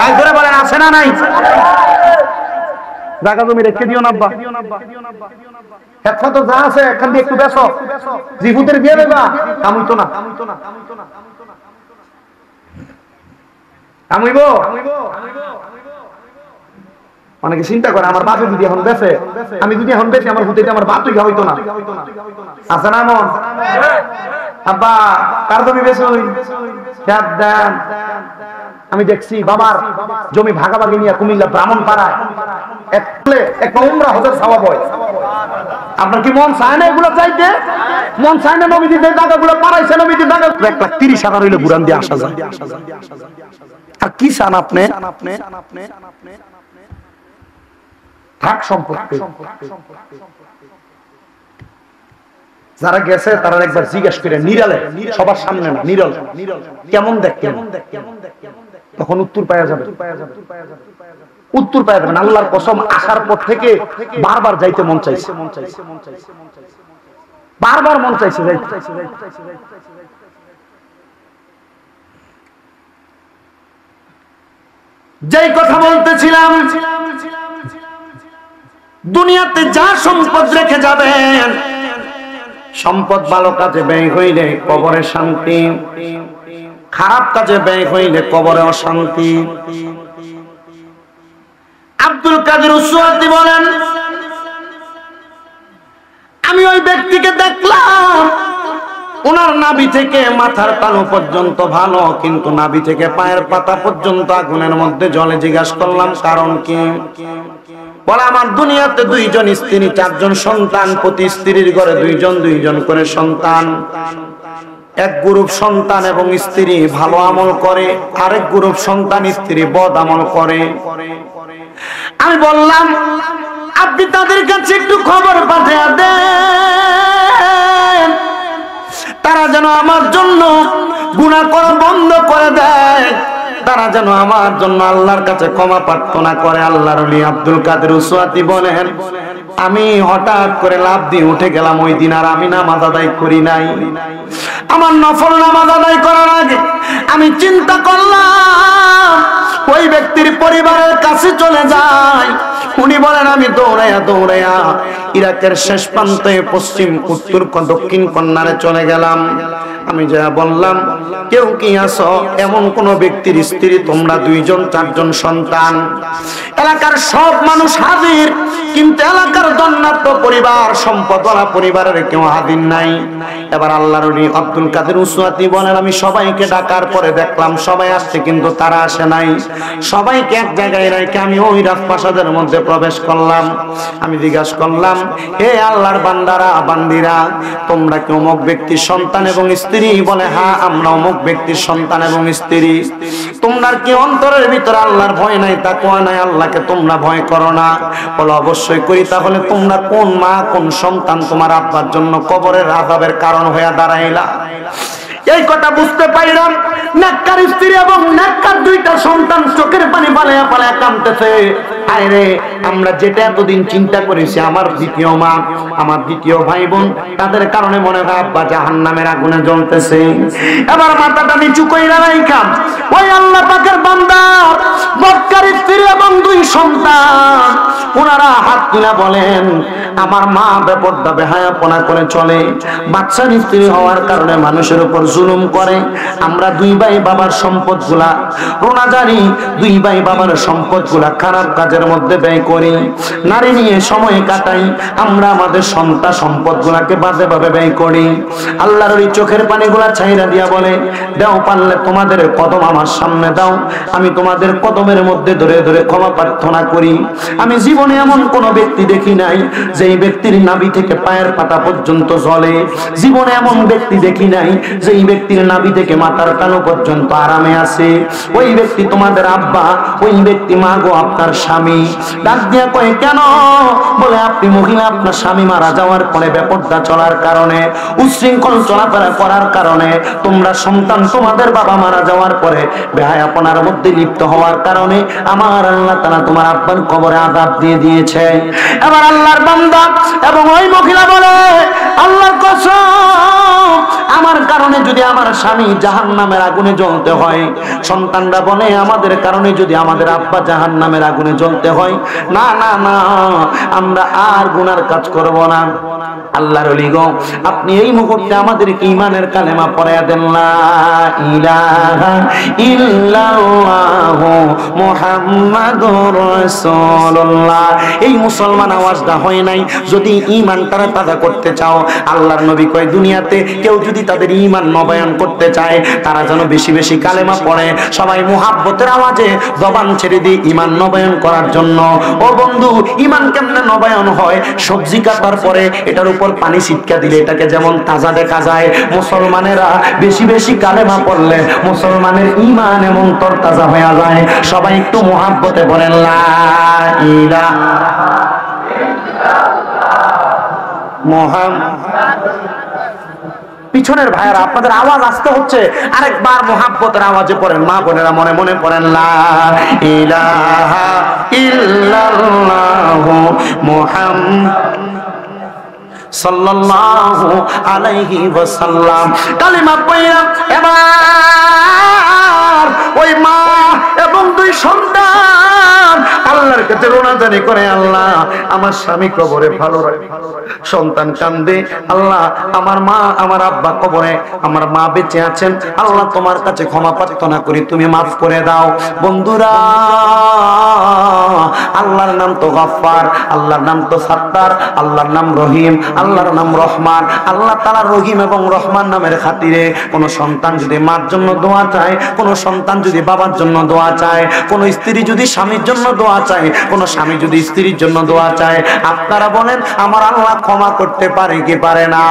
আজ ধরে বলেন, আছে না নাই? জায়গা জমি রেখে দিও না আব্বা, একটা তো যা আছে এখান দিয়ে একটু বেচো, জিহুদের বিয়ে দেবা, কামুইতো না, কামুইব। অনেকে চিন্তা করে, আমার বাপে যদি এখন বেচে, আমি যদি এখন বেচি, আমার হুতে আমার বাপ তুই হইতো না। আছে না মন? আব্বা কার জমি বেচুই? দেন। আমি দেখছি বাবার জমি ভাগাভাগি নিয়ে কুমিল্লা ব্রাহ্মণপাড়ায় একটা উমরা হজের সওয়াব হয়। আপনার কি মন চায় না এগুলো চাইতে? মন চায় না নবীজি যে জায়গাগুলো পারাইছে, নবীজি জায়গা 1,30,000 হইলে ঘুরান দিয়ে আসা যায়। আর কি চান আপনি? থাক সম্পর্কে যারা গেছে তারা একবার জিজ্ঞেস করে নিরালে, সবার সামনে না, নিরল কেমন দেখতেন, তখন উত্তর পাওয়া যাবে, উত্তর পাওয়া যাবে। আল্লাহর কসম, আসার পর থেকে বারবার যাইতে মন চাইছে, বারবার মন চাইছে যাইতে। যেই কথা বলতেছিলাম, দুনিয়াতে যা সম্পদ রেখে যাবেন, সম্পদ ভালো কাজে ব্যয় হইলে কবরে শান্তি, খারাপ কাজে ব্যয় হইলে কবরে অশান্তি। আব্দুল কাদের উসওয়াতি বলেন, আমি ওই ব্যক্তিকে দেখলাম, ওনার নাভি থেকে মাথার তালু পর্যন্ত ভালো, কিন্তু নাভি থেকে পায়ের পাতা পর্যন্ত আগুনের মধ্যে জ্বলে। জিজ্ঞাসা করলাম কারণ কি? বলে, আমার দুনিয়াতে 2 জন স্ত্রী, 4 জন সন্তান, প্রতি স্ত্রীর ঘরে 2 জন 2 জন করে সন্তান। এক গ্রুপ সন্তান এবং স্ত্রী ভালো আমল করে, আরেক গ্রুপ সন্তান স্ত্রী বদ আমল করে। আমি বললাম, আপনি তাদের কাছে একটু খবর পাঠিয়ে দেন, তারা যেন আমার জন্য গুনাহ করা বন্ধ করে দেয়, তারা যেন আমার জন্য আল্লাহর কাছে ক্ষমা প্রার্থনা করে। আল্লাহর ওলি আব্দুল কাদের উসওয়াতি বলেন, আমি হঠাৎ করে লাফ দিয়ে উঠে গেলাম। ওই দিন আর আমি নামাজ আদায় করি নাই। আমার নফল নামাজ আদায় করার আগে আমি চিন্তা করলাম, ওই ব্যক্তির পরিবারের কাছে চলে যায়। উনি বলেন, আমি দৌড়াইয়া দৌড়াইয়া ইরাকের শেষ প্রান্তে পশ্চিম, উত্তর, দক্ষিণ কন্যারে চলে গেলাম। আমি যা বললাম, কেউ কি আছো এমন কোন ব্যক্তির স্ত্রী তোমরা 2 জন 4 জন সন্তান? এলাকার সব মানুষ হাজির, কিন্তু এলাকার দন্নাত্ম পরিবার, সম্পদওয়ালা পরিবারের কেউ হাজির নাই। এবার আল্লাহর ওলি আব্দুল কাদের উসওয়াতি বলেন, আমি সবাইকে ডাকার পরে দেখলাম সবাই আসছে, কিন্তু তারা আসে নাই। সবাইকে এক জায়গায় রেখে আমি ওই রাজপ্রাসাদের মধ্যে প্রবেশ করলাম। আমি জিজ্ঞাসা করলাম, হে আল্লাহর বান্দারা, বান্দিরা, তোমরা কি অমুক ব্যক্তির সন্তান এবং স্ত্রী? বলে, হ্যাঁ, আমরা অমুক ব্যক্তির সন্তান এবং স্ত্রী। তোমরা কি অন্তরের ভিতরে আল্লাহর ভয় নাই, তাকওয়া নাই, আল্লাহকে তোমরা ভয় করো না? বলে, অবশ্যই করি। তাহলে তোমরা কোন মা, কোন সন্তান তোমার আব্বার জন্য কবরের আযাবের কারণ হয়ে দাঁড়াইলা? এই কথা বুঝতে পাইলাম, নেককার স্ত্রী এবং নেককার 2টা সন্তান চোখের পানি পালায়া পালায়া কাঁদতেছে। আরে, আমরা যেটা এতদিন চিন্তা করেছি, আমার দ্বিতীয় মা, আমার দ্বিতীয় ভাই বোন, তাদের কারণে মনে হয় আব্বা জাহান্নামের আগুনে জ্বলতেছে। এবার মাথাটা নিচু কইরা রাইখা ওই আল্লাহ পাকের বান্দা, নেককার স্ত্রী এবং 2 সন্তান, ওনারা হাত তুলে বলেন, আমার মা বেপরদা বেহায়াপনা করে চলে, বাচ্চার স্ত্রী হওয়ার কারণে মানুষের উপর জুলুম করে। আমরা 2 ভাই বাবার সম্পদগুলা রোনাজারি, 2 ভাই বাবার সম্পদগুলা খারাপ কাজের মধ্যে ব্যয় করি, নারী নিয়ে সময় কাটাই। আমরা আমাদের সন্তান সম্পদগুলাকে বাজে ভাবে ব্যয় করি। আল্লাহর ওই চোখের পানিগুলা ছাইরা দিয়া বলে, দাও, পারলে তোমাদের কদম আমার সামনে দাও, আমি তোমাদের কদমের মধ্যে ধরে ধরে ক্ষমা প্রার্থনা করি। আমি জীবনে এমন কোন ব্যক্তি দেখি নাই যেই ব্যক্তির নাভি থেকে পায়ের পাতা পর্যন্ত জ্বলে। জীবনে এমন ব্যক্তি দেখি নাই যেই ব্যক্তির নাভি থেকে মাথার তালু পর্যন্ত আরামে আছে। ওই ব্যক্তি তোমাদের আব্বা, ওই ব্যক্তি মা গো, আপনার স্বামী। ডাক দিয়া কয়, কেন? বলে, আপনি মহিলা, আপনার স্বামী মারা যাওয়ার পরে বেপরদা চলার কারণে, উচ্ছৃঙ্খল চলাফেরা করার কারণে, তোমরা সন্তান তোমাদের বাবা মারা যাওয়ার পরে বেহায়াপনার মধ্যে লিপ্ত হওয়ার কারণে আমার আল্লাহ তাআলা তোমার আব্বার কবরে আযাব দিয়ে দিয়েছে। এবার আল্লাহর বান্দা এবং ওই মহিলা বলে, আল্লাহর কসম, আমার কারণে যদি আমার স্বামী জাহান্নামের আগুনে জ্বলতে হয়, সন্তানরা বলে, আমাদের কারণে যদি আমাদের আব্বা জাহান্নামের আগুনে জ্বলতে হয়, না না না, আমরা আর গুনার কাজ করব না। আল্লাহর ওলি গো, আপনি এই মুহূর্তে আমাদেরকে ঈমানের কালেমা পড়ায়া দেন, লা ইলাহা ইল্লাল্লাহু মুহাম্মাদুর রাসূলুল্লাহ। এই মুসলমান আওয়াজটা হয় নাই। যদি ঈমানটারে তাজা করতে চাও, আল্লাহর নবী কয়, দুনিয়াতে কেউ যদি তাদের ঈমান নবায়ন করতে চায়, তারা যেন বেশি বেশি কালেমা পড়ে। সবাই মুহাব্বতের আওয়াজে জবান ছেড়ে দিয়ে ঈমান নবায়ন করার জন্য। ও বন্ধু, ঈমান কেমনে নবায়ন হয়? সবজি কাটার পরে এটার উপর পানি ছিটকা দিলে এটাকে যেমন তাজা দেখা যায়, মুসলমানেরা বেশি বেশি কালেমা পড়লে মুসলমানের ঈমান এমন তরতাজা হয়ে যায়। সবাই একটু মুহাব্বতে বলেন, লা ইলাহা ইল্লাল্লাহ মুহাম্মাদুর পিছনের ভাইয়েরা আপনাদের আওয়াজ আসতে হচ্ছে, আরেকবার মোহাব্বতের আওয়াজে পড়েন, মা বোনেরা মনে মনে পড়েন, লা ইলাহা ইল্লাল্লাহু মুহাম্মাদ সাল্লাল্লাহু আলাইহি ওয়াসাল্লাম। কালিমা পড়া এবার ওই মা এবং দুই সন্তান আল্লাহর কাছে রোনাজানি করে, আল্লাহ আমার স্বামী কবরে ভালো রাখো। সন্তান কান্দে, আল্লাহ আমার মা আমার আব্বা কবরে, আমার মা বেঁচে আছেন, আল্লাহ তোমার কাছে ক্ষমা প্রার্থনা করি, তুমি মাফ করে দাও। বন্ধুরা, আল্লাহর নাম তো গফফার, আল্লাহর নাম তো সাত্তার, আল্লাহর নাম রহিম, আল্লাহর নাম রহমান। আল্লাহ তাআলা রহিম এবং রহমান নামের খাতিরে কোন সন্তান যদি মার জন্য দোয়া চায়, কোন সন্তান যদি বাবার জন্য দোয়া চায়, কোন স্ত্রী যদি স্বামীর জন্য দোয়া চায়, কোন স্বামী যদি স্ত্রীর জন্য দোয়া চায়, আপনারা বলেন আমার আল্লাহ ক্ষমা করতে পারে কি পারে না?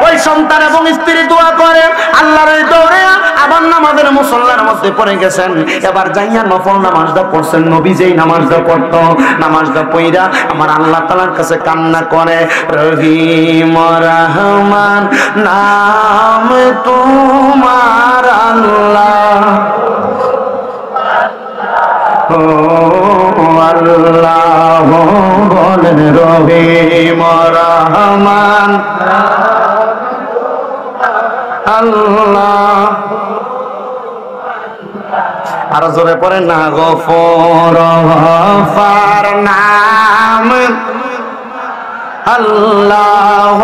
ওই সন্তান এবং স্ত্রী দোয়া করে, আল্লাহর এই দৌড়ে আবার নামাজের মুসল্লার মধ্যে পড়ে গেছেন। এবার যাইয়া নফল নামাজটা পড়ছেন, নবী যেই নামাজটা পড়তো, নামাজটা পড়া আমার আল্লাহ তাআলার কাছে কান্না করে, রহিম রহমান নাম তোমার আল্লাহ, ও আল্লাহ বলেন রহিম রহমান আল্লাহ। আর জোরে পড়ে না, গফুর গফার নাম আল্লাহ,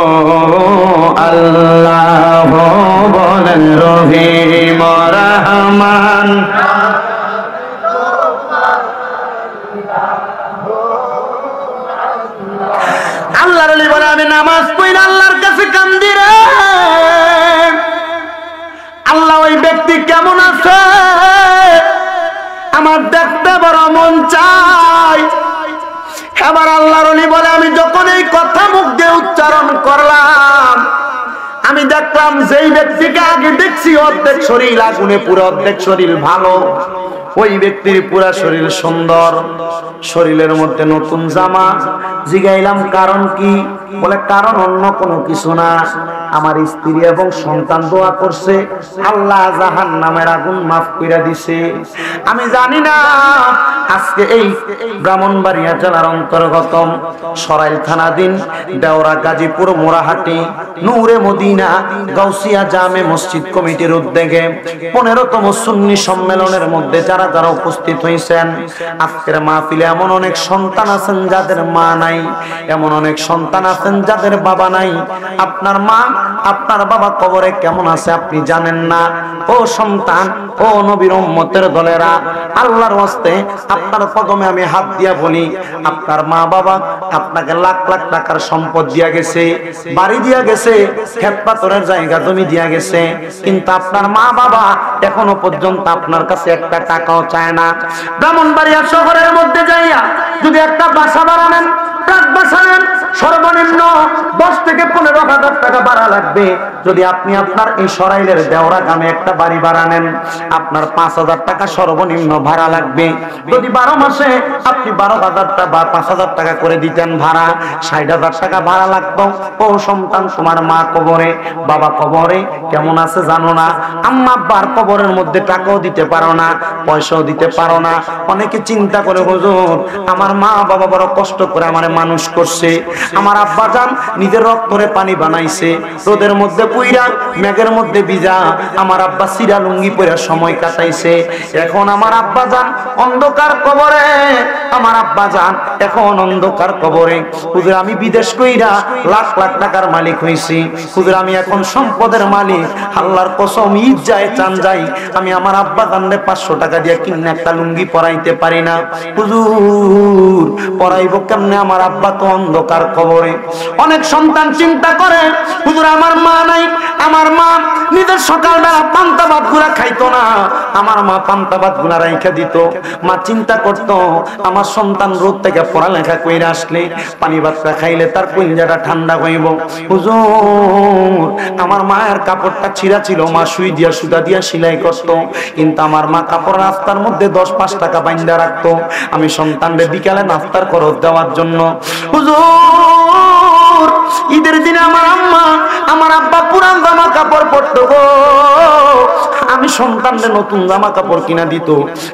ও আল্লাহ বলেন রহিম রহমান। আল্লাহর ওলি বলে আমি নামাজ পড়ি আল্লাহর কাছে কান্দি রে, আল্লাহ ওই ব্যক্তি কেমন আছে আমার দেখতে বড় মন চাই। এবার আল্লাহর ওলি বলে আমি যখন এই কথা মুখ দিয়ে উচ্চারণ করলাম, আমি দেখলাম যেই ব্যক্তিকে আগে দেখছি অর্ধেক শরীর আগুনে পুরো, অর্ধেক শরীর ভালো, ওই ব্যক্তির পুরা শরীর সুন্দর, শরীরের মধ্যে নতুন জামা। জিগাইলাম কারণ কি? বলে কারণ অন্য কোনো কিছু না, আমার স্ত্রী এবং সন্তান দোয়া করছে, আল্লাহ জাহান্নামের আগুন মাফ কইরা দিছে। আমি জানি না আজকে এই ব্রাহ্মণবাড়িয়া জেলার অন্তর্গত সরাইল থানাধীন দেওরা গাজীপুর মোরাহাটি নূরে মদিনা গাউসিয়া জামে মসজিদ কমিটির উদ্যোগে 15তম সুন্নি সম্মেলনের মধ্যে যারা যারা উপস্থিত হয়েছেন, আজকের মাহফিলে এমন অনেক সন্তান আছেন যাদের মা নাই, এমন অনেক সন্তান আছেন যাদের বাবা নাই। আপনার মা আপনার বাবা কবরে কেমন আছে আপনি জানেন না। ও সন্তান, ও নবীর উম্মতের দলেরা, আল্লাহর ওয়াস্তে আপনার কদমে আমি হাত দিয়া বলি, আপনার মা বাবা আপনাকে লাখ লাখ টাকার সম্পদ দিয়া গেছে, বাড়ি দিয়া গেছে, ক্ষেত পাথরের জায়গা জমি দিয়া গেছে, কিন্তু আপনার মা বাবা এখনো পর্যন্ত আপনার কাছে একটা টাকাও চায় না। ব্রাহ্মণবাড়িয়া শহরের মধ্যে যাইয়া যদি একটা বাসা বানাবেন, প্রাক বাসা নেন, সর্বনিম্ন 10 থেকে 15,000 টাকা ভাড়া লাগবে। যদি আপনি আপনার এই সরাইলের দেওরা গ্রামে একটা বাড়ি ভাড়া নেন, আপনার 5,000 টাকা সর্বনিম্ন ভাড়া লাগবে। যদি 12 মাসে আপনি 12,000 টাকা বা 5,000 টাকা করে দিতেন ভাড়া, 60,000 টাকা ভাড়া লাগতো। ও সন্তান, তোমার মা কবরে, বাবা কবরে কেমন আছে জানো না? আম্মা আব্বার কবরের মধ্যে টাকাও দিতে পারো না, পয়সাও দিতে পারো না। অনেকে চিন্তা করে, হুজুর আমার মা বাবা বড় কষ্ট করে আমারে মানুষ করছে, আমার আব্বা জান নিজের রক্তরে পানি বানাইছে, রোদের মধ্যে পুইরা মেঘের মধ্যে ভিজা আমার আব্বা সিরা লুঙ্গি পরে সময় কাটাইছে, এখন আমার আব্বা জান অন্ধকার কবরে, আমার আব্বা জান এখন অন্ধকার কবরে। হুজুর আমি বিদেশ কইরা লাখ লাখ টাকার মালিক হইছি, হুজুর আমি এখন সম্পদের মালিক, আল্লাহর কসম ঈদ যায় চান যাই আমি আমার আব্বা জানরে 500 টাকা দিয়ে কিনে একটা লুঙ্গি পরাইতে পারি না। হুজুর পরাইবো কেমনে, আমার আব্বা তো অন্ধকার কবরে। অনেক সন্তান চিন্তা করে, হুজুর আমার মা নাই, আমার মা নিজের সকালবেলা পান্তা ভাত গুলা খাইতো না, আমার মা পান্তা ভাত গুলা রাইখা দিত। মা চিন্তা করতো আমার সন্তান রোদ থেকে পড়ালেখা কইরা আসলে পানি ভাতটা খাইলে তার কলিজাটা ঠান্ডা হইব। হুজুর আমার মায়ের কাপড়টা ছিঁড়া ছিল, মা সুই দিয়া সুতা দিয়া সেলাই করতো, কিন্তু আমার মা কাপড় রাস্তার মধ্যে 10-5 টাকা বাইন্দা রাখতো আমি সন্তানরে বিকালে নাস্তার খরচ দেওয়ার জন্য। হুজুর আমার আব্বা পুরান জামা কাপড় পরতো গো, আমি সন্তানদের নতুন জামা কাপড় কিনা দিত,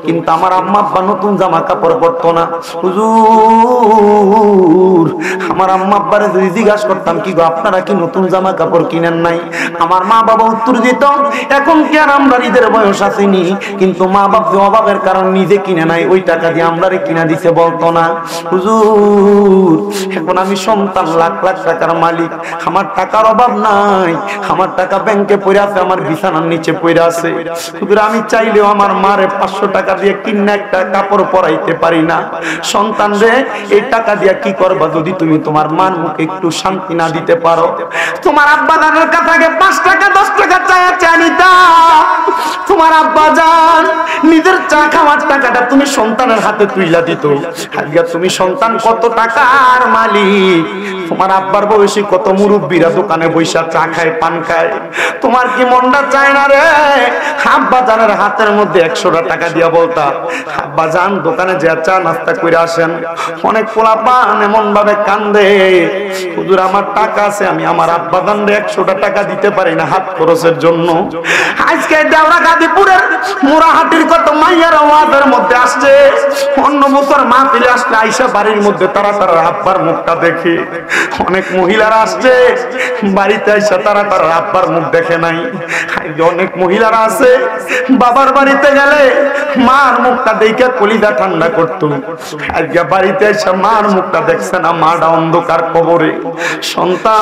কিন্তু আমার আম্মা আব্বা নতুন জামা কাপড় পরতো না। হুজুর, আমার আম্মা আব্বারে যদি জিজ্ঞাসা করতাম কি গো আপনারা কি নতুন জামা কাপড় কিনেন নাই, আমার মা বাবা উত্তর দিত এখন কি আর আমরা ঈদের বয়স আসেনি, কিন্তু মা বাবা অভাবের কারণ নিজে কিনে নাই, ওই টাকা দিয়ে আমরারে কিনা দিতে বলতো না। হুজুর, এখন আমি সন্তান, লাখ লাখ টাকার মালিক, আমার টাকার অভাব নাই, আমার টাকা ব্যাংকে পড়ে আছে, আমার বিছানার নিচে পড়ে আছে। হুজুর, আমি চাইলেও আমার মারে 500 টাকা দিয়ে কিনে একটা কাপড় পরাইতে পারি না। সন্তান রে, এই টাকা দিয়ে কি করবা যদি তুমি তোমার মান মুখে একটু শান্তি না দিতে পারো? তোমার আব্বা জানের কাছে 5 টাকা 10 টাকা চায়া চানিতা, তোমার আব্বা জান নিজের চা খাওয়ার টাকাটা তুমি সন্তানের হাতে তুইলা দিত। আজকে তুমি সন্তান কত টাকার মালিক, তোমার আব্বার বয়সী কত মুরব্বীরা দোকানে বৈশা চা খায়, পান খায়, তোমার কি মনটা চায় না রে আব্বা জানের হাতের মধ্যে 100টা টাকা দিয়া বলতা আব্বা জান দোকানে যে চা নাস্তা করে আসেন? অনেক পোলাপান এমন ভাবে কান্দে, হুজুর আমার টাকা আছে, আমি আমার আব্বা জানরে 100টা টাকা দিতে পারি না হাত খরচের জন্য। আজকে দেওরা গাজীপুরের মোরাহাটির কত মাইয়ার ওয়াজের মধ্যে আসছে, অন্য বছর মাহফিলে আসলে আইসা বাড়ির মধ্যে তারা তারা আব্বার মুখটা দেখে। অনেক মহিলারা আসছে বাড়িতে আইসা তারা তারা আব্বার মুখ দেখে নাই। অনেক মহিলারা আছে বাবার বাড়িতে গেলে মার মুখটা দেখে কলিজা ঠান্ডা করতো, আজকে বাড়িতে এসে মার মুখটা দেখছে না, মাটা অন্ধকার কবরে। সন্তান,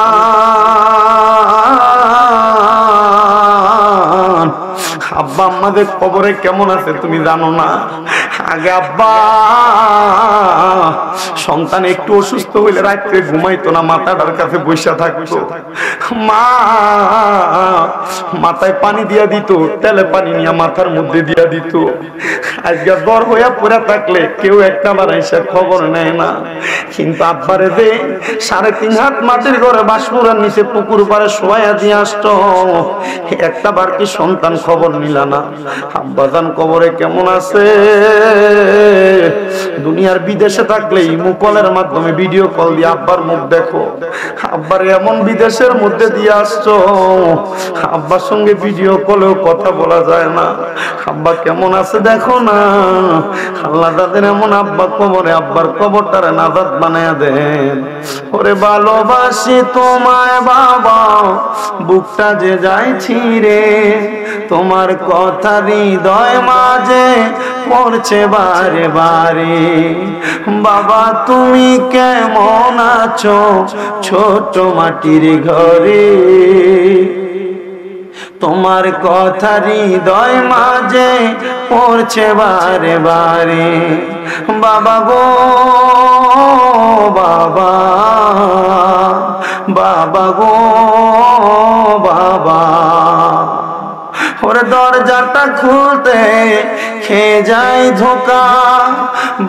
আব্বা আমাদের কবরে কেমন আছে তুমি জানো না? আগে আব্বা সন্তান একটু অসুস্থ হইলে রাত্রে ঘুমাইতো না, মাথাটার কাছে বসে থাকতো, মা মাথায় পানি দিয়া দিত, তেলে পানি নিয়ে মাথার মধ্যে দিয়া দিত। আজকে জ্বর হইয়া পড়ে থাকলে কেউ একটা বার এসে খবর নেয় না, কিন্তু আব্বারে যে 3.5 হাত মাটির ঘরে বাঁশমুড়ার নিচে পুকুর পাড়ে শোয়া দিয়ে আসতো, একটা বার কি সন্তান খবর নিলা না? আব্বাজান কবরে কেমন আছে? দুনিয়ার বিদেশে থাকলে ইমো কলের মাধ্যমে ভিডিও কল দিয়ে আব্বার মুখ দেখো, আব্বার এমন বিদেশের মধ্যে দিয়ে আসছো, আব্বার সঙ্গে ভিডিও কলেও কথা বলা যায় না, আব্বা কেমন আছে দেখো না। আল্লাহ তাদের এমন আব্বা কবরে, আব্বার কবরটারে নাজাত বানায়া দেন। ওরে ভালোবাসি তোমায় বাবা, বুকটা যে যায় ছিঁড়ে, তোমার কথা হৃদয় মাঝে পড়ছে বারে বারে। বাবা তুমি কেমন আছো ছোট মাটির ঘরে, তোমার কথা হৃদয় মাঝে পড়ছে বারে বারে। বাবা গো বাবা, বাবা গো বাবা, ওরে দরজাটা খুলতে খেয়ে যায় ধোকা,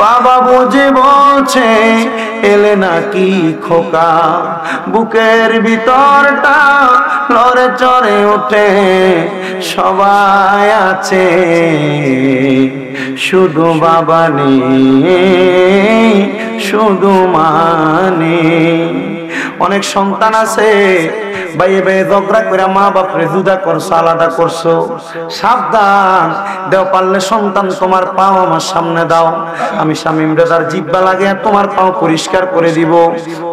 বাবা বুঝে বলছে এলে নাকি খোকা, বুকের ভিতরটা লড়ে চড়ে ওঠে, সবাই আছে শুধু বাবা নেই, শুধু মানে। অনেক সন্তান আছে ভাইয়ে ভাইয়ে ঝগড়া করে মা বাপরে জুদা করছো, আলাদা করছো, সাবধান, দেও পারলে সন্তান তোমার পাও আমার সামনে দাও, আমি শামীম রেজার জিব্বা লাগে তোমার পাও পরিষ্কার করে দিব,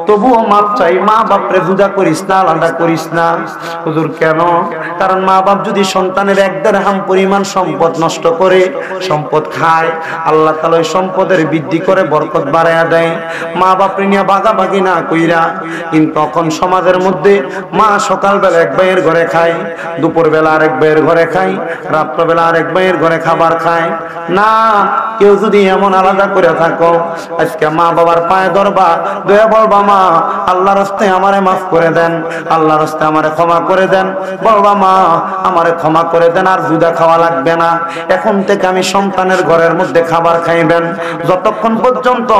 তবুও মাপ চাই, মা বাপরে জুদা করিস না, আলাদা করিস না। হুজুর কেন? কারণ মা বাপ যদি সন্তানের 1 দিরহাম পরিমাণ সম্পদ নষ্ট করে, সম্পদ খায়, আল্লাহ তাআলা ওই সম্পদের বৃদ্ধি করে বরকত বাড়ায়া দেয়। মা বাপরে নিয়ে ভাগাভাগি না কইরা, কিন্তু তখন সমাজের মধ্যে মা সকালবেলা 1 ভাইয়ের ঘরে খায়, দুপুরবেলা আরেক ভাইয়ের ঘরে খায়, রাত্রবেলা আরেক ভাইয়ের ঘরে খাবার খায় না। কেউ যদি এমন আলাদা করে থাকো, আজকে মা বাবার পায়ে ধরবা, দয়া বলবা মা আল্লাহর রাস্তায় আমারে মাফ করে দেন, আল্লাহর রাস্তায় আমারে ক্ষমা করে দেন, বলবা মা আমারে ক্ষমা করে দেন, আর জুদা খাওয়া লাগবে না, এখন থেকে আমি সন্তানের ঘরের মধ্যে খাবার খাইবেন। যতক্ষণ পর্যন্ত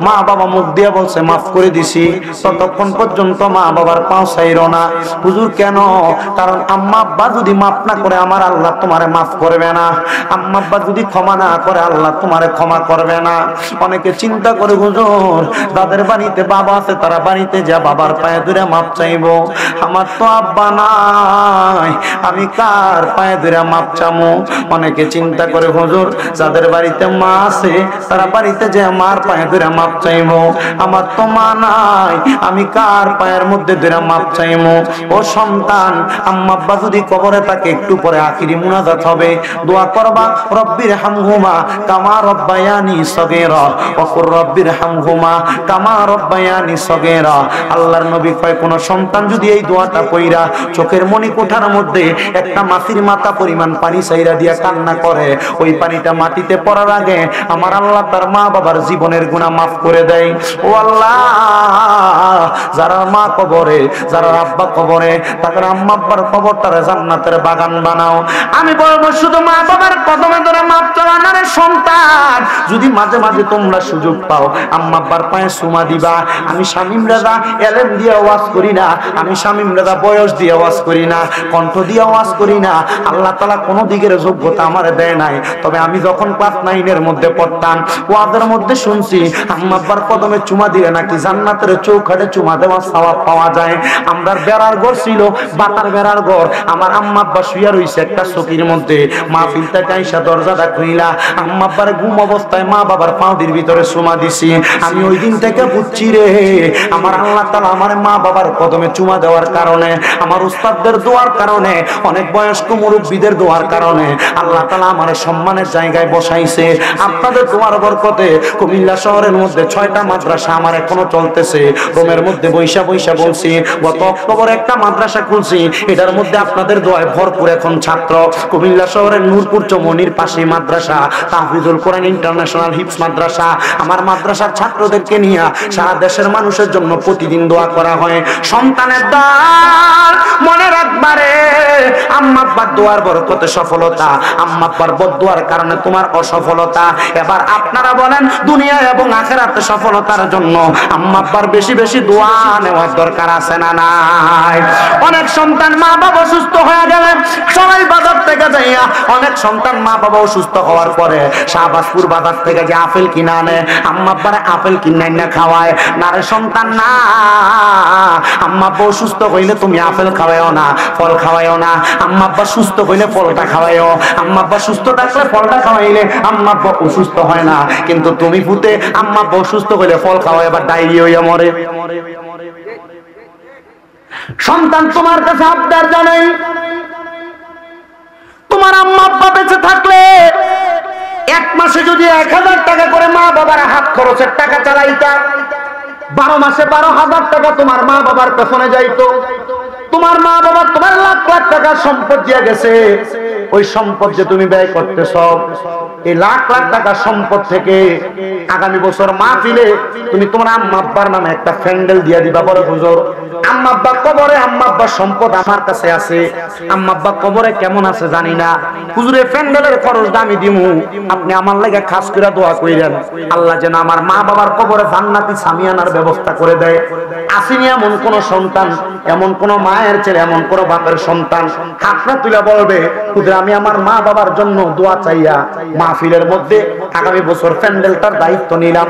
মা বাবা মুখ দিয়ে বলছে মাফ করে দিছি, ততক্ষণ পর্যন্ত মা বাবার পাও ছাইরো না। হুজুর কেন? কারণ আম্মা আব্বা যদি মাফ না করে আমার আল্লাহ তোমারে মাফ করবে না, আম্মা আব্বা যদি ক্ষমা না করে আল্লাহ তোমার আমারে ক্ষমা করবে না। অনেকে চিন্তা করে হুজুর তাদের বাড়িতে বাবা আছে, তারা বাড়িতে যা বাবার পায়ে ধরে মাপ চাইবো, আমার তো আব্বা নাই, আমি কার পায়ে ধরে মাপ চামো। অনেকে চিন্তা করে হুজুর যাদের বাড়িতে মা আছে তারা বাড়িতে যে মার পায়ে ধরে মাপ চাইবো, আমার তো মা নাই, আমি কার পায়ের মধ্যে ধরে মাপ চাইবো। ও সন্তান, আম্মা আব্বা যদি কবরে থাকে একটু পরে আখিরি মুনাজাত হবে, দোয়া করবা রব্বির হামহুমা কামা রব্বায়ানি সগীরা ওয়া কুর রব্বির হামহুমা কামা রব্বায়ানি সগীরা। আল্লাহর নবী কয় কোন সন্তান যদি এই দোয়াটা পড়া চোখের মনি কোঠার মধ্যে একটা মাছির মাথা পরিমাণ পানি চাইরা দিয়া কান্না করে, ওই পানিটা মাটিতে পড়ার আগে আমার আল্লাহ তার মা বাবার জীবনের গুনাহ মাফ করে দেয়। ও আল্লাহ, যারা মা কবরে, যারা আব্বা কবরে, তাদের আম্মা আব্বার কবরটারে জান্নাতের বাগান বানাও। আমি বলবো শুধু মা বাবার কদমে ধরে মাপ চাওয়া না রে সন্তান, যদি মাঝে মাঝে তোমরা সুযোগ পাও আম্মা আব্বার পায়ে চুমা দিবা। আমি শামীম রাজা এলেম দিয়ে ওয়াজ করি না, আমি শামীম রাজা বয়স দিয়ে ওয়াজ করি না, কণ্ঠ দিয়ে ওয়াজ করি না। আল্লাহ তাআলা কোন দিকের যোগ্যতা আমারে দেয় নাই। তবে আমি যখন ক্লাস 9 এর মধ্যে পড়তাম, ওয়াজের মধ্যে শুনছি আম্মা আব্বার কদমে চুমা দিলে নাকি জান্নাতের চৌখাটে চুমা দেওয়া সওয়াব পাওয়া যায়। আমরার বেড়ার ঘর ছিল, বাতার বেড়ার ঘর, আমার আম্মা আব্বা শুয়ে রইছে একটা চকির মধ্যে। মাহফিল থেকে আইসা দরজাটা খুইলা আম্মা আব্বার ঘুম অবস্থায় মা বাবার পাউডির ভিতরে চুমা দিছি। আমি ওই দিন থেকে বুঝছি রে, আমার আল্লাহ তাআলা আমার মা বাবার কদমে চুমা দেওয়ার কারণে, আমার উস্তাদদের দোয়ার কারণে, অনেক বয়স্ক মুরব্বীদের দোয়ার কারণে আল্লাহ তাআলা আমার সম্মানের জায়গায় বসাইছে। আপনাদের দোয়ার বরকতে কুমিল্লা শহরের মধ্যে 6টা মাদ্রাসা আমার এখনো চলতেছে। রোমের মধ্যে বৈশা বৈশা বলছি, গত অক্টোবরে একটা মাদ্রাসা খুলছি, এটার মধ্যে আপনাদের দোয়ায় ভরপুর এখন ছাত্র। কুমিল্লা শহরের নূরপুর চৌমনির পাশে মাদ্রাসা তাহফিজুল কোরআন ইন্টারন্যাশনাল হিফজ মাদ্রাসা। আমার মাদ্রাসার ছাত্রদেরকে নিয়ে সারা দেশের মানুষের জন্য প্রতিদিন দোয়া করা হয়। সন্তানের দান মনে রাখবারে, আম্মা আব্বার দোয়ার বরকতে সফলতা, আম্মা আব্বার বদদোয়ার কারণে তোমার অসফলতা। এবার আপনারা বলেন দুনিয়া এবং আখিরাতে সফলতার জন্য আম্মা আব্বার বেশি বেশি দোয়া নেওয়ার দরকার আছে না নাই? অনেক সন্তান মা বাবা অসুস্থ হয়ে গেলে সবাই বাজার থেকে যাইয়া, অনেক সন্তান মা বাবা অসুস্থ হওয়ার পরে শাহবাজপুর বাজার থেকে যে আপেল কিনে আনে, আম্মা আব্বারে আপেল কিনে না খাওয়ায় না রে সন্তান না। আম্মা আব্বা অসুস্থ হইলে তুমি আপেল খাওয়াইও না, ফল খাওয়াইও না। আম্মা আব্বা সুস্থ হইলে ফলটা খাওয়াইও, আম্মা আব্বা সুস্থ থাকলে ফলটা খাওয়াইলে আম্মা আব্বা অসুস্থ হয় না। কিন্তু তুমি ফুটে আম্মা আব্বা অসুস্থ হইলে ফল খাওয়াই, আবার ডায়রিয়া হইয়া মরে। সন্তান তোমার কাছে আবদার জানেন, তোমার আম্মা আব্বা বেঁচে থাকলে এক মাসে যদি 1000 টাকা করে মা বাবার হাত খরচের টাকা চালাইতা, 12 মাসে 12,000 টাকা তোমার মা বাবার পেছনে যাইতো। তোমার মা বাবা তোমার লাখ লাখ টাকা সম্পদ দিয়ে গেছে, ওই সম্পদ যে তুমি ব্যয় করতেছ, এই লাখ লাখ টাকা সম্পদ থেকে আগামী বছর মাহফিলে তুমি তোমার আম্মা আব্বার নামে একটা প্যান্ডেল দিয়ে দিবা। বড় হুজুর আম্মা আব্বা কবরে, আম্মা আব্বার সম্পদ আমার কাছে আছে, আম্মা আব্বা কবরে কেমন আছে জানি না, হুজুর এই প্যান্ডেলের খরচটা আমি দিমু, আপনি আমার লাগি খাস করে দোয়া কইরেন আল্লাহ যেন আমার মা বাবার কবরে জান্নাতি সামিয়ানার ব্যবস্থা করে দেয়। আসেনি এমন কোন সন্তান, এমন কোন মায়ের ছেলে, এমন কোন বাপের সন্তান হাতটা তুলে বলবে হুজুর আমি আমার মা বাবার জন্য দোয়া চাইয়া মাহফিলের মধ্যে আগামী বছর প্যান্ডেলটার দায়িত্ব নিলাম?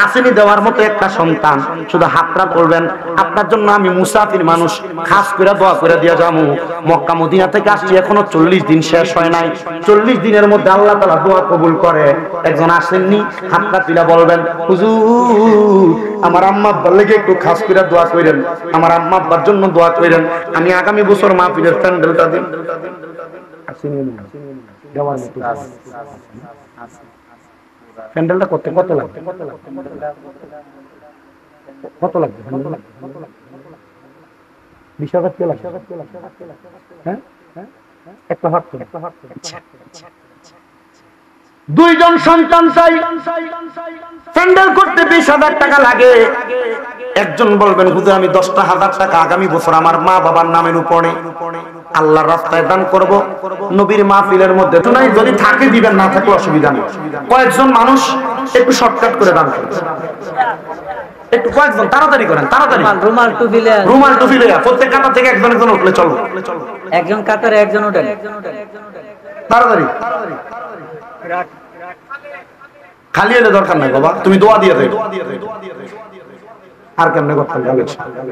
আসেনি দেওয়ার মতো একটা সন্তান? শুধু হাতটা বলবেন আপনার জন্য আমি মুসাফির মানুষ, খাস করে দোয়া করে দিয়ে যাবো। মক্কা মদিনা থেকে আসছি, এখনো 40 দিন শেষ হয় নাই। 40 দিনের মধ্যে আল্লাহ তাআলা দোয়া কবুল করে। একজন আসেননি, হাতটা তুলে বলবেন হুজুর আমার আম্মা আব্বার লাগি একটু খাস করে দোয়া করেন, আমার আম্মা আব্বার জন্য দোয়া করেন, আমি আগামী বছর মাহফিলের প্যান্ডেলটা দিন। প্যান্ডেলটা করতে কত লাগবে? কত লাগবে? 20,000 টাকা লাগবে। হ্যাঁ, একটা হাত। দুইজন সন্তান চাই, প্যান্ডেল করতে 20,000 টাকা লাগে। একজন বলবেন হুজুর আমি 10,000 টাকা আগামী বছর আমার মা বাবার নামের উপরে আল্লাহর রাস্তায় দান করব, নবীর মাহফিলের মধ্যে। শুনাই যদি থাকে দিবেন, না থাকলে অসুবিধা নেই। কয়েকজন মানুষ একটু শর্টকাট করে দান করবে, একটু কয়েকজন তাড়াতাড়ি করেন, তাড়াতাড়ি। রুমাল টুপি লইয়া প্রত্যেক কাতার থেকে একজন একজন উঠলে চলবে, একজন কাতারে একজন ওঠেন, তাড়াতাড়ি। খালি হলে দরকার নাই বাবা, তুমি দোয়া দিয়ে দেবে। আর কেমনে করতাম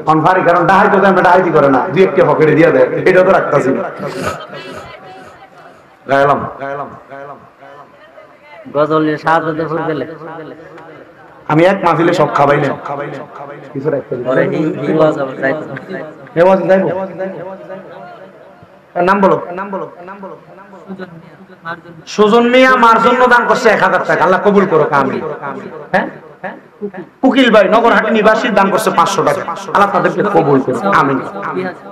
কনফারি, কারণ ডাহাই তো আমরা ডাহাইতি করে না, দুই একটা পকেটে দিয়ে দেয়, এটা তো রাখতাছি না। গাইলাম গজলের সাহায্য করবেলে আমি এক মাহফিলে সব খাবাই না, কিছু রাখতে পরে হিওয়াজ হবে যাইতো হেওয়াজ যাইবো। নাম বলো। সুজন মিয়া মার জন্য দান করছে 1000 টাকা, আল্লাহ কবুল করো। আমিন। হ্যাঁ, উকিল ভাই নগরহাটি নিবাসী দান করছে 500 টাকা, আল্লাহ তাদেরকে কবুল করো। আমিন।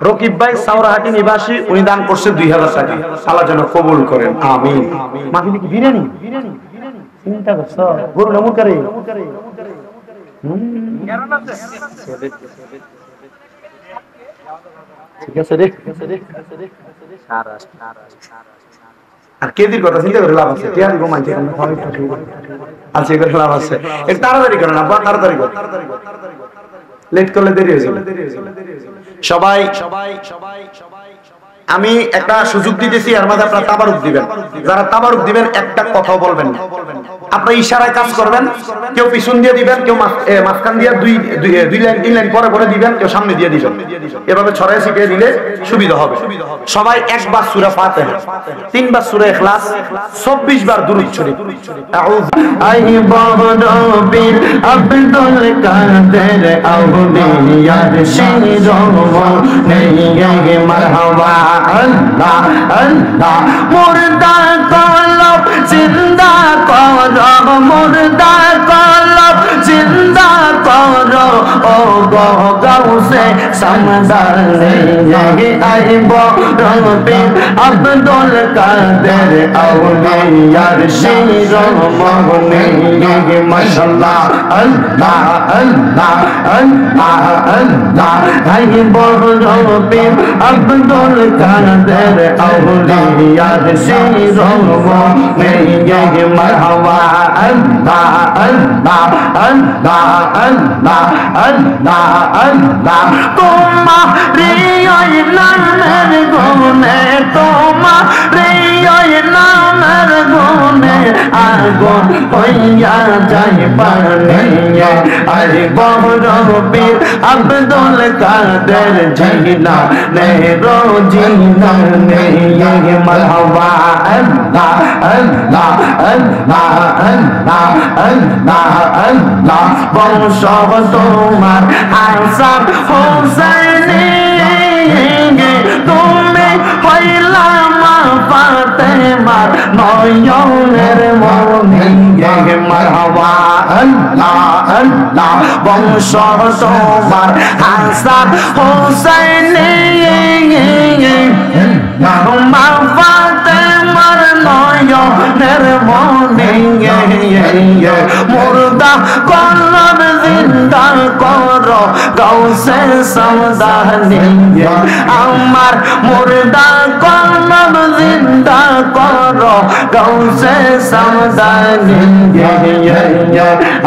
রকিব ভাই সাউরাহাটি নিবাসী, উনি দান করছে 2000 টাকা, আল্লাহ যেন কবুল করেন। আমিন। মাহফিলে কি বিরিয়ানি চিন্তা করছো? গরু নমুর করে ঠিক আছে রে। আর কেদির কথা চিন্তা করে লাভ আছে? টিয়ারি ঘুমাইছে আচ্ছা, এগুলো লাভ আছে। একটু তাড়াতাড়ি করেন আব্বা, তাড়াতাড়ি করেন, লেট করলে দেরি হয়ে যাবে। সবাই আমি একটা সুযোগ দিতেছি, এর মধ্যে আপনারা তাবারুক দিবেন। যারা তাবারুক দিবেন একটা কথাও বলবেন না, আপনারা ইশারায় কাজ করবেন। কেউ পিছন দিয়ে দিবেন, কেউ মাঝখান দিয়ে দুই লাইন 3 লাইন পরে পরে দিবেন, কেউ সামনে দিয়ে দিবেন। এভাবে ছড়ায় ছিটিয়ে দিলে সুবিধা হবে। সবাই 1 বার সূরা ফাতিহা, 3 বার সূরা ইখলাস, 24 বার দুরূদ শরীফ। আউযু বীর আব্দুল কাদের আউলিয়ার শিরোমণি নেই মারহাবা। আল্লাহ আল্লাহ মুর্দা কলব জিন্দা করো, মুর্দা কলব জিন্দা করো, ও গো গাউসে সমদানি আইব রবি আব্দুল কাদের আউলিয়ার শিরোমণি মাশাআল্লাহ। আল্লাহ আল্লাহ আল্লাহ আল্লাহ আইব রবি আব্দুল কাদের আউলিয়ার শিরোমণি মারহাবা। আল্লাহ আল্লাহ আল্লাহ আল্লাহ আল্লাহ আল্লাহ তোমারি ওই নামের গুণে, তোমারি ওই নামের গুণে আগুন হইয়া যায় পানি। আরে বড়বীর আব্দুল কাদের জিলানী জিলানী মারহাবা। আল্লাহ আল্লাহ আল্লাহ আল্লাহ আল্লাহ আল্লাহ বংশ তোমার হাসান হোসেনি, তুমি হইলা মা ফাতেমার নয়নের মনি মারহাবা। আল্লাহ আল্লাহ বংশ তোমার হাসান হোসেনি, মা ফাতেমার নয়নের মনি। মুর্দা কলব জিন্দা করো গাউসে সমদানি, আমার মুর্দা কলব জিন্দা করো গাউসে সমদানি।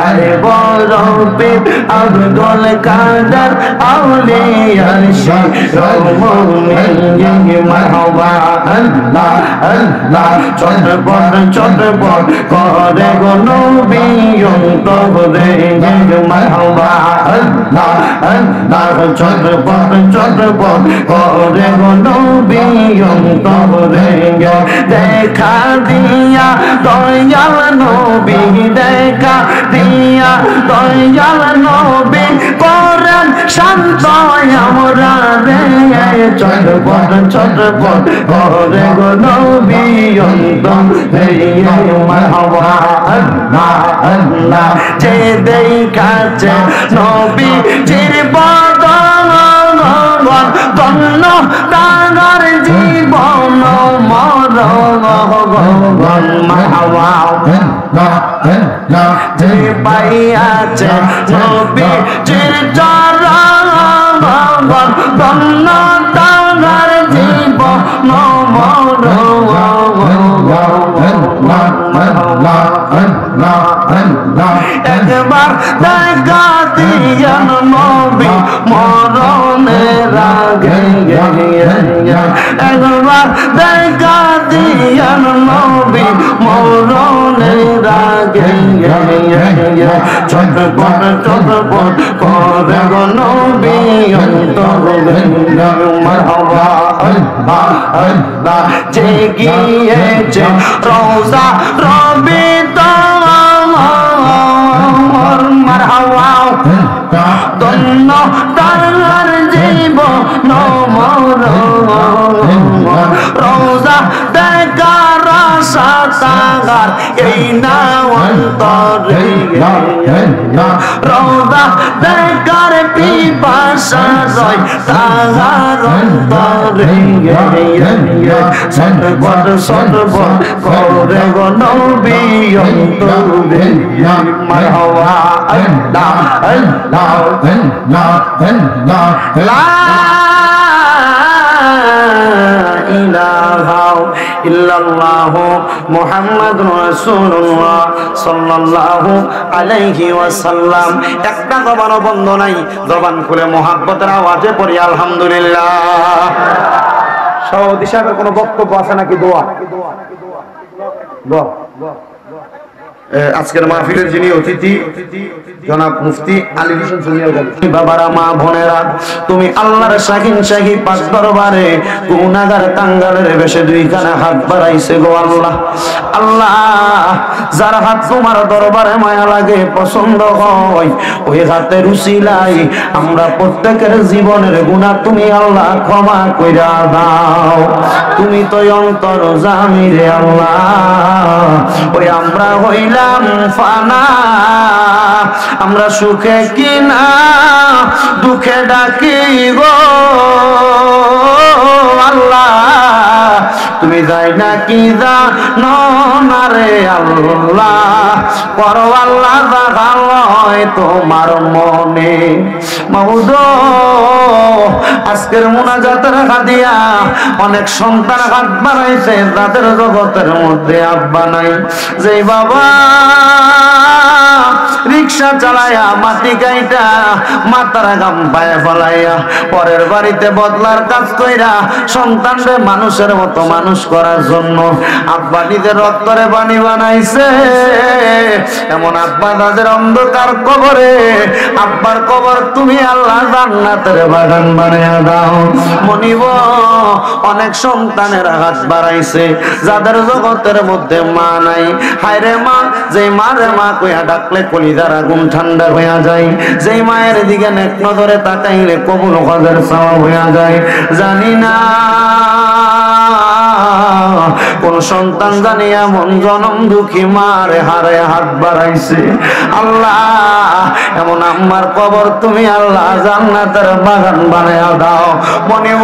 আরে বড়বীর আব্দুল কাদের আউলিয়ার শিরোমণি মারহাবা। আল্লাহ আল্লাহ চটপট চটপট করে গো নবী অন্তরে মারহাবা। আল্লাহ আল্লাহ চটপট চটপট করে গো নবী অন্তরে দেখা দিয়া দয়াল নবী, দেখা দিয়া দয়াল নবী করেন শান্ত আমরা রে। চটপট চটপট করে গো নবী অন্তরে মারহাবা। আল্লাহ আল্লাহ যে দেখাছে নবী জির বদন ধন্য তার জীবন মরণ মারহাবা। যে পাইয়াছে নবী জির চরণ ধন্য তার জীবন মরণ। একবার দেখা দিয়ান নবী মরণের আগে একবার দেখা দিয়ান নবী মরণের আগে চটপট চটপট করে গো নবী অন্তরে মারহাবা আল্লাহ আল্লাহ জেগিয়েছে রওজা রবি তোমার মারহাবা দন্ন তার জীবন মরণ রওজা দেখার আশা তাহার এই না অন্তরে রওজা দেখার পিপাসা রয় তাহার অন্তরে সর্বত সর্বত করে গো নবী অন্তরে মারহাবা আল্লাহ আল্লাহ লা ইলাহা ইল্লাল্লাহ মুহাম্মাদুর রাসূলুল্লাহ সাল্লাল্লাহু আলাইহি ওয়াসাল্লাম। একটা জবানও বন্ধ নাই, জবান খুলে মুহাব্বতের আওয়াজে পড়ি আলহামদুলিল্লাহ। সভাপতি সাহেবের কোনো বক্তব্য আছে নাকি? দোয়া আজকের মাহফিলের যিনি অতিথি জনাব মুফতি আলী হোসেন সুনিয়াল গাজী। বাবারা, মা বোনেরা, তুমি আল্লাহর শাহিন শাহী পাক দরবারে গুনাহগার কাঙ্গালের বেশে দুইখানা হাত বাড়াইছে গো আল্লাহ। আল্লাহ, যার হাত তোমার দরবারে মায়া লাগে, পছন্দ হয়, ওই হাতের উসিলাই আমরা প্রত্যেকের জীবনের গুনাহ তুমি আল্লাহ ক্ষমা কইরা দাও। তুমি তো অন্তর জামি রে আল্লাহ, ওই আমরা হইলাম ফানা, আমরা সুখে কিনা দুঃখে ডাকি গো আল্লাহ। তুমি যাই না কি জানো না রে আল্লাহ, করো আল্লাহ জাগালয় তোমার মনে। মাহুদ, আজকের মুনাজাতের হাদিয়া অনেক সন্তান হাত বাড়াইছে, তাদের জগতের মধ্যে আব্বা নাই। যে বাবা রিক্সা চালায়া মাটি গাইটা মাথার গাম পায়ে ফলাইয়া পরের বাড়িতে বদলার কাজ কইরা সন্তানরে মানুষের মতো মানুষ করার জন্য আব্বা নিজের রক্তরে বাণী বানাইছে, এমন আব্বা তাদের অন্ধকার কবরে আব্বার কবর তুমি আল্লাহ জান্নাতের বাগান বানিয়ে দাও। মনিব, অনেক সন্তানের হাত বাড়াইছে যাদের জগতের মধ্যে মা নাই। হায়রে মা, যে মারে মা কইয়া ডাকলে কলিজার আগুন ঠান্ডা হইয়া যায়, যেই মায়ের দিকে নেক নজরে তাকাইলে কবুল হজের সওয়াব হইয়া যায়। জানি না কোন সন্তান জানি এমন জনম দুঃখী মারে হারে হাত বাড়াইছে। আল্লাহ, এমন আম্মার কবর তুমি আল্লাহ জান্নাতের বাগান বানায়া দাও। মনিব,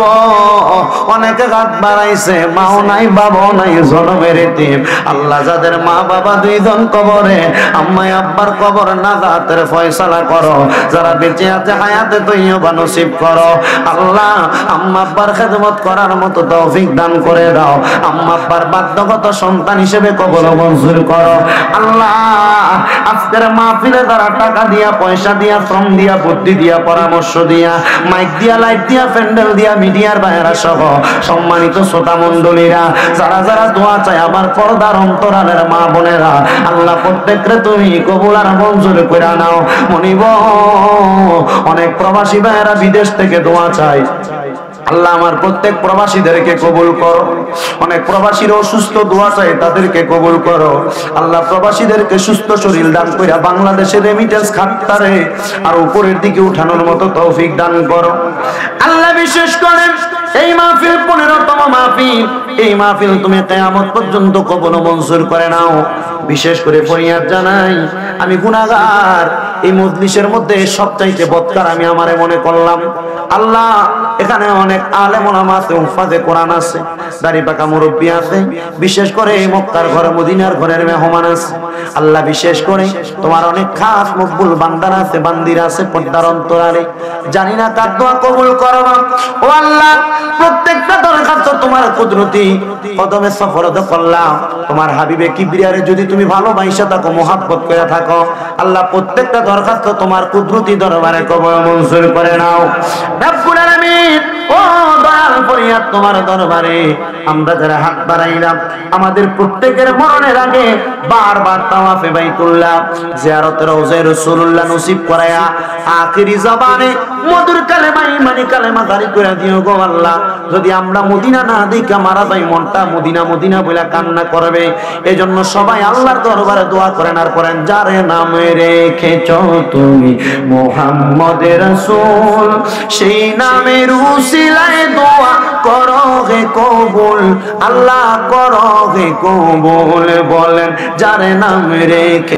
অনেকে হাত বাড়াইছে, মাও নাই বাবাও নাই, জনমের এতিম। আল্লাহ, যাদের মা বাবা দুইজন কবরে, আম্মাই আব্বার কবর নাজাতের ফয়সালা করো। যারা বেঁচে আছে হায়াতে তৈয়বা নসিব করো। আল্লাহ, আম্মা আব্বার খেদমত করার মতো তৌফিক দান করে দাও। আম্মা আব্বার বাধ্যগত সন্তান হিসেবে কবর মঞ্জুর করো। আল্লাহ, আজকের মাহফিলে যারা টাকা দিয়া, পয়সা দিয়া, শ্রম দিয়া, বুদ্ধি দিয়া, পরামর্শ দিয়া, মাইক দিয়া, লাইট দিয়া, প্যান্ডেল দিয়া, মিডিয়ার বাইরা সহ সম্মানিত শ্রোতা মণ্ডলীরা, যারা যারা দোয়া চায় আমার পর্দার অন্তরালের মা বোনেরা, আল্লাহ প্রত্যেকরে তুমি কবুল আর মঞ্জুর করে নাও। মনিব, অনেক প্রবাসী ভাইয়েরা বিদেশ থেকে দোয়া চায়, আল্লাহ আমার প্রত্যেক প্রবাসীদেরকে কবুল করো। অনেক প্রবাসীর অসুস্থ দোয়া চাই, তাদেরকে কবুল করো। আল্লাহ প্রবাসীদেরকে সুস্থ শরীর দান কইরা বাংলাদেশের রেমিটেন্স খাতটারে আর উপরের দিকে উঠানোর মতো তৌফিক দান করো। আল্লাহ, বিশেষ করে এই মাহফিল 15তম মাহফিল, এই মাহফিল তুমি কিয়ামত পর্যন্ত কবুল মঞ্জুর করে নাও। বিশেষ করে ফরিয়াদ জানাই, আমি গুনাহগার, এই মজলিসের মধ্যে সবচাইতে বদকার আমি আমারে মনে করলাম। আল্লাহ, এখানে অনেক আলেম ওলামা আছে, হুফাজে কোরআন আছে, দাড়ি পাকা মুরব্বী আছে, বিশেষ করে এই মক্কার ঘর মদিনার ঘরের মেহমান আছে। আল্লাহ, বিশেষ করে তোমার অনেক খাস মকবুল বান্দারা আছে, বান্দিরা আছে পর্দার অন্তরালে, জানি না কার দোয়া কবুল করবা। ও আল্লাহ, প্রত্যেকটা দরখাস্ত তোমার কুদরতি কদমে সফরত করলাম। তোমার হাবিবে কিবরিয়ারে যদি তুমি ভালোবাসা থাকো, মোহাব্বত করে থাকো, আল্লাহ প্রত্যেকটা দরখাস্ত তোমার কুদরতি দরবারে কবুল মঞ্জুর করে নাও। রব্বুল আলামিন, ও ফরিয়াদ তোমার দরবারে। আমরা যারা হাত বাড়াইলাম আমাদের প্রত্যেকের মরণের আগে বারবার তাওয়াফে বাইতুল্লাহ জিয়ারতে রওজায়ে রাসূলুল্লাহ নসিব করায়া আখিরি জবানে মধুর কালেমা ইমানি কালেমা জারি করে দিও গো আল্লাহ। যদি আমরা মদিনা না দেখা মারা যাই মনটা মদিনা মদিনা বলে কান্না করবে। এজন্য সবাই আল্লাহর দরবারে দোয়া করেন আর করেন, যার নামে রেখেছো তুমি মুহাম্মদ রাসূল, সেই নামের উসিলায় দোয়া করো হে কবুল, আল্লাহ করো হে কবুল। বলেন যার নামে রেখে